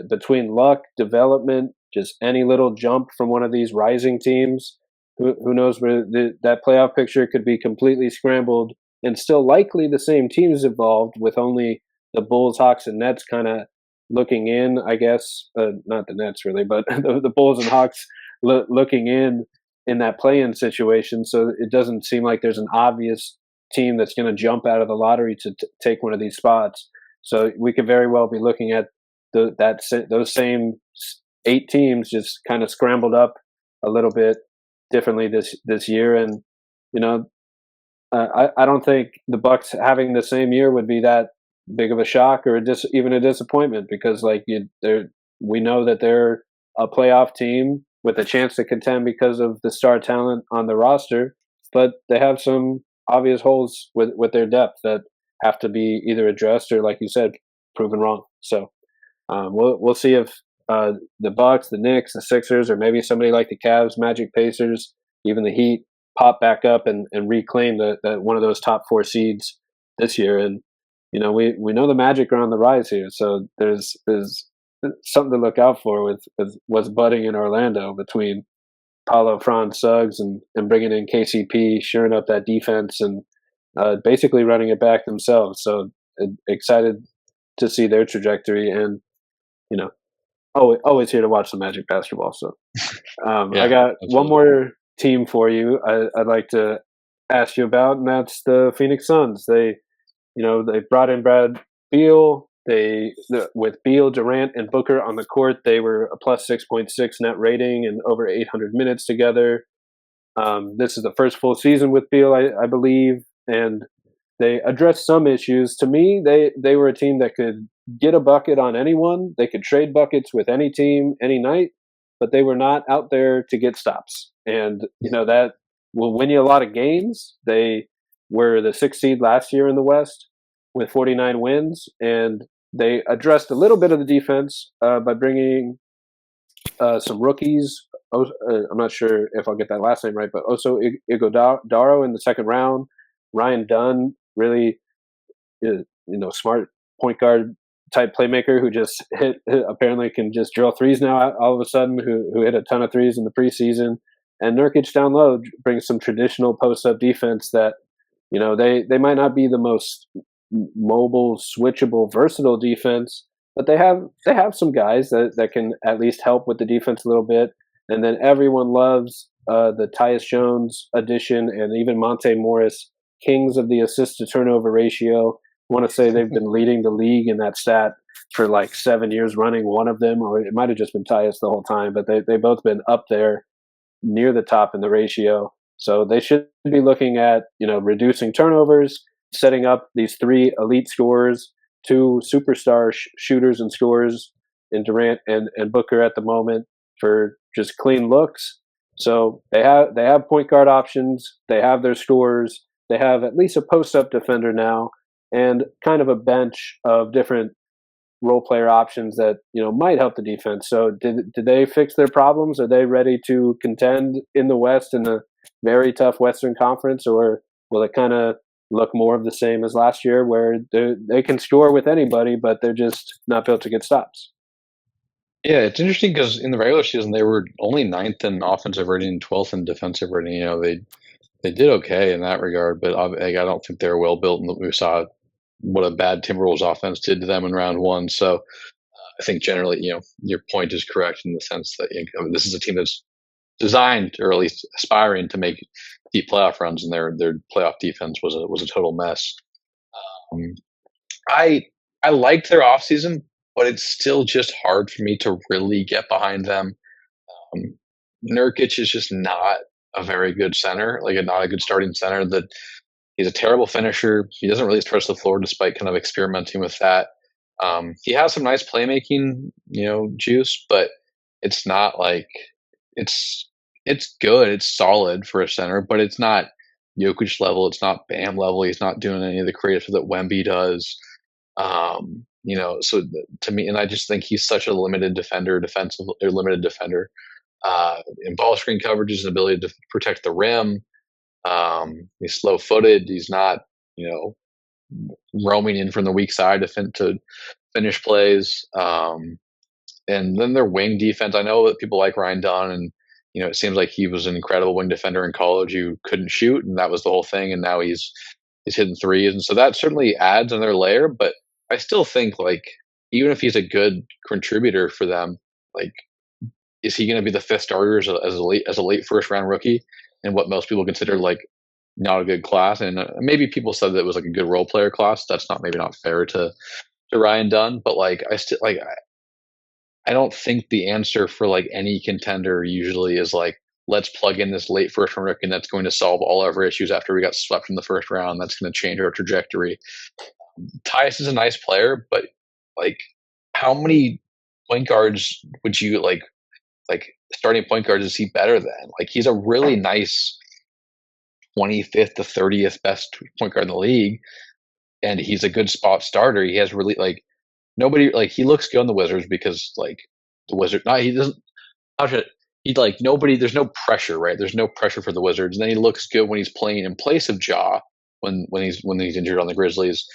between luck, development, just any little jump from one of these rising teams. Who knows where that playoff picture could be completely scrambled, and still likely the same teams involved, with only the Bulls, Hawks, and Nets kind of looking in, I guess. Not the Nets really, but the Bulls and Hawks looking in that play-in situation. So it doesn't seem like there's an obvious team that's going to jump out of the lottery to take one of these spots. So we could very well be looking at those same 8 teams just kind of scrambled up a little bit differently this year. And I don't think the Bucks having the same year would be that big of a shock or even a disappointment, because we know that they're a playoff team with a chance to contend because of the star talent on the roster, but they have some obvious holes with their depth that have to be either addressed or, like you said, proven wrong. So we'll see if the Bucks, the Knicks, the Sixers, or maybe somebody like the Cavs, Magic, Pacers, even the Heat pop back up and reclaim the one of those top 4 seeds this year. And we know the Magic are on the rise here, so there's something to look out for with what's budding in Orlando between Paulo, Franz, Suggs, and bringing in KCP, shoring up that defense, and basically running it back themselves. So excited to see their trajectory, and always here to watch the Magic basketball. So I got one more team for you I'd like to ask you about, and that's the Phoenix Suns. They brought in Brad Beal. With Beal, Durant, and Booker on the court, they were a plus 6.6 net rating and over 800 minutes together. This is the first full season with Beal, I believe, and they addressed some issues. To me, they were a team that could get a bucket on anyone. They could trade buckets with any team, any night, but they were not out there to get stops. And, that will win you a lot of games. They were the 6th seed last year in the West with 49 wins, and they addressed a little bit of the defense by bringing some rookies. I'm not sure if I'll get that last name right, but also Ighodaro in the 2nd round. Ryan Dunn, really, smart point guard type playmaker who just apparently can just drill threes now all of a sudden, who hit a ton of threes in the preseason. And Nurkic down low brings some traditional post-up defense that, they might not be the most mobile, switchable, versatile defense, but they have some guys that can at least help with the defense a little bit. And then everyone loves the Tyus Jones addition, and even Monte Morris, kings of the assist to turnover ratio. I want to say they've been leading the league in that stat for like 7 years running, one of them, or it might have just been Tyus the whole time, but they've both been up there near the top in the ratio. So they should be looking at, reducing turnovers, setting up these 3 elite scorers, 2 superstar shooters and scorers in Durant and Booker at the moment for just clean looks. So they have point guard options. They have their scorers. They have at least a post-up defender now, and kind of a bench of different role player options that might help the defense. So did they fix their problems? Are they ready to contend in the West in a very tough Western Conference, or will it kind of look more of the same as last year, where they can score with anybody, but they're just not built to get stops? Yeah, it's interesting because in the regular season they were only 9th in offensive rating and 12th in defensive rating. They did okay in that regard, but I don't think they're well built. And we saw what a bad Timberwolves offense did to them in round 1. So I think generally, your point is correct in the sense that this is a team that's designed, or at least aspiring, to make deep playoff runs, and their playoff defense was a total mess. I liked their offseason, but it's still just hard for me to really get behind them. Nurkic is just not a very good center, not a good starting center. That he's a terrible finisher. He doesn't really stretch the floor, despite kind of experimenting with that. He has some nice playmaking, juice, but it's not like it's good. It's solid for a center, but it's not Jokic level. It's not Bam level. He's not doing any of the creative that Wemby does. So to me, and I just think he's such a limited defender, limited defender in ball screen coverages and ability to protect the rim. He's slow footed. He's not, roaming in from the weak side to finish plays. And then their wing defense, I know that people like Ryan Dunn, and it seems like he was an incredible wing defender in college who couldn't shoot, and that was the whole thing. And now he's hitting threes, and so that certainly adds another layer. But I still think, even if he's a good contributor for them, is he going to be the 5th starter as a late first round rookie in what most people consider not a good class? And maybe people said that it was a good role player class. That's maybe not fair to Ryan Dunn, but I don't think the answer for any contender usually is let's plug in this late first round rookie and that's going to solve all of our issues after we got swept in the first round. That's going to change our trajectory. Tyus is a nice player, but how many point guards would you starting point guards is he better than? He's a really nice 25th to 30th best point guard in the league, and he's a good spot starter. He has really nobody he looks good on the Wizards because the Wizard. No, he doesn't. How should he nobody? There's no pressure, right? There's no pressure for the Wizards, and then he looks good when he's playing in place of Ja when he's injured on the Grizzlies.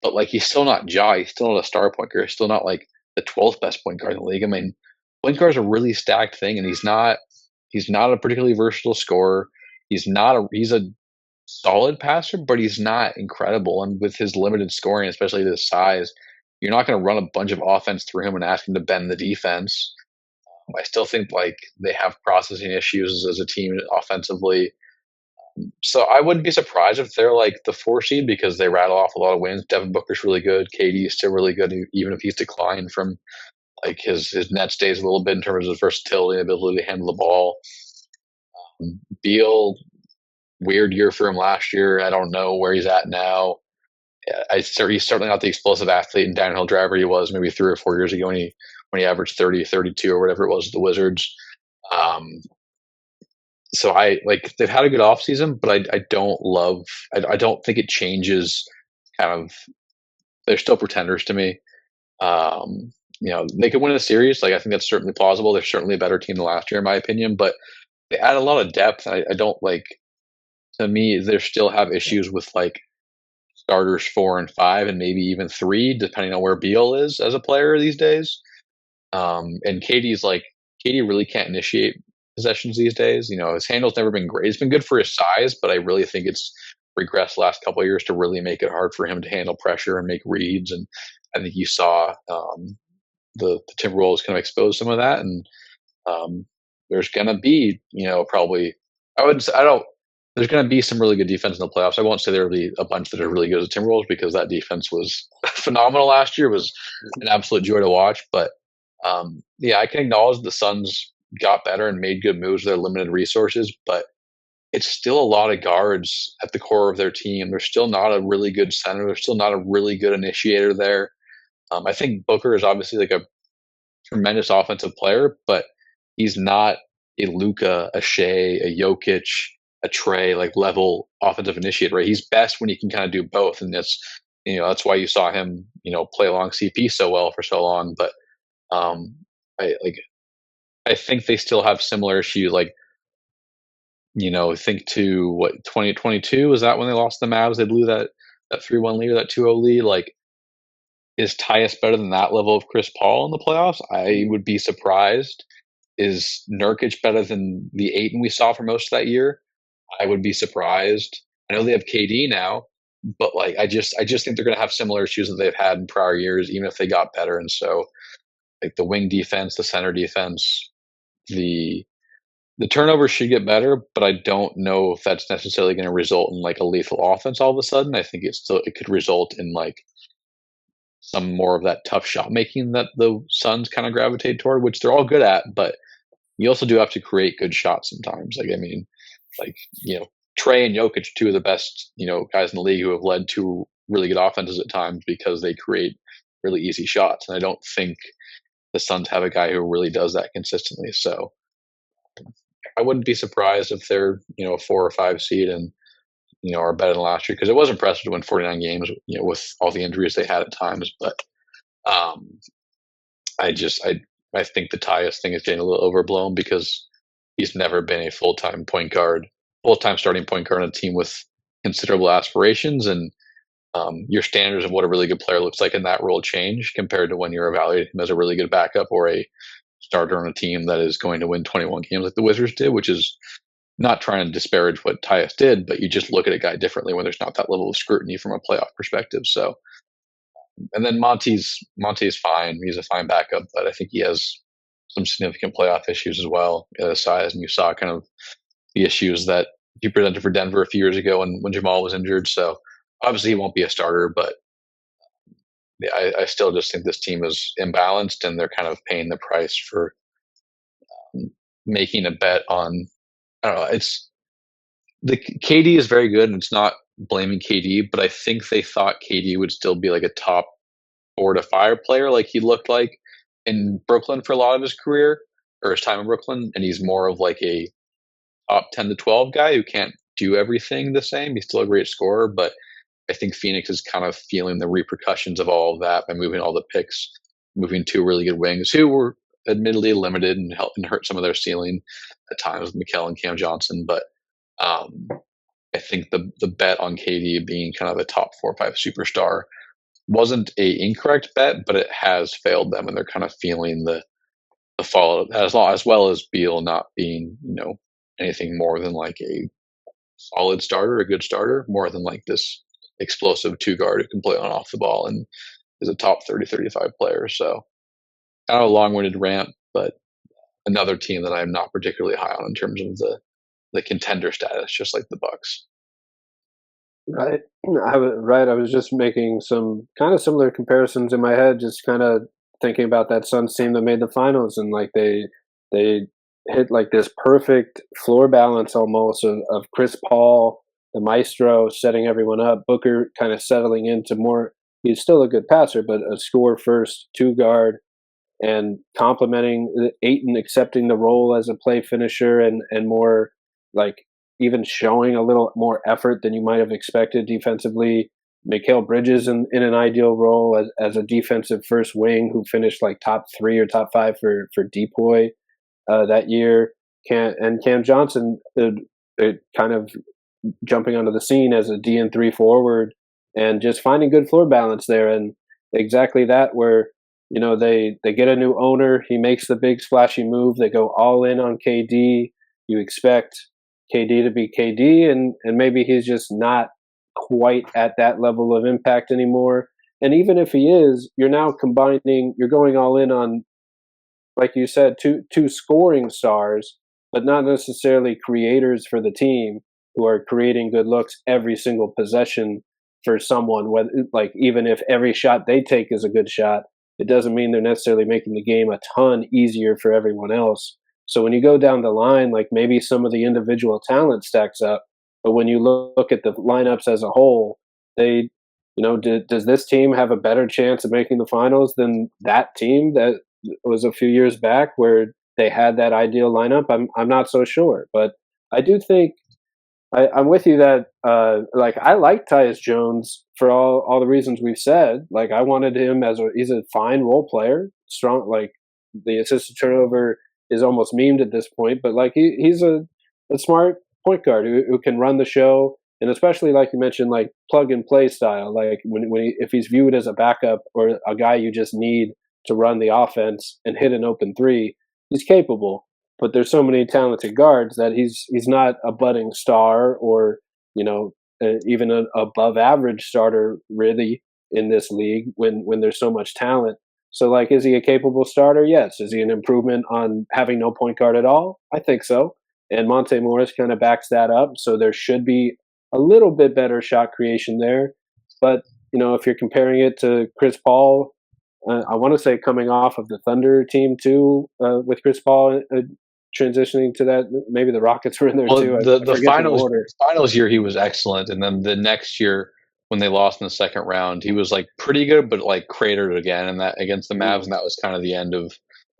But he's still not Ja. He's still not a star point guard. He's still not the 12th best point guard in the league. I mean, point guard's a really stacked thing, and he's not a particularly versatile scorer. He's a solid passer, but he's not incredible. And with his limited scoring, especially his size, you're not going to run a bunch of offense through him and ask him to bend the defense. I still think they have processing issues as a team offensively. So I wouldn't be surprised if they're the 4 seed, because they rattle off a lot of wins. Devin Booker's really good. KD is still really good, even if he's declined from his Nets days a little bit in terms of versatility and ability to handle the ball. Beal, weird year for him last year. I don't know where he's at now. He's certainly not the explosive athlete and downhill driver he was maybe 3 or 4 years ago when he averaged 30, 32 or whatever it was with the Wizards. So they've had a good offseason, but I don't think it changes they're still pretenders to me. They could win a series. I think that's certainly plausible. They're certainly a better team than last year, in my opinion, but they add a lot of depth. I don't to me, they still have issues with starters 4 and 5 and maybe even 3, depending on where Beal is as a player these days. And KD really can't initiate possessions these days. His handle's never been great. It's been good for his size, but I really think it's regressed the last couple of years to really make it hard for him to handle pressure and make reads. And I think you saw the Timberwolves kind of expose some of that. And there's going to be, probably, there's going to be some really good defense in the playoffs. I won't say there'll be a bunch that are really good as the Timberwolves because that defense was phenomenal last year. It was an absolute joy to watch. But I can acknowledge the Suns got better and made good moves with their limited resources, but it's still a lot of guards at the core of their team. There's still not a really good center. There's still not a really good initiator there. I think Booker is obviously like a tremendous offensive player, but he's not a Luka, a Shea, a Jokic, a Trae like level offensive initiator. Right? He's best when he can kind of do both, and that's why you saw him play along CP so well for so long. But I think they still have similar issues. Like think to what 2022 was that when they lost the Mavs? They blew that 3-1 lead or that 2-0 lead. Like, is Tyus better than that level of Chris Paul in the playoffs? I would be surprised. Is Nurkic better than the Ayton we saw for most of that year? I would be surprised. I know they have KD now, but like I just think they're going to have similar issues that they've had in prior years, even if they got better. And so, like the wing defense, the center defense, the turnovers should get better, but I don't know if that's necessarily going to result in like a lethal offense all of a sudden. I think it could result in like some more of that tough shot making that the Suns kind of gravitate toward, which they're all good at, but you also do have to create good shots sometimes. Like, I mean, like, Trae and Jokic, two of the best, guys in the league who have led to really good offenses at times because they create really easy shots. And I don't think the Suns have a guy who really does that consistently. So I wouldn't be surprised if they're, a 4 or 5 seed and, are better than last year, because it was impressive to win 49 games, with all the injuries they had at times. But I think the Tyus thing is getting a little overblown because he's never been a full-time starting point guard on a team with considerable aspirations. And your standards of what a really good player looks like in that role change compared to when you're evaluating him as a really good backup or a starter on a team that is going to win 21 games like the Wizards did, which is not trying to disparage what Tyus did, but you just look at a guy differently when there's not that level of scrutiny from a playoff perspective. So, and then Monty's fine. He's a fine backup, but I think he has some significant playoff issues as well at his size. And you saw kind of the issues that he presented for Denver a few years ago when Jamal was injured. So obviously he won't be a starter, but I still just think this team is imbalanced and they're kind of paying the price for making a bet on, I don't know. It's the KD is very good and it's not blaming KD, but I think they thought KD would still be like a top 4 to 5 player like he looked like in Brooklyn for a lot of his career or his time in Brooklyn. And he's more of like a top 10 to 12 guy who can't do everything the same. He's still a great scorer, but I think Phoenix is kind of feeling the repercussions of all of that by moving all the picks, moving 2 really good wings who were admittedly limited and hurt some of their ceiling at times with Mikal and Cam Johnson. But I think the bet on KD being kind of a top 4 or 5 superstar wasn't a incorrect bet, but it has failed them, and they're kind of feeling the fallout as well as Beal not being anything more than like a solid starter, a good starter, more than like this explosive 2 guard who can play on off the ball and is a top 30, 35 player. So kind of a long-winded rant, but another team that I'm not particularly high on in terms of the contender status, just like the Bucks. Right. I was just making some kind of similar comparisons in my head, just kind of thinking about that Suns team that made the finals, and like they hit like this perfect floor balance almost of Chris Paul, the maestro, setting everyone up, Booker kind of settling into more. He's still a good passer, but a score first 2 guard, and complementing Ayton, accepting the role as a play finisher and more like even showing a little more effort than you might have expected defensively. Mikal Bridges in an ideal role as a defensive first wing who finished like top 3 or top 5 for Depoy that year. Cam Johnson kind of jumping onto the scene as a DN3 forward and just finding good floor balance there. And exactly that, where they get a new owner, he makes the big splashy move, they go all in on KD. You expect KD to be KD, and maybe he's just not quite at that level of impact anymore. And even if he is, you're now you're going all in on, like you said, two scoring stars, but not necessarily creators for the team who are creating good looks every single possession for someone. Whether, like, even if every shot they take is a good shot, it doesn't mean they're necessarily making the game a ton easier for everyone else. So when you go down the line, like, maybe some of the individual talent stacks up, but when you look at the lineups as a whole, they, does this team have a better chance of making the finals than that team that was a few years back where they had that ideal lineup? I'm not so sure, but I do think I'm with you that like, I like Tyus Jones for all the reasons we've said. Like, I wanted him he's a fine role player, strong. Like, the assist to turnover is almost memed at this point, but like, he's a smart point guard who can run the show, and especially, like you mentioned, like, plug and play style. Like, if he's viewed as a backup or a guy you just need to run the offense and hit an open three, he's capable. But there's so many talented guards that he's not a budding star, or even an above average starter really in this league when there's so much talent. So, like, is he a capable starter? Yes. Is he an improvement on having no point guard at all? I think so. And Monte Morris kind of backs that up. So there should be a little bit better shot creation there. But if you're comparing it to Chris Paul, I want to say coming off of the Thunder team too, with Chris Paul transitioning to that. Maybe the Rockets were in there too. The finals year he was excellent, and then the next year when they lost in the second round, he was like pretty good, but like cratered again, and that against the Mavs, and that was kind of the end of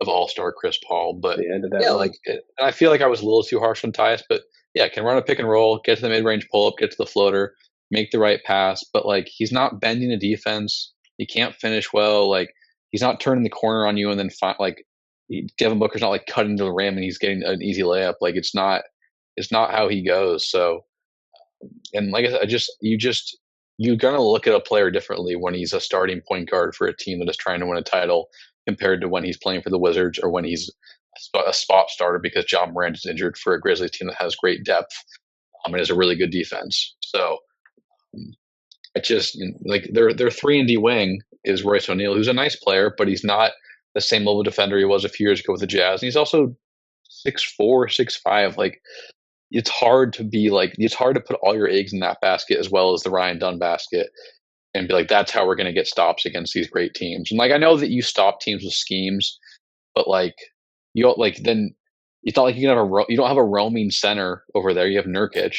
All-Star Chris Paul. But the end of that, yeah, like, and I feel like I was a little too harsh on Tyus, but yeah, can run a pick and roll, get to the mid-range pull-up, get to the floater, make the right pass, but like, he's not bending the defense. He can't finish well. Like, he's not turning the corner on you and then Devin Booker's not like cutting to the rim and he's getting an easy layup. Like, it's not how he goes. So, and like I said, you're gonna look at a player differently when he's a starting point guard for a team that is trying to win a title compared to when he's playing for the Wizards or when he's a spot starter because John Morant is injured for a Grizzlies team that has great depth and is a really good defense. So, I just, like, their 3-and-D wing is Royce O'Neal, who's a nice player, but he's not the same level defender he was a few years ago with the Jazz. And he's also 6'4", 6'5". Like, it's hard to put all your eggs in that basket as well as the Ryan Dunn basket and be like, that's how we're going to get stops against these great teams. And like, I know that you stop teams with schemes, but like, then it's not like you don't have a roaming center over there. You have Nurkic.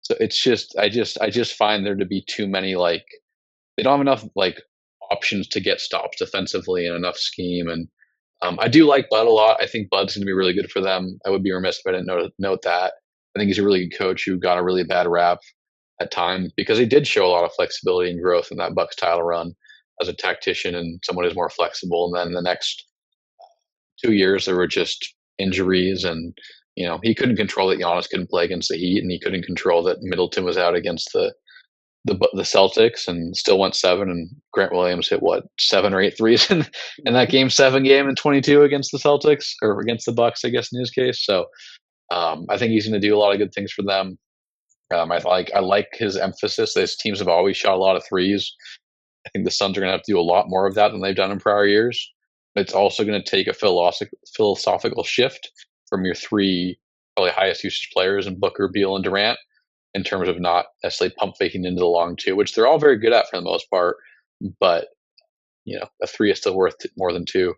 So it's just, I just find there to be too many, like, they don't have enough like options to get stops defensively and enough scheme. And I do like Bud a lot. I think Bud's going to be really good for them. I would be remiss if I didn't note that. I think he's a really good coach who got a really bad rap at times because he did show a lot of flexibility and growth in that Bucks title run as a tactician and someone who's more flexible. And then the next 2 years, there were just injuries and, he couldn't control that Giannis couldn't play against the Heat, and he couldn't control that Middleton was out against the Celtics and still went 7. And Grant Williams hit 7 or 8 threes in that game 7 game in 22 against the Celtics, or against the Bucks, I guess, in his case. So I think he's going to do a lot of good things for them. I like his emphasis. These teams have always shot a lot of threes. I think the Suns are going to have to do a lot more of that than they've done in prior years. It's also going to take a philosophical shift from your 3 probably highest usage players in Booker, Beal, and Durant, in terms of not necessarily pump faking into the long 2, which they're all very good at for the most part. But a 3 is still worth more than 2.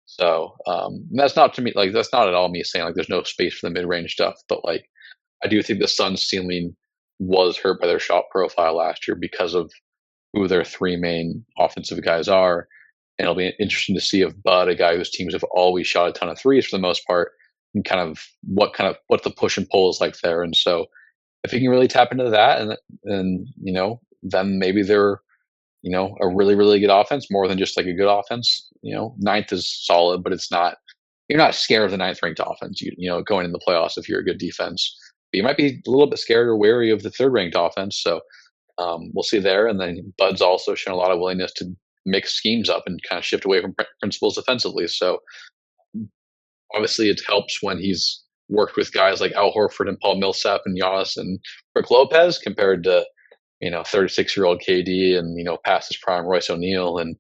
So that's not, to me, like, that's not at all me saying like there's no space for the mid range stuff. But like, I do think the Suns' ceiling was hurt by their shot profile last year because of who their 3 main offensive guys are. And it'll be interesting to see if Bud, a guy whose teams have always shot a ton of threes for the most part, and what the push and pull is like there. And so if he can really tap into that, and then maybe they're, a really, really good offense, more than just like a good offense. 9th is solid, but it's not, you're not scared of the 9th ranked offense, going in the playoffs if you're a good defense. But you might be a little bit scared or wary of the 3rd ranked offense. So we'll see there. And then Bud's also shown a lot of willingness to mix schemes up and kind of shift away from principles defensively. So obviously it helps when he's worked with guys like Al Horford and Paul Millsap and Giannis and Brook Lopez compared to 36-year-old KD and past his prime Royce O'Neal and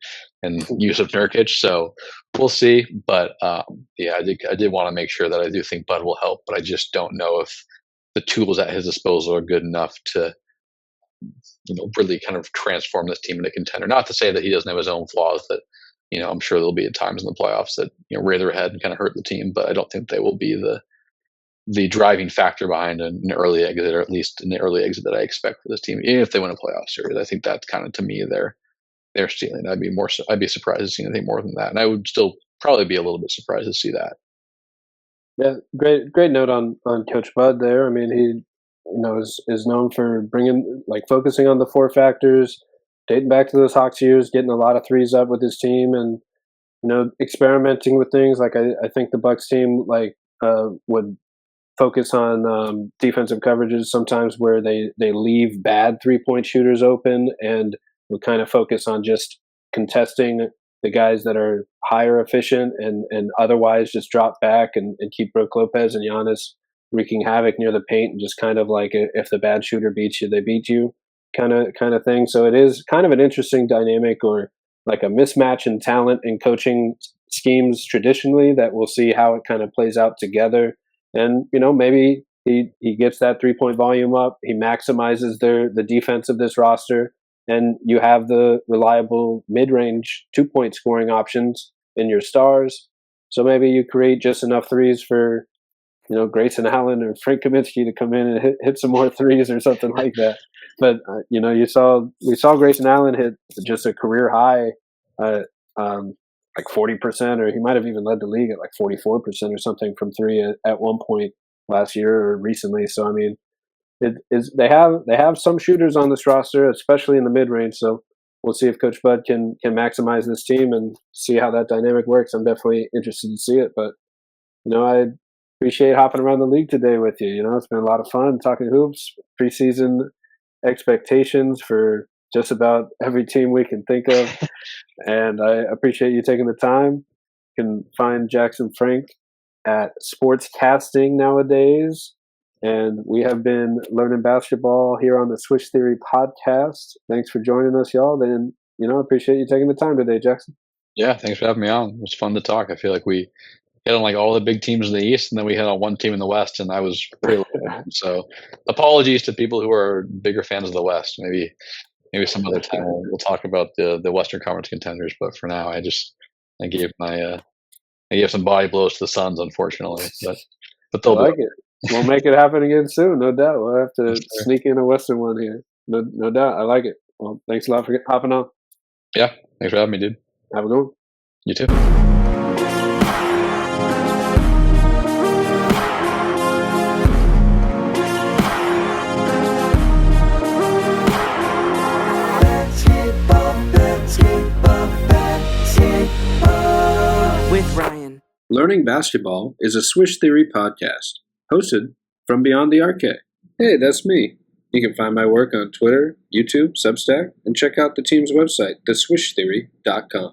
Yusuf Nurkic. So we'll see. But I did want to make sure that I do think Bud will help, but I just don't know if the tools at his disposal are good enough to really kind of transform this team into contender. Not to say that he doesn't have his own flaws that I'm sure there'll be at times in the playoffs that rear their head and kind of hurt the team, but I don't think they will be the driving factor behind an early exit, or at least an early exit that I expect for this team, even if they win a playoff series. I think that's kind of, to me, their ceiling. I'd be surprised to see anything more than that, and I would still probably be a little bit surprised to see that. Yeah, great note on Coach Bud there. I mean, he is known for focusing on the four factors, dating back to those Hawks years, getting a lot of threes up with his team, and experimenting with things. Like I think the Bucks team would focus on defensive coverages sometimes where they leave bad 3-point shooters open, and would kind of focus on just contesting the guys that are higher efficient and otherwise just drop back and keep Brook Lopez and Giannis wreaking havoc near the paint, and just kind of like, if the bad shooter beats you, they beat you kind of thing. So it is kind of an interesting dynamic, or like a mismatch in talent and coaching schemes traditionally, that we'll see how it kind of plays out together. And maybe he gets that 3-point volume up, he maximizes the defense of this roster, and you have the reliable mid-range 2-point scoring options in your stars. So maybe you create just enough threes for Grayson Allen or Frank Kaminsky to come in and hit some more threes or something like that. But we saw Grayson Allen hit just a career high, like 40%, or he might have even led the league at like 44% or something from three at one point last year or recently. So I mean, they have some shooters on this roster, especially in the mid range. So we'll see if Coach Bud can maximize this team and see how that dynamic works. I'm definitely interested to see it. But I appreciate hopping around the league today with you. It's been a lot of fun talking hoops, preseason expectations for just about every team we can think of. And I appreciate you taking the time. You can find Jackson Frank at Sportscasting nowadays. And we have been learning basketball here on the Swish Theory podcast. Thanks for joining us, y'all. Then, appreciate you taking the time today, Jackson. Yeah, thanks for having me on. It was fun to talk. I feel like we hit on like all the big teams in the East, and then we hit on one team in the West, and I was pretty so apologies to people who are bigger fans of the West. Maybe some other time we'll talk about the Western Conference contenders. But for now, I gave some body blows to the Suns, unfortunately. But they'll like it. We'll make it happen again soon, no doubt. We'll have to sneak in a Western one here. No doubt. I like it. Well, thanks a lot for hopping on. Yeah, thanks for having me, dude. Have a good one. You too. With Ryan. Learning Basketball is a Swish Theory podcast, hosted from Beyond the Arcade. Hey, that's me. You can find my work on Twitter, YouTube, Substack, and check out the team's website, theswishtheory.com.